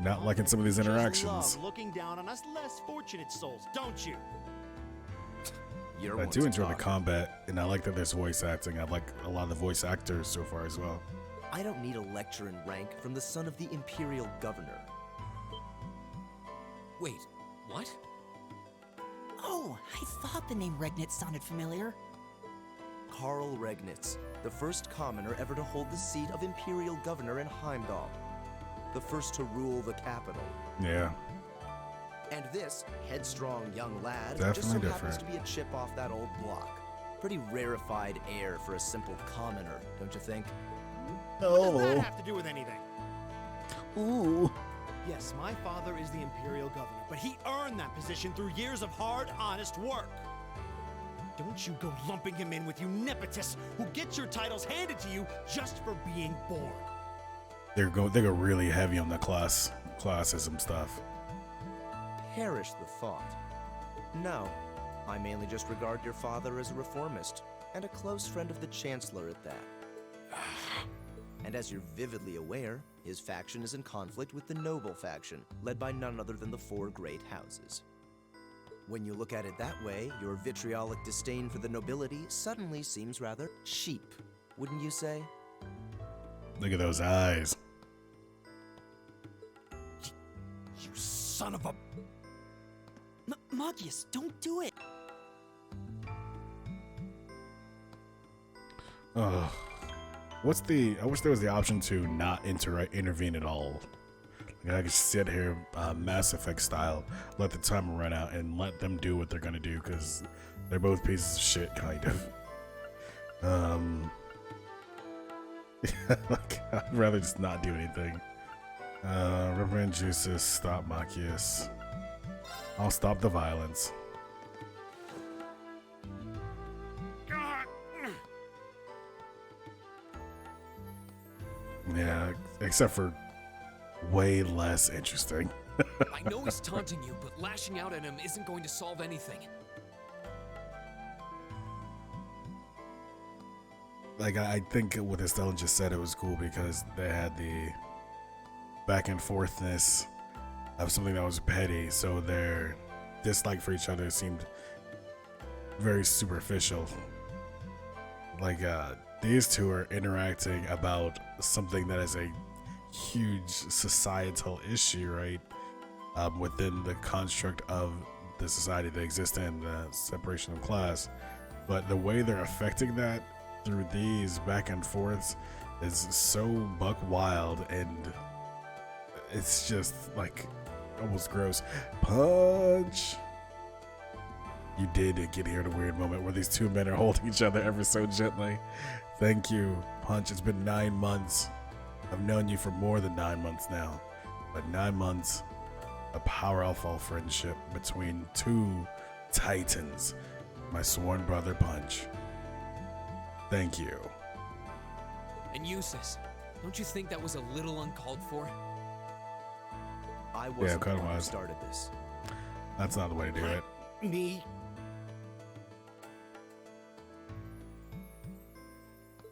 Not like in some of these Just interactions. love looking down on us less fortunate souls, don't you? I do enjoy the combat, and I like that there's voice acting. I like a lot of the voice actors so far as well. I don't need a lecture in rank from the son of the Imperial Governor. Wait, what? Oh, I thought the name Regnitz sounded familiar. Karl Regnitz, the first commoner ever to hold the seat of Imperial Governor in Heimdall. The first to rule the capital. Yeah. And this headstrong young lad Definitely just so happens different. to be a chip off that old block. Pretty rarefied air for a simple commoner, don't you think? What does that have to do with anything? Ooh. Yes, my father is the Imperial Governor, but he earned that position through years of hard, honest work. Don't you go lumping him in with you nepotists who get your titles handed to you just for being born. They go really heavy on the classism stuff. Perish the thought. No, I mainly just regard your father as a reformist, and a close friend of the Chancellor at that. And as you're vividly aware, his faction is in conflict with the noble faction, led by none other than the four great houses. When you look at it that way, your vitriolic disdain for the nobility suddenly seems rather cheap, wouldn't you say? Look at those eyes. You son of a... Magius, don't do it. Ugh. I wish there was the option to not intervene at all. Like I could sit here, Mass Effect style, let the timer run out and let them do what they're gonna do, because they're both pieces of shit, kind of. Like, I'd rather just not do anything. Reverend Juices, stop Machias. I'll stop the violence. Yeah, except for way less interesting. I know he's taunting you, but lashing out at him isn't going to solve anything. Like, I think what Estella just said, it was cool because they had the back and forthness of something that was petty, so their dislike for each other seemed very superficial. Like, these two are interacting about something that is a huge societal issue, right? Within the construct of the society that exists in, the separation of class. But the way they're affecting that through these back and forths is so buck wild, and it's just like almost gross. Punch! You did get here at a weird moment where these two men are holding each other ever so gently. Thank you, Punch. It's been 9 months. I've known you for more than 9 months now. But 9 months, a powerful friendship between two titans. My sworn brother, Punch. Thank you. And Eustace, don't you think that was a little uncalled for? I wasn't Yeah, the kinda one who was. started this. That's not the way to do it. Me?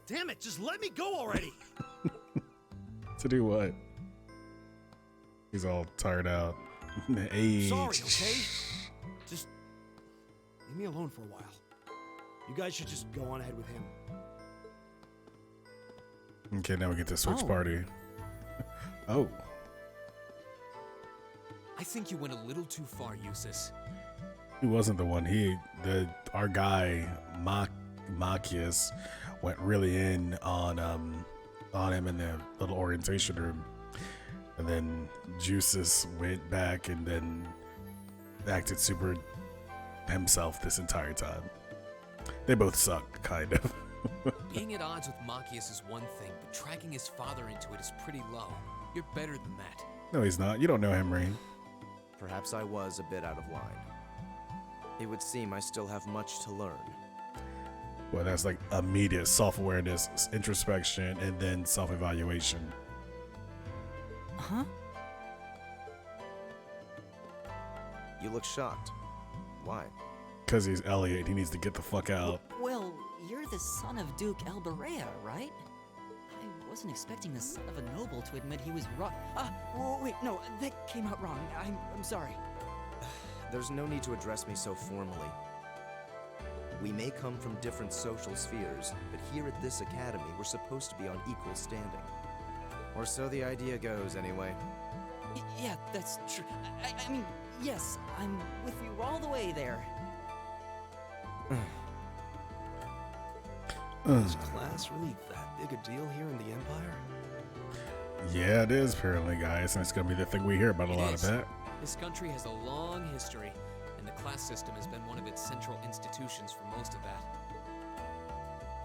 Damn it, just let me go already! To do what? He's all tired out. Age. Sorry, okay? Just leave me alone for a while. You guys should just go on ahead with him. Okay, now we get to switch Oh. party. Oh. I think you went a little too far, Eustace. He wasn't the one. Our guy, Machias, went really in on him in the little orientation room. And then Juices went back and then acted super himself this entire time. They both suck, kind of. Being at odds with Machias is one thing, but dragging his father into it is pretty low. You're better than that. No, he's not. You don't know him, Rain. Perhaps I was a bit out of line. It would seem I still have much to learn. Well, that's like immediate self-awareness, introspection, and then self-evaluation. Huh? You look shocked. Why? Because he's Elliot. He needs to get the fuck out. Well, you're the son of Duke Elberea, right? I wasn't expecting the son of a noble to admit he was wrong. Wait, no, that came out wrong. I'm sorry. There's no need to address me so formally. We may come from different social spheres, but here at this academy, we're supposed to be on equal standing. Or so the idea goes, anyway. Yeah, that's true. I mean, yes, I'm with you all the way there. Is class really that big a deal here in the Empire? Yeah, it is apparently, guys, and it's gonna be the thing we hear about a lot of that. This country has a long history, and the class system has been one of its central institutions for most of that.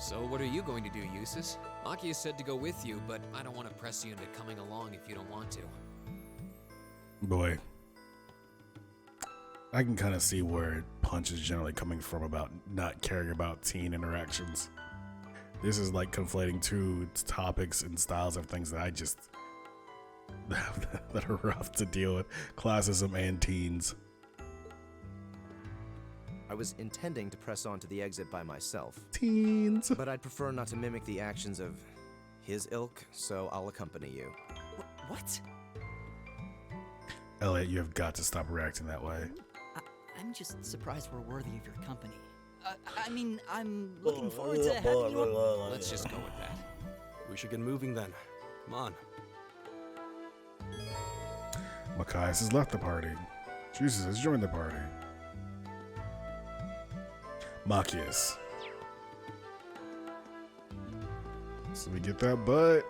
So what are you going to do, Eustace? Makia said to go with you, but I don't want to press you into coming along if you don't want to. Boy, I can kind of see where Punch is generally coming from about not caring about teen interactions. This is like conflating two topics and styles of things that I just that are rough to deal with: classism and teens. I was intending to press on to the exit by myself. Teens. But I'd prefer not to mimic the actions of his ilk, so I'll accompany you. What? Elliot, you have got to stop reacting that way. I'm just surprised we're worthy of your company. I mean, I'm looking forward to having you up. Let's just go with that. We should get moving then. Come on. Machias has left the party. Jesus has joined the party. Machias. So we get that butt.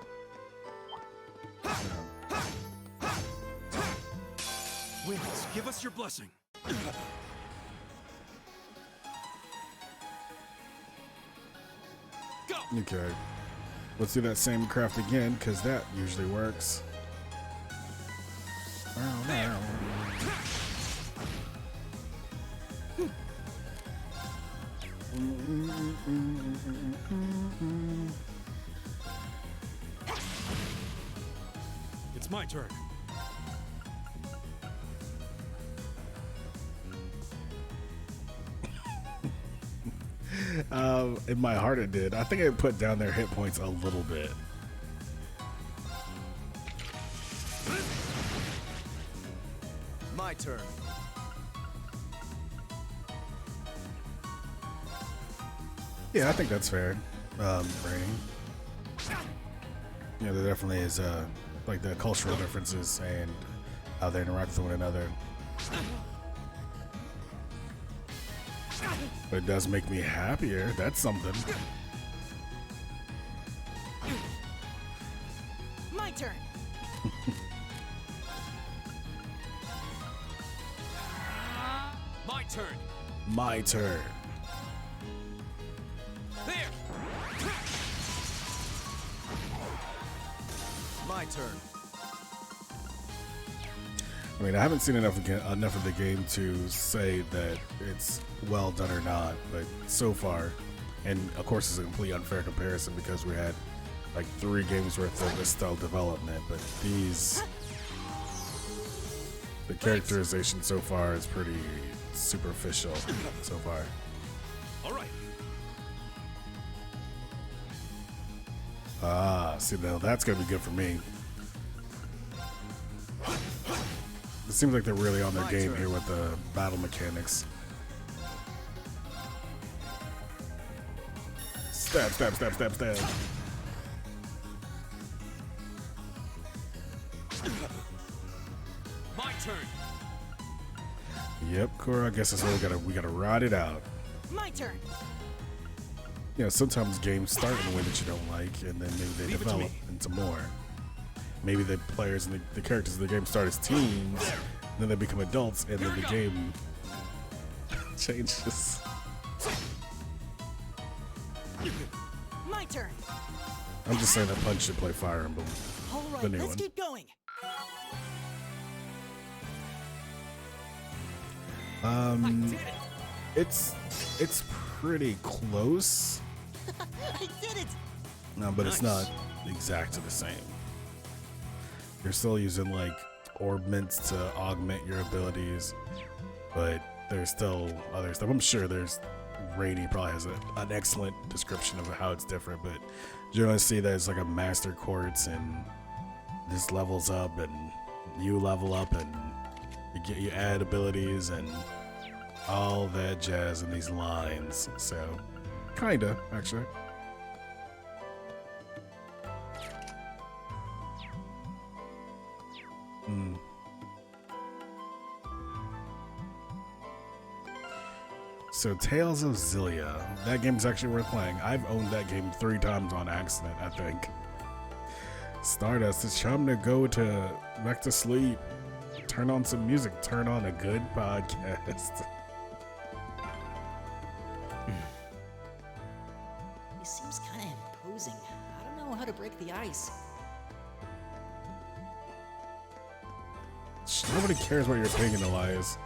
Winds, give us your blessing. Okay. Let's do that same craft again, because that usually works. It's my turn. In my heart it did. I think it put down their hit points a little bit. My turn. Yeah, I think that's fair. Brady. Yeah, there definitely is like the cultural differences and how they interact with one another. But it does make me happier. That's something. My turn. My turn. My turn. There. My turn. I mean, I haven't seen enough of the game to say that it's well done or not, but so far, and of course it's a complete unfair comparison because we had like 3 games worth of this style development, but the characterization so far is pretty superficial so far. All right. See, now that's gonna be good for me. It seems like they're really on their game here with the battle mechanics. Stab, stab, stab, stab, stab. My turn. Yep, Cora, I guess that's what we gotta ride it out. My turn. You know, sometimes games start in a way that you don't like, and then maybe they develop into more. Maybe the players and the characters of the game start as teens, then they become adults, and then the game changes. My turn. I'm just saying that Punch should play Fire Emblem. All right, the new let's one. keep going. It's pretty close. I did it! No, but it's not exactly the same. You're still using like orb mints to augment your abilities, but there's still other stuff. I'm sure Rainy probably has an excellent description of how it's different, but you're gonna see that it's like a master quartz and this levels up and you level up and you add abilities and all that jazz in these lines. So kinda actually. So Tales of Xillia, that game's actually worth playing. I've owned that game 3 times on accident, I think. Stardust, it's time to go back to sleep. Turn on some music, turn on a good podcast. He seems kind of imposing. I don't know how to break the ice. Nobody cares what your opinion, Elias.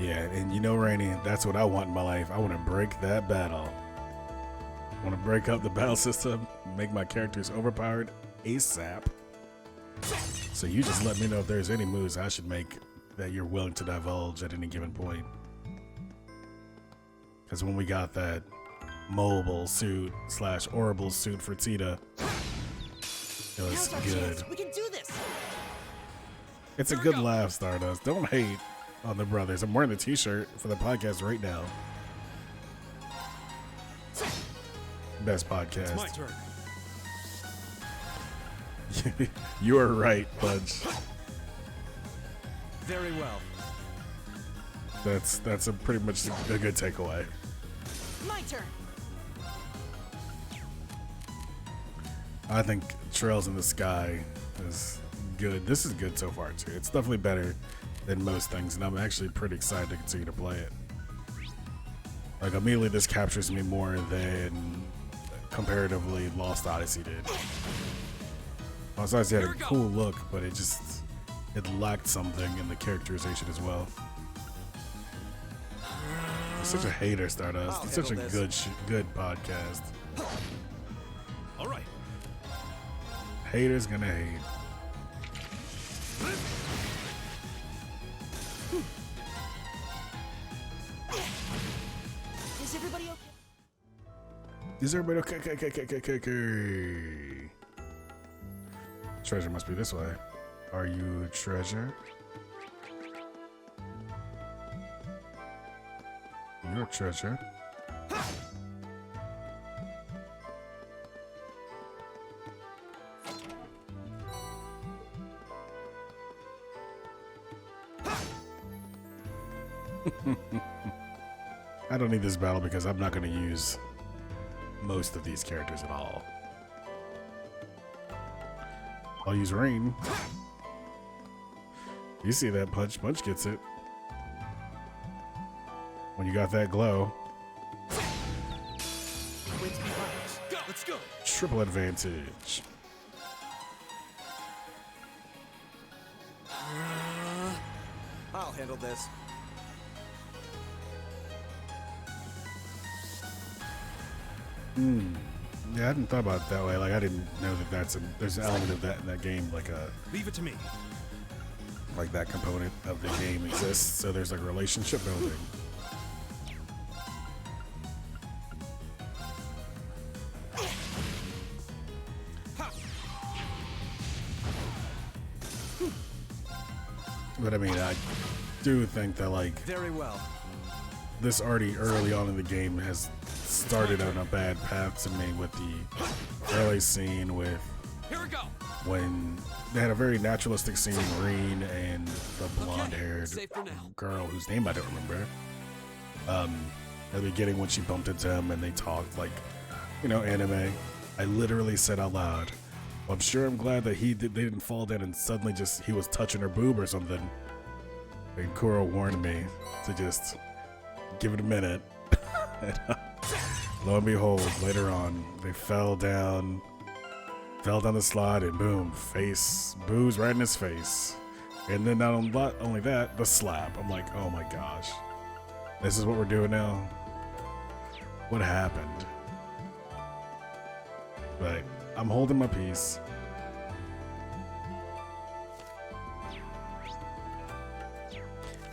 Yeah, and you know, Rainy, that's what I want in my life. I want to break that battle. I want to break up the battle system, make my characters overpowered ASAP. So you just let me know if there's any moves I should make that you're willing to divulge at any given point. Because when we got that mobile suit / orbital suit for Tita, it was good. We can do this. It's a good laugh, Stardust. Don't hate on the brothers. I'm wearing the t-shirt for the podcast right now. Best podcast. It's my turn. You are right, Budge. Very well. That's a pretty much a good takeaway. My turn. I think Trails in the Sky is good. This is good so far too. It's definitely better than most things, and I'm actually pretty excited to continue to play it. Like immediately, this captures me more than comparatively Lost Odyssey did. Lost Odyssey had a cool look, but it lacked something in the characterization as well. You're such a hater, Stardust. It's such a good podcast. All right. Haters gonna hate. Is everybody okay? Is everybody okay? Treasure must be this way. Are you a treasure? You're a treasure. I don't need this battle because I'm not going to use most of these characters at all. I'll use Rain. You see that punch? Punch gets it. When you got that glow. Let's go. Triple advantage. I'll handle this. Yeah, I hadn't thought about it that way. Like, I didn't know that there's an element of that in that game, Leave it to me. Like that component of the game exists. So there's like relationship building. But I mean, I do think that like Very well. this already early on in the game has started on a bad path to me with the early scene with Here we go. when they had a very naturalistic scene with Reen and the blonde-haired safe for now. girl whose name I don't remember. At the beginning when she bumped into him and they talked like, you know, anime. I literally said out loud, well, I'm sure I'm glad that they didn't fall down and suddenly just he was touching her boob or something. And Kuro warned me to just give it a minute. And, lo and behold, later on, they fell down Fell down the slide and boom, booze right in his face. And then not only that, the slap. I'm like, oh my gosh. This is what we're doing now? What happened? But I'm holding my peace.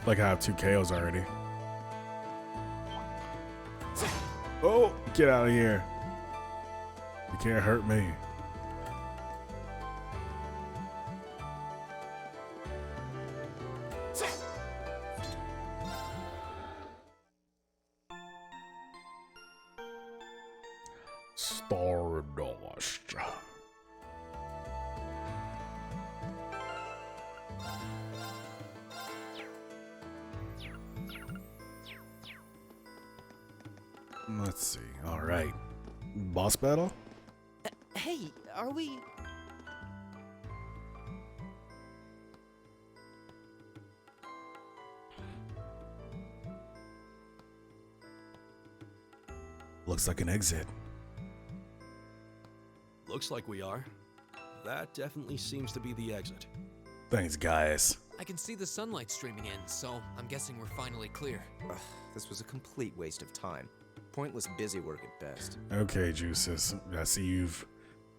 Like I have 2 KOs already. Oh, get out of here. You can't hurt me. Stardust. Let's see. All right. Boss battle? Hey, are we... Looks like an exit. Looks like we are. That definitely seems to be the exit. Thanks, guys. I can see the sunlight streaming in, so I'm guessing we're finally clear. Ugh, this was a complete waste of time. Pointless busy work at best. Okay, Juices. I see you've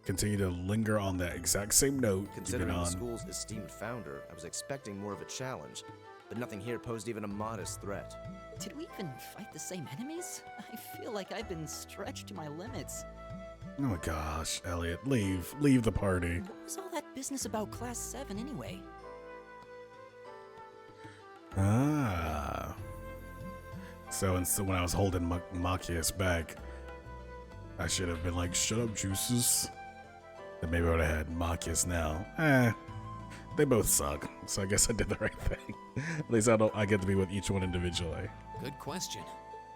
continued to linger on that exact same note. Considering Keep it the on. school's esteemed founder, I was expecting more of a challenge, but nothing here posed even a modest threat. Did we even fight the same enemies? I feel like I've been stretched to my limits. Oh my gosh, Elliot, leave the party. What was all that business about Class 7 anyway? Ah. So when I was holding Machias back, I should have been like, shut up, Juices. Then maybe I would have had Machias now. They both suck, so I guess I did the right thing. At least I get to be with each one individually. Good question.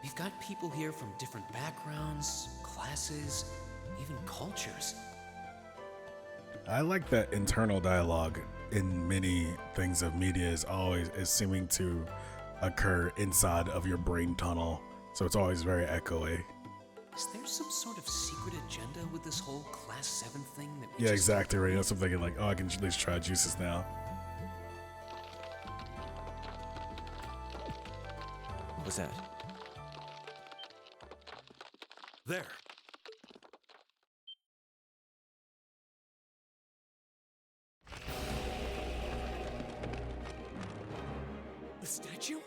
We've got people here from different backgrounds, classes, even cultures. I like that internal dialogue in many things of media is seeming to occur inside of your brain tunnel. So it's always very echoey. Is there some sort of secret agenda with this whole Class 7 thing that we Yeah, just... exactly right. That's what I'm thinking, like, oh, I can at least try Juices now. What was that? There. The statue?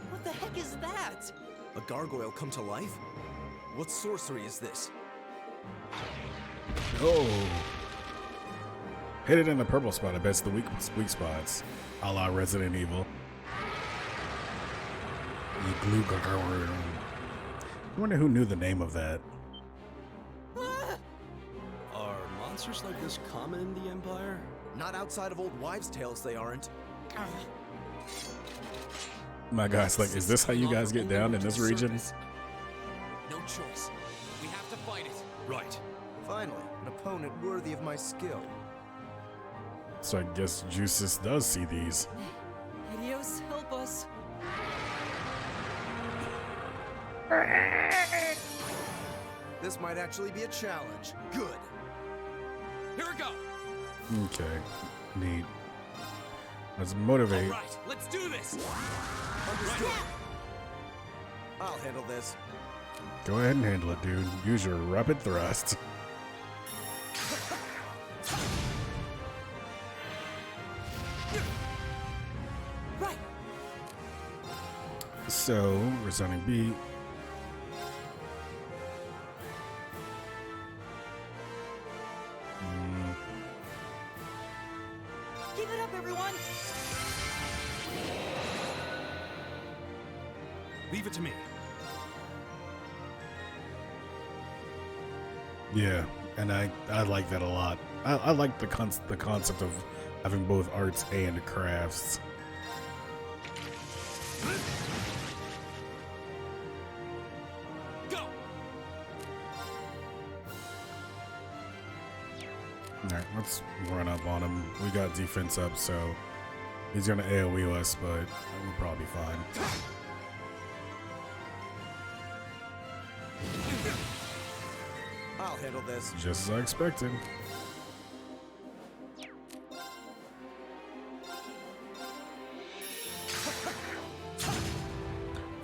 What the heck is that? A gargoyle come to life? What sorcery is this? Oh. Hit it in the purple spot. I bet it's the weak spots. A la Resident Evil. You glue gargoyle. I wonder who knew the name of that. Are monsters like this common in the Empire? Not outside of old wives' tales, they aren't. My gosh, like, is this how you guys get down in this region? No choice. We have to fight it. Right. Finally, an opponent worthy of my skill. So I guess Juices does see these. Idios, help us. This might actually be a challenge. Good. Here we go. Okay, neat. Let's motivate. All right, let's do this. Understood. I'll handle this. Go ahead and handle it, dude. Use your rapid thrust. Right. So, resounding beat. Give it up, everyone! Leave it to me. Yeah, and I like that a lot. I like the concept of having both arts and crafts. Go. Alright, let's run up on him. We got defense up, so he's gonna AoE us, but we'll probably be fine. I'll handle this. Just as I expected.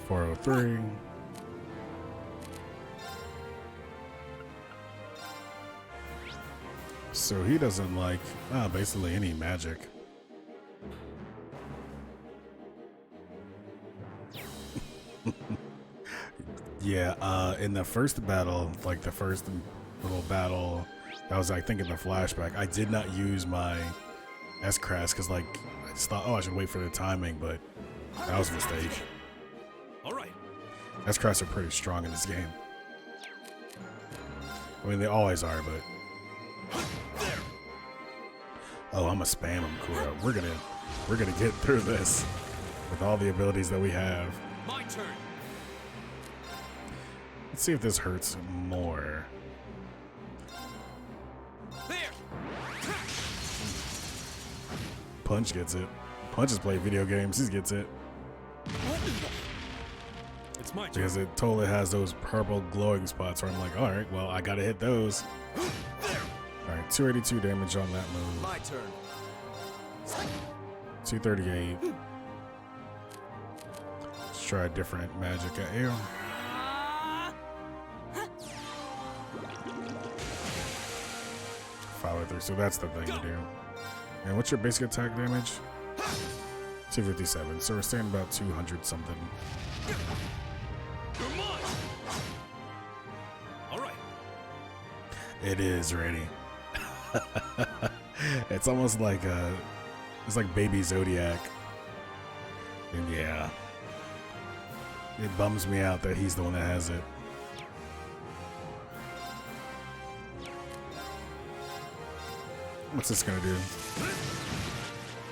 403. So he doesn't like basically any magic. Yeah, in the first battle, like the first little battle, that was I think in the flashback, I did not use my S-Crass because like I just thought, oh, I should wait for the timing, but that was a mistake. All right. S-Crass are pretty strong in this game. I mean, they always are, but oh, I'm gonna spam him, Kuro. We're gonna get through this with all the abilities that we have. My turn. Let's see if this hurts more. There. Punch gets it. Punch has played video games. He gets it. It's my turn. Because it totally has those purple glowing spots where I'm like, all right, well, I gotta hit those. All right, 282 damage on that move. My turn. 238. Let's try a different magic at you. 503, so that's the thing to do. And what's your basic attack damage? 257, so we're staying about 200 something. You're mine. All right. It is ready. It's almost like it's like Baby Zodiac. And yeah, it bums me out that he's the one that has it. What's this gonna do?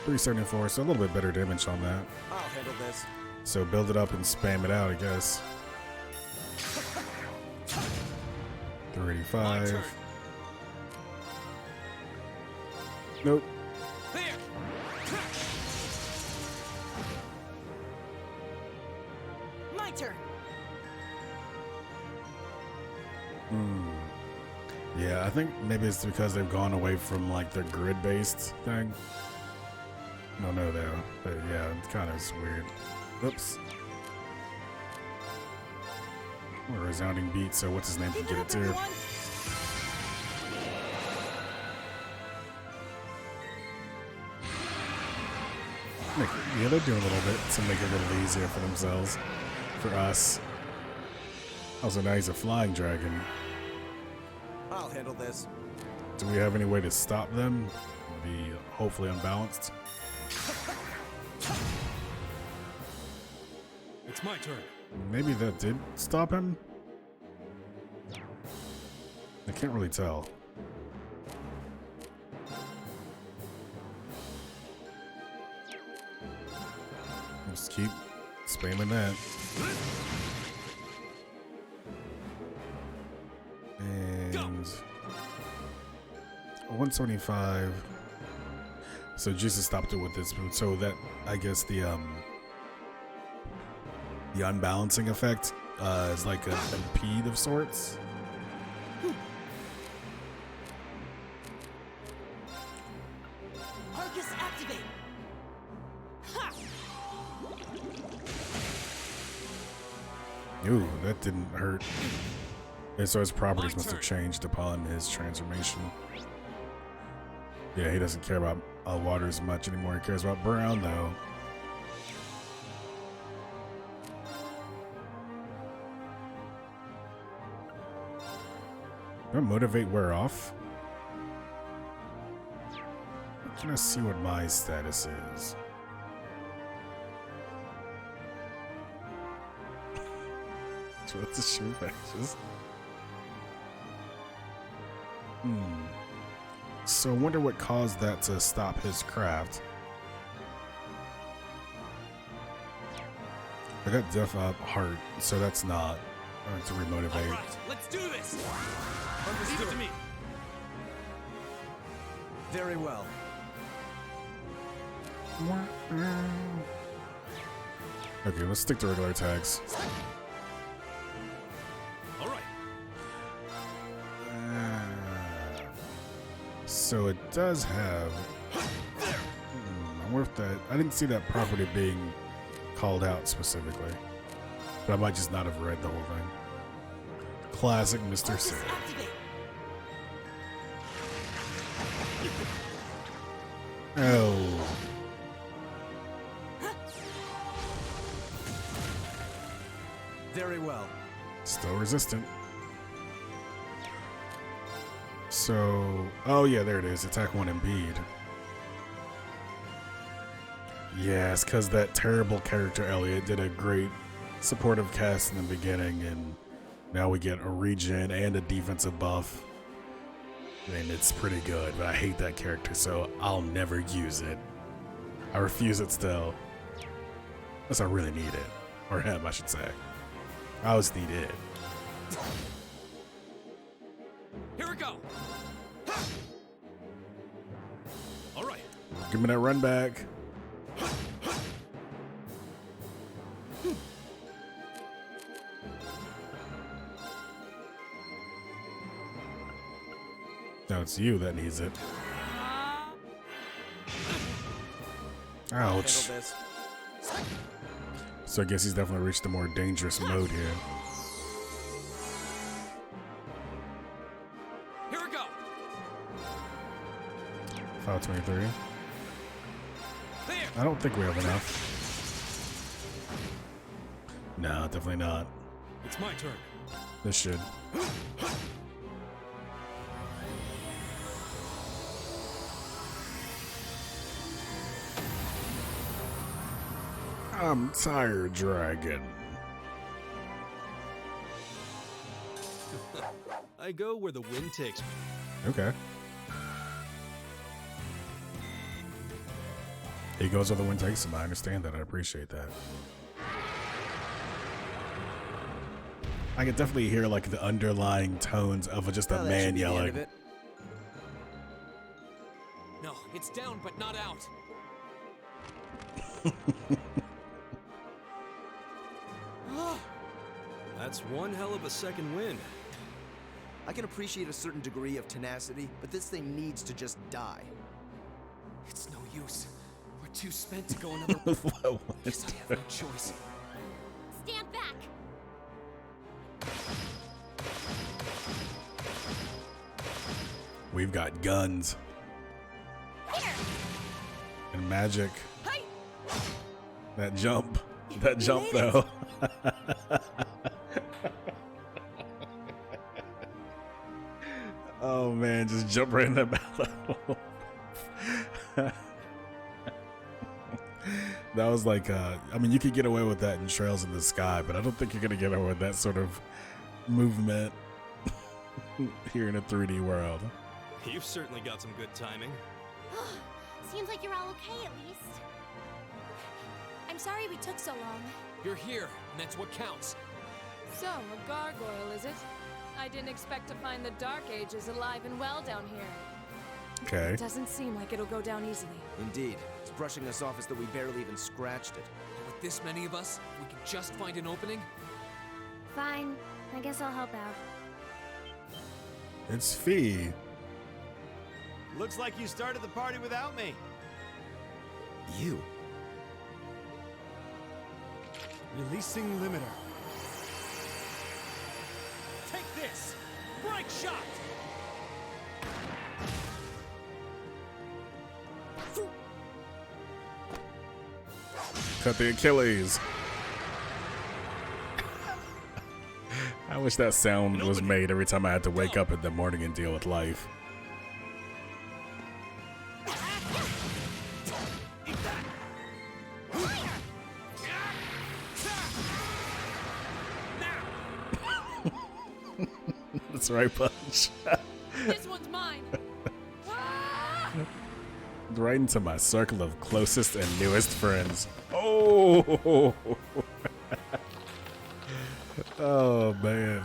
374, so a little bit better damage on that. I'll handle this. So build it up and spam it out, I guess. 385. Nope. My turn. Yeah, I think maybe it's because they've gone away from like the grid-based thing. I don't know though, but yeah, it kind of is weird. Oops. What a resounding beat, so what's his name can get it too. Yeah, they're doing a little bit to make it a little easier for themselves. For us. Also, now he's a flying dragon. I'll handle this. Do we have any way to stop them? Be hopefully unbalanced. It's my turn. Maybe that did stop him? I can't really tell. Just keep spamming that. And 175. So Jesus stopped it with this move. So that, I guess, the unbalancing effect is like an impede of sorts. Arcus activate. Ha! Ooh, that didn't hurt. And so his properties must have changed upon his transformation. Yeah, he doesn't care about water as much anymore. He cares about brown, though. Will motivate wear off? Can I see what my status is? What's the shoe patches? So I wonder what caused that to stop his craft. I got Def Up Heart, so that's not to remotivate. All right, let's do this. Leave it to me. Very well. Okay, let's stick to regular attacks. All right. So it does have. I wonder if that. I didn't see that property being called out specifically, but I might just not have read the whole thing. Classic Mr. Sid. Oh. Very well. Still resistant. So, oh yeah, there it is. Attack 1 Impede. Yeah, it's because that terrible character Elliot did a great supportive cast in the beginning, and now we get a regen and a defensive buff. And it's pretty good, but I hate that character, so I'll never use it. I refuse it still. Unless I really need it. Or him, I should say. I always need it. Here we go. All right. Give me that run back. No, it's you that needs it. Ouch. So I guess he's definitely reached a more dangerous mode here. Here we go. 523. I don't think we have enough. No, definitely not. It's my turn. This should. I'm tired, dragon. I go where the wind takes me. Okay. He goes where the wind takes him. I understand that. I appreciate that. I can definitely hear like the underlying tones of just a man yelling. No, it's down but not out. That's one hell of a second wind. I can appreciate a certain degree of tenacity, but this thing needs to just die. It's no use. We're too spent to go another way. Guess I have no choice. Stand back! We've got guns. Here. And magic. Hey. That jump. That jump though. Oh man, just jump right in that battle. That was like, I mean, you could get away with that in Trails in the Sky, but I don't think you're gonna get away with that sort of movement here in a 3D world. You've certainly got some good timing. Seems like you're all okay, at least. I'm sorry we took so long. You're here, and that's what counts. So, a gargoyle, is it? I didn't expect to find the Dark Ages alive and well down here. Okay. It doesn't seem like it'll go down easily. Indeed. It's brushing us off as though we barely even scratched it. With this many of us, we can just find an opening. Fine. I guess I'll help out. It's Fee. Looks like you started the party without me. You? Releasing limiter. Take this! Break shot! Cut the Achilles. I wish that sound was made every time I had to wake up in the morning and deal with life. That's right, Punch. This one's mine. Right into my circle of closest and newest friends. Oh, oh man.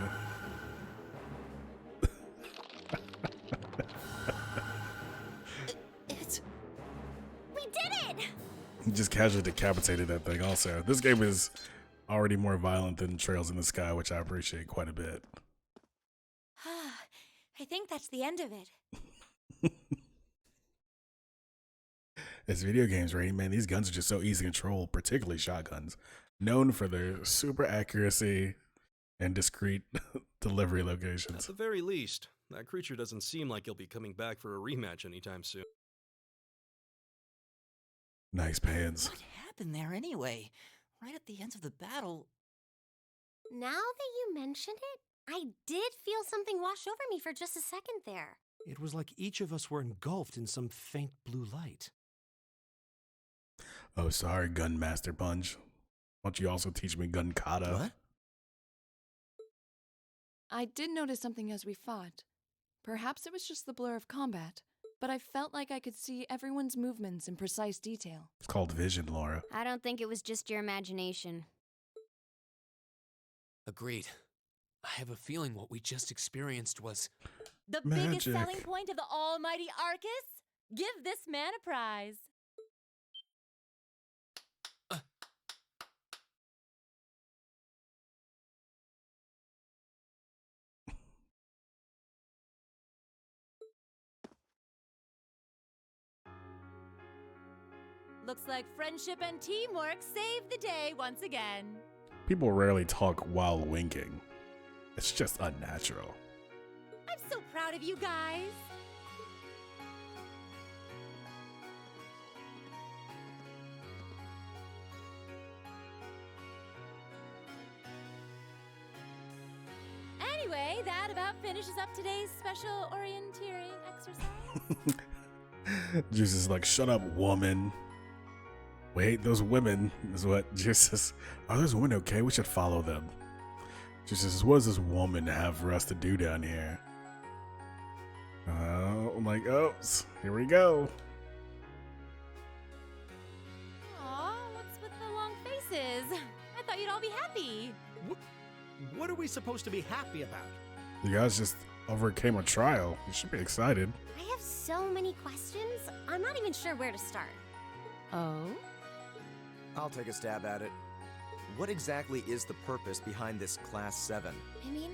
We did it! Just casually decapitated that thing also. This game is already more violent than Trails in the Sky, which I appreciate quite a bit. I think that's the end of it. It's video games, right? Man, these guns are just so easy to control, particularly shotguns, known for their super accuracy and discreet delivery At locations. the very least, that creature doesn't seem like he'll be coming back for a rematch anytime soon. Nice pans. What happened there anyway? Right at the end of the battle. Now that you mention it, I did feel something wash over me for just a second there. It was like each of us were engulfed in some faint blue light. Oh, sorry, Gun Master Punch. Why don't you also teach me Gun Kata? What? I did notice something as we fought. Perhaps it was just the blur of combat, but I felt like I could see everyone's movements in precise detail. It's called vision, Laura. I don't think it was just your imagination. Agreed. I have a feeling what we just experienced was The Magic. biggest selling point of the almighty Arcus? Give this man a prize. Looks like friendship and teamwork saved the day once again. People rarely talk while winking. It's just unnatural. I'm so proud of you guys. Anyway, that about finishes up today's special orienteering exercise. Juice is like, shut up, woman. Wait, those women is what Juice says. Are those women okay? We should follow them. Juice says, what does this woman have for us to do down here? I'm like, oh, here we go. Aw, what's with the long faces? I thought you'd all be happy. What are we supposed to be happy about? You guys just overcame a trial. You should be excited. I have so many questions, I'm not even sure where to start. Oh? I'll take a stab at it. What exactly is the purpose behind this Class 7? I mean,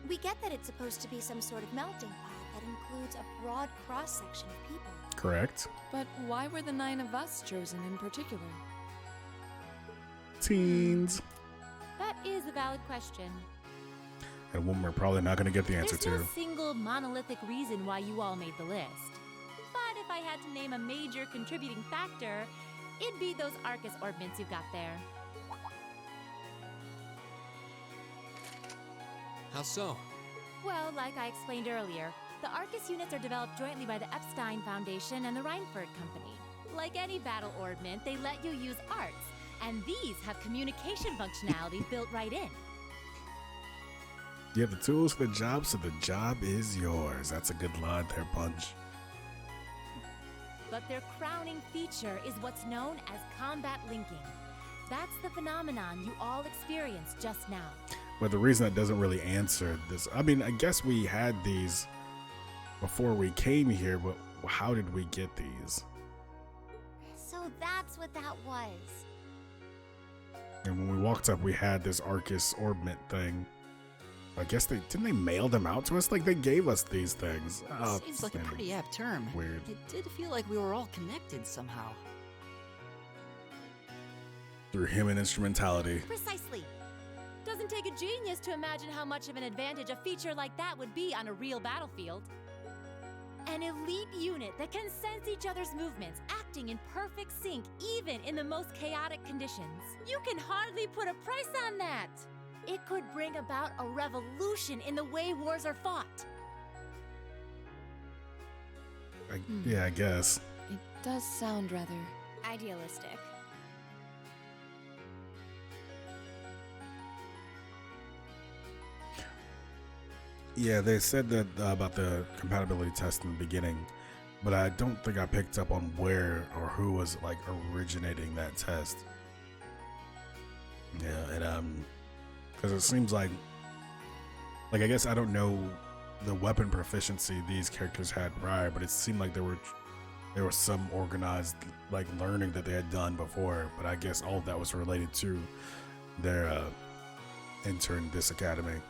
we get that it's supposed to be some sort of melting pot that includes a broad cross-section of people. Correct. But why were the 9 of us chosen in particular? Teens. That is a valid question. And one we're probably not going to get the answer There's no to. single monolithic reason why you all made the list. But if I had to name a major contributing factor, it'd be those Arcus orbments you've got there. how so? Well, like I explained earlier, the Arcus units are developed jointly by the Epstein Foundation and the Reinford Company. Like any battle orbment, they let you use arts, and these have communication functionality built right in. You have the tools for the job, so the job is yours. That's a good line there, Punch. But their crowning feature is what's known as combat linking. That's the phenomenon you all experienced just now. But the reason that doesn't really answer this, I mean, I guess we had these before we came here, but how did we get these? So that's what that was. And when we walked up, we had this Arcus orbment thing. I guess didn't they mail them out to us? Like they gave us these things. Oh, Seems like a pretty apt term. Weird. It did feel like we were all connected somehow. Through human instrumentality. Precisely. Doesn't take a genius to imagine how much of an advantage a feature like that would be on a real battlefield. An elite unit that can sense each other's movements, acting in perfect sync even in the most chaotic conditions. You can hardly put a price on that. It could bring about a revolution in the way wars are fought. Yeah, I guess. It does sound rather idealistic. Yeah, they said that about the compatibility test in the beginning, but I don't think I picked up on where or who was like originating that test. Yeah, and because it seems like I guess I don't know the weapon proficiency these characters had prior, but it seemed like there was some organized like learning that they had done before, but I guess all of that was related to their entering this academy.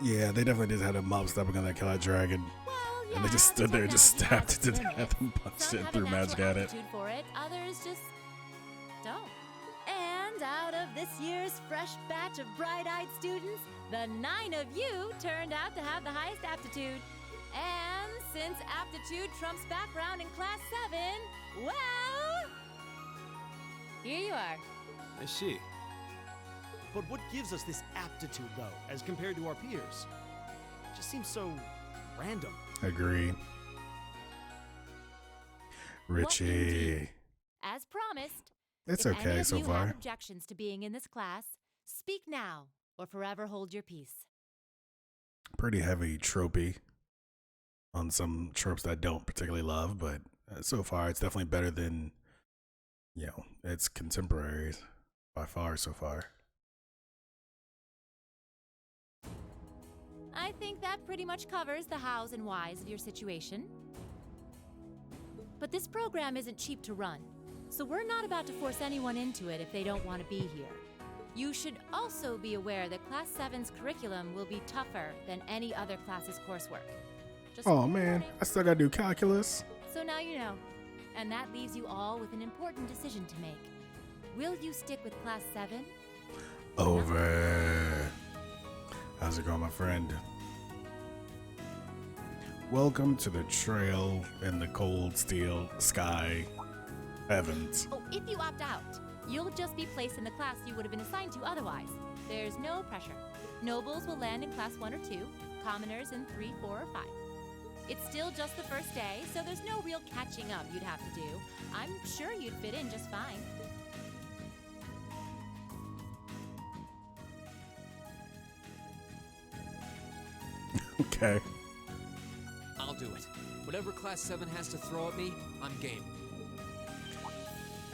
Yeah, they definitely did have a mob stepping on that killer dragon. Well, And they just stood there and just stabbed it to death and punched it and threw magic at it. aptitude for it, others just don't. And out of this year's fresh batch of bright-eyed students, the 9 of you turned out to have the highest aptitude. And since aptitude trumps background in class 7, well, here you are. I see. But what gives us this aptitude, though, as compared to our peers? It just seems so random. Agree. Richie. As promised, It's if any okay of so you far. have objections to being in this class, speak now or forever hold your peace. Pretty heavy tropey on some tropes that I don't particularly love, but so far it's definitely better than, you know, its contemporaries by far so far. I think that pretty much covers the hows and whys of your situation. But this program isn't cheap to run, so we're not about to force anyone into it if they don't want to be here. You should also be aware that Class 7's curriculum will be tougher than any other class's coursework. Just Oh man, I still gotta do calculus. so now you know. And that leaves you all with an important decision to make. Will you stick with Class 7? Over. How's it going, my friend? Welcome to the trail in the cold steel sky heavens. Oh, if you opt out, you'll just be placed in the class you would have been assigned to otherwise. There's no pressure. Nobles will land in Class 1 or 2, commoners in 3, 4, or 5. It's still just the first day, so there's no real catching up you'd have to do. I'm sure you'd fit in just fine. Okay. I'll do it. Whatever Class 7 has to throw at me, I'm game.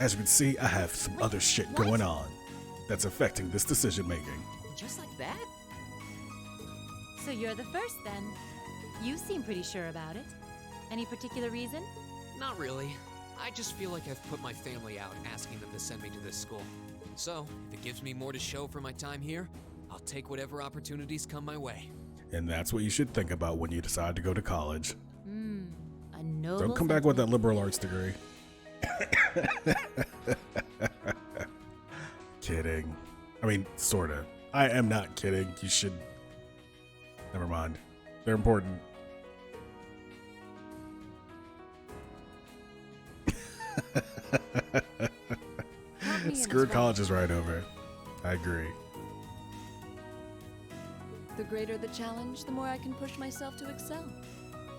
As you can see, I have some other shit going on that's affecting this decision making. Just like that? So you're the first then. You seem pretty sure about it. Any particular reason? Not really. I just feel like I've put my family out asking them to send me to this school. So, if it gives me more to show for my time here, I'll take whatever opportunities come my way. And that's what you should think about when you decide to go to college. A noble Don't come back with that liberal arts degree. Kidding. I mean, sorta. I am not kidding. You should. Never mind. They're important. Screw college is right over. I agree. The greater the challenge, the more I can push myself to excel.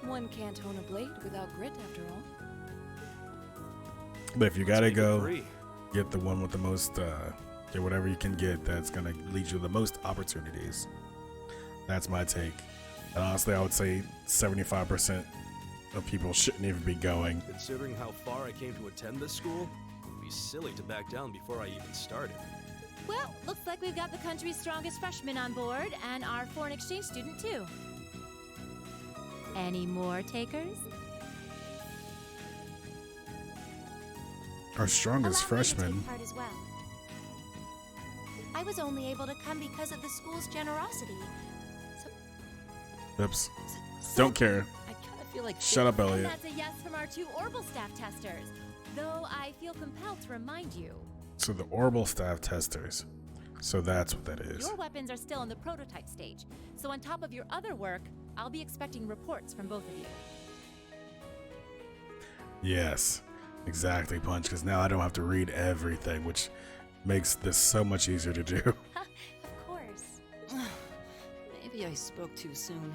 One can't hone a blade without grit, after all. But if you gotta make it go, free. get the one with the most, get whatever you can get that's gonna lead you to the most opportunities. That's my take. And honestly, I would say 75% of people shouldn't even be going. Considering how far I came to attend this school, it'd be silly to back down before I even started. Well, looks like we've got the country's strongest freshman on board, and our foreign exchange student, too. Any more takers? Our strongest Allow me to freshman. take part as well. I was only able to come because of the school's generosity. Oops. Don't care. I kind of feel like Shut up, And Elliot. that's a yes from our 2 Orbital staff testers. Though I feel compelled to remind you, So the Orbital staff testers. So that's what that is. your weapons are still in the prototype stage. So on top of your other work, I'll be expecting reports from both of you. Yes, exactly, Punch. Because now I don't have to read everything, which makes this so much easier to do. Of course. Maybe I spoke too soon.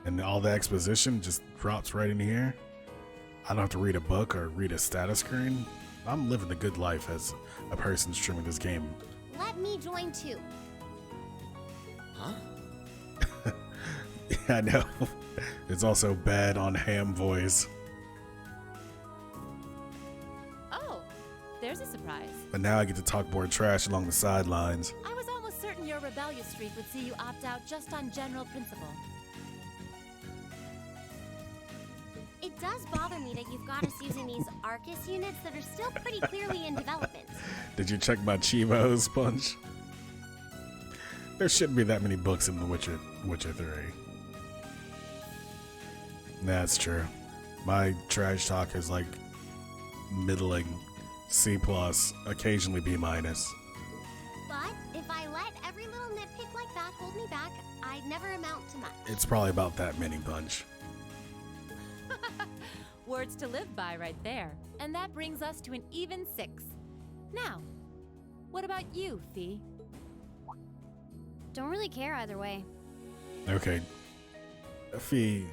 And all the exposition just drops right in here. I don't have to read a book or read a status screen. I'm living the good life as a person streaming this game. Let me join too. Huh? Yeah, I know. It's also bad on ham voice. Oh, there's a surprise. But now I get to talk more trash along the sidelines. I was almost certain your rebellious streak would see you opt out just on general principle. It does bother me that you've got us using these Arcus units that are still pretty clearly in development. Did you check my Chivos, Punch? There shouldn't be that many books in The Witcher 3. That's true. My trash talk is like middling, C+, occasionally B-. But if I let every little nitpick like that hold me back, I'd never amount to much. It's probably about that mini bunch. Words to live by right there. And that brings us to an even 6. Now, what about you, Fee? Don't really care either way. Okay. Fee,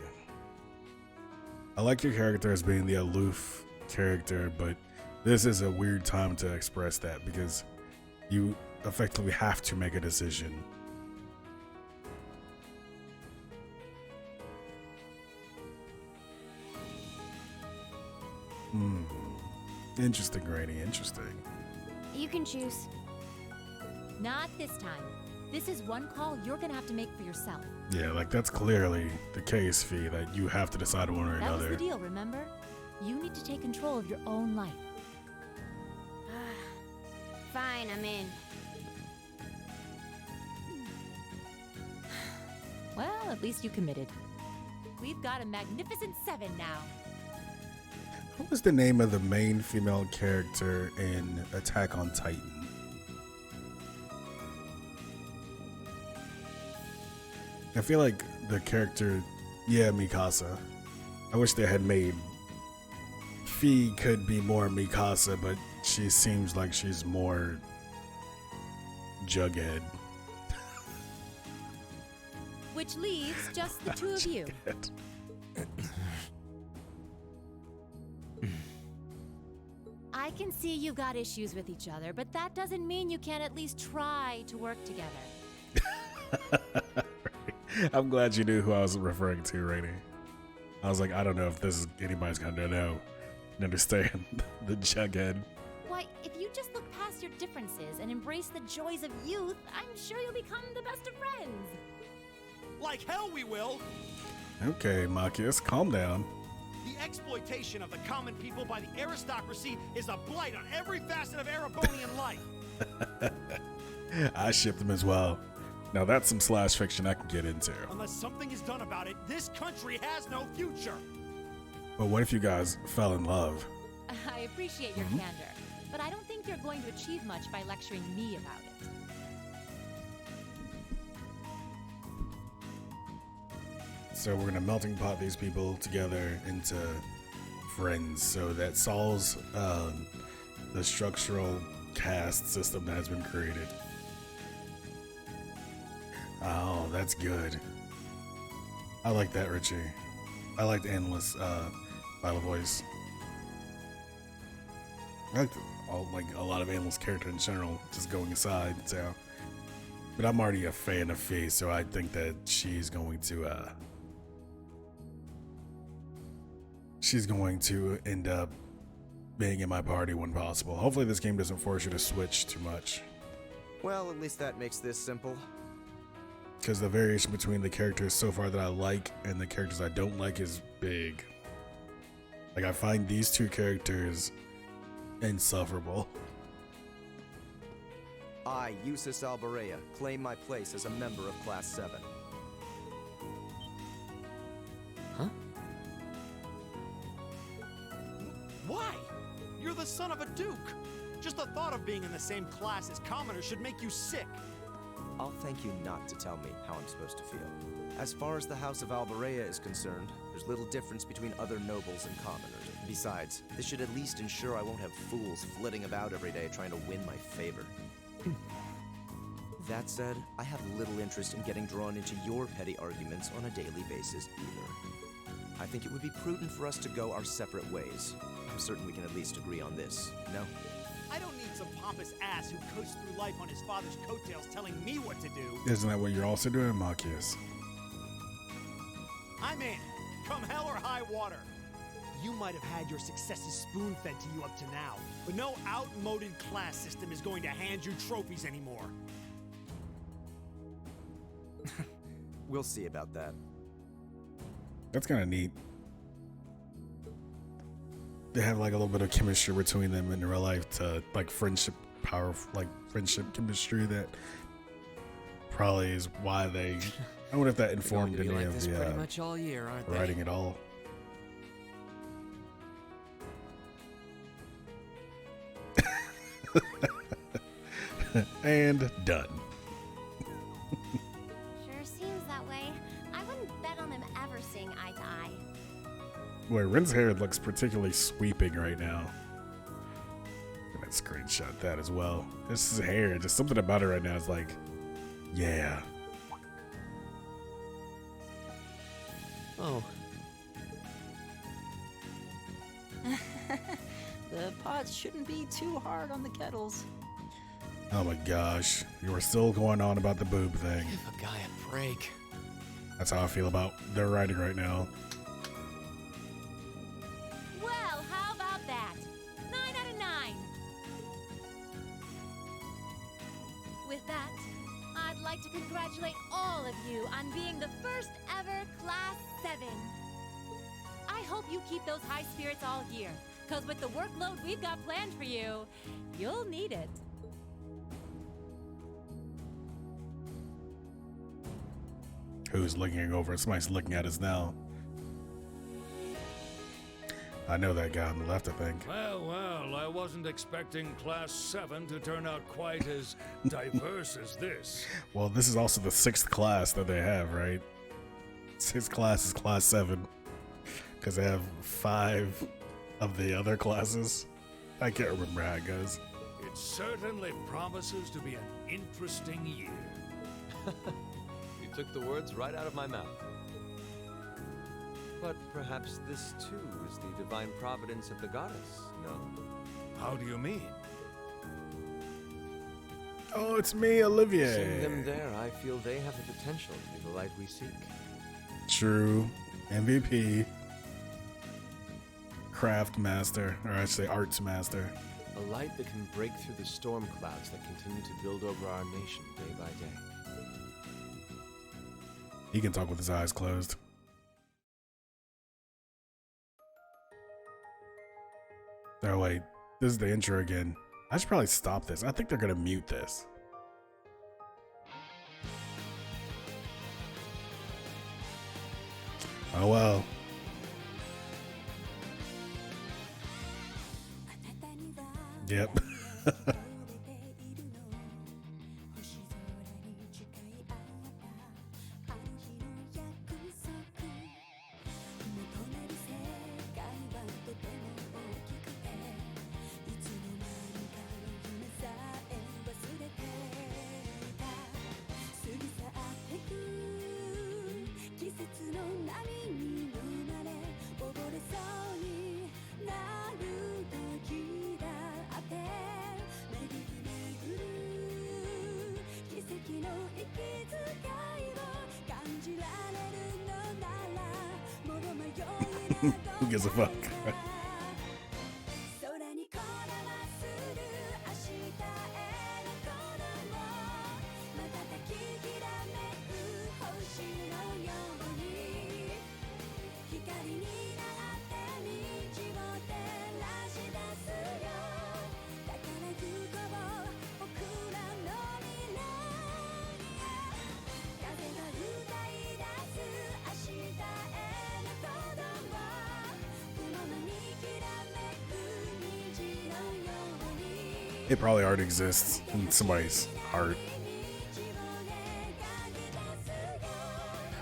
I like your character as being the aloof character, but this is a weird time to express that because you effectively have to make a decision. Interesting, Granny, interesting. You can choose. Not this time. This is one call you're gonna have to make for yourself. Yeah, like that's clearly the case, Fee, that you have to decide one or That another. was the deal, remember? You need to take control of your own life. Fine, I'm in. Well, at least you committed. We've got a magnificent 7 now. What was the name of the main female character in Attack on Titan? I feel like the character, yeah, Mikasa. I wish they had made Fee could be more Mikasa, but she seems like she's more Jughead. Which leaves just the two of you. I can see you've got issues with each other, but that doesn't mean you can't at least try to work together. I'm glad you knew who I was referring to, Rainy. I was like, I don't know if this is anybody's gonna know and understand the Jughead. Why, if you just look past your differences and embrace the joys of youth, I'm sure you'll become the best of friends. Like hell we will! Okay, Machias, calm down. The exploitation of the common people by the aristocracy is a blight on every facet of Erebonian life. I ship them as well. Now that's some slash fiction I can get into. Unless something is done about it, this country has no future. But what if you guys fell in love? I appreciate your candor, but I don't think you're going to achieve much by lecturing me about it. So we're gonna melting pot these people together into friends so that solves the structural caste system that has been created. Oh, that's good. I like that, Richie. I liked Endless Battle Voice. I liked a lot of Endless character in general, just going aside. So, but I'm already a fan of Fee, so I think that she's going to end up being in my party when possible. Hopefully, this game doesn't force you to switch too much. Well, at least that makes this simple. Because the variation between the characters so far that I like and the characters I don't like is big. Like, I find these two characters insufferable. I, Eustace Alberea, claim my place as a member of Class 7. Huh? Why? You're the son of a duke. Just the thought of being in the same class as commoners should make you sick. I'll thank you not to tell me how I'm supposed to feel. As far as the House of Alberea is concerned, there's little difference between other nobles and commoners. Besides, this should at least ensure I won't have fools flitting about every day trying to win my favor. That said, I have little interest in getting drawn into your petty arguments on a daily basis either. I think it would be prudent for us to go our separate ways. I'm certain we can at least agree on this, no? I don't need some pompous ass who coasts through life on his father's coattails telling me what to do. Isn't that what you're also doing, Machias? I'm in. Come hell or high water. You might have had your successes spoon-fed to you up to now, but no outmoded class system is going to hand you trophies anymore. We'll see about that. That's kind of neat. They have like a little bit of chemistry between them in real life to like friendship chemistry that probably is why they. I wonder if that informed any like of this the pretty much all year, aren't they? writing at all. And done. Sure seems that way. I wouldn't bet on them ever seeing eye to eye. Boy, Rin's hair looks particularly sweeping right now. I'm gonna screenshot that as well. This is hair, just something about it right now is like, yeah. Oh. The pots shouldn't be too hard on the kettles. Oh my gosh, you were still going on about the boob thing. Give a guy a break. That's how I feel about their writing right now. Well, how about that? 9 out of 9. With that, I'd like to congratulate all of you on being the first ever Class 7. I hope you keep those high spirits all year, because with the workload we've got planned for you, you'll need it. Who's looking over? Somebody's looking at us now. I know that guy on the left, I think. Well, well, I wasn't expecting Class 7 to turn out quite as diverse as this. Well, this is also the 6th class that they have, right? 6th class is Class 7. Because they have 5 of the other classes. I can't remember how it goes. It certainly promises to be an interesting year. You took the words right out of my mouth. But perhaps this too is the divine providence of the goddess, no? How do you mean? Oh, it's me, Olivier. Seeing them there, I feel they have the potential to be the light we seek. True. MVP. Craft master, or I should say arts master. A light that can break through the storm clouds that continue to build over our nation day by day. He can talk with his eyes closed. Oh wait, this is the intro again. I should probably stop this. I think they're gonna mute this. Oh well. Yep. Who gives a fuck? It probably already exists in somebody's heart.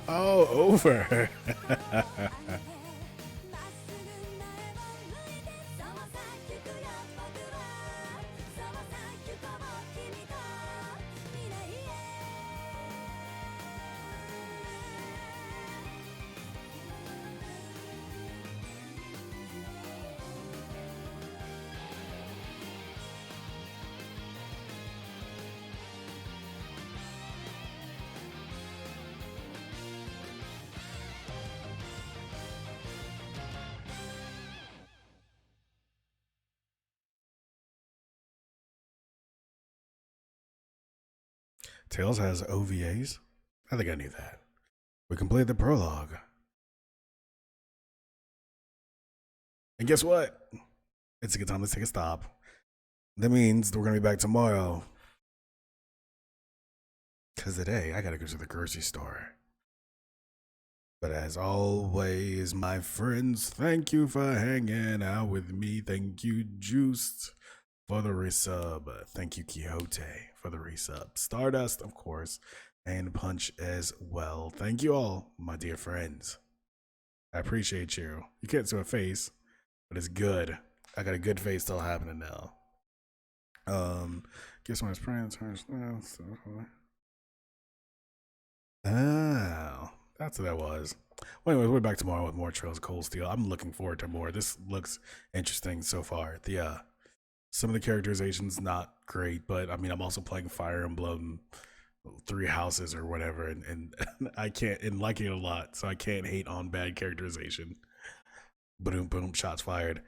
Oh, over. Tales has OVAs? I think I knew that. We completed the prologue. And guess what? It's a good time to take a stop. That means we're going to be back tomorrow. Because today, I got to go to the grocery store. But as always, my friends, thank you for hanging out with me. Thank you, Juiced, for the resub. Thank you, Quixote, for the resub. Stardust, of course, and Punch as well. Thank you all, my dear friends. I appreciate you. You can't see my face, but it's good. I got a good face still happening now. Guess my friends. Oh, that's what that was. Well, anyways, we'll be back tomorrow with more Trails of Cold Steel. I'm looking forward to more. This looks interesting so far. Some of the characterization's not great, but I mean, I'm also playing Fire Emblem Three Houses or whatever, and I can't, and liking it a lot, so I can't hate on bad characterization. Boom, boom, shots fired.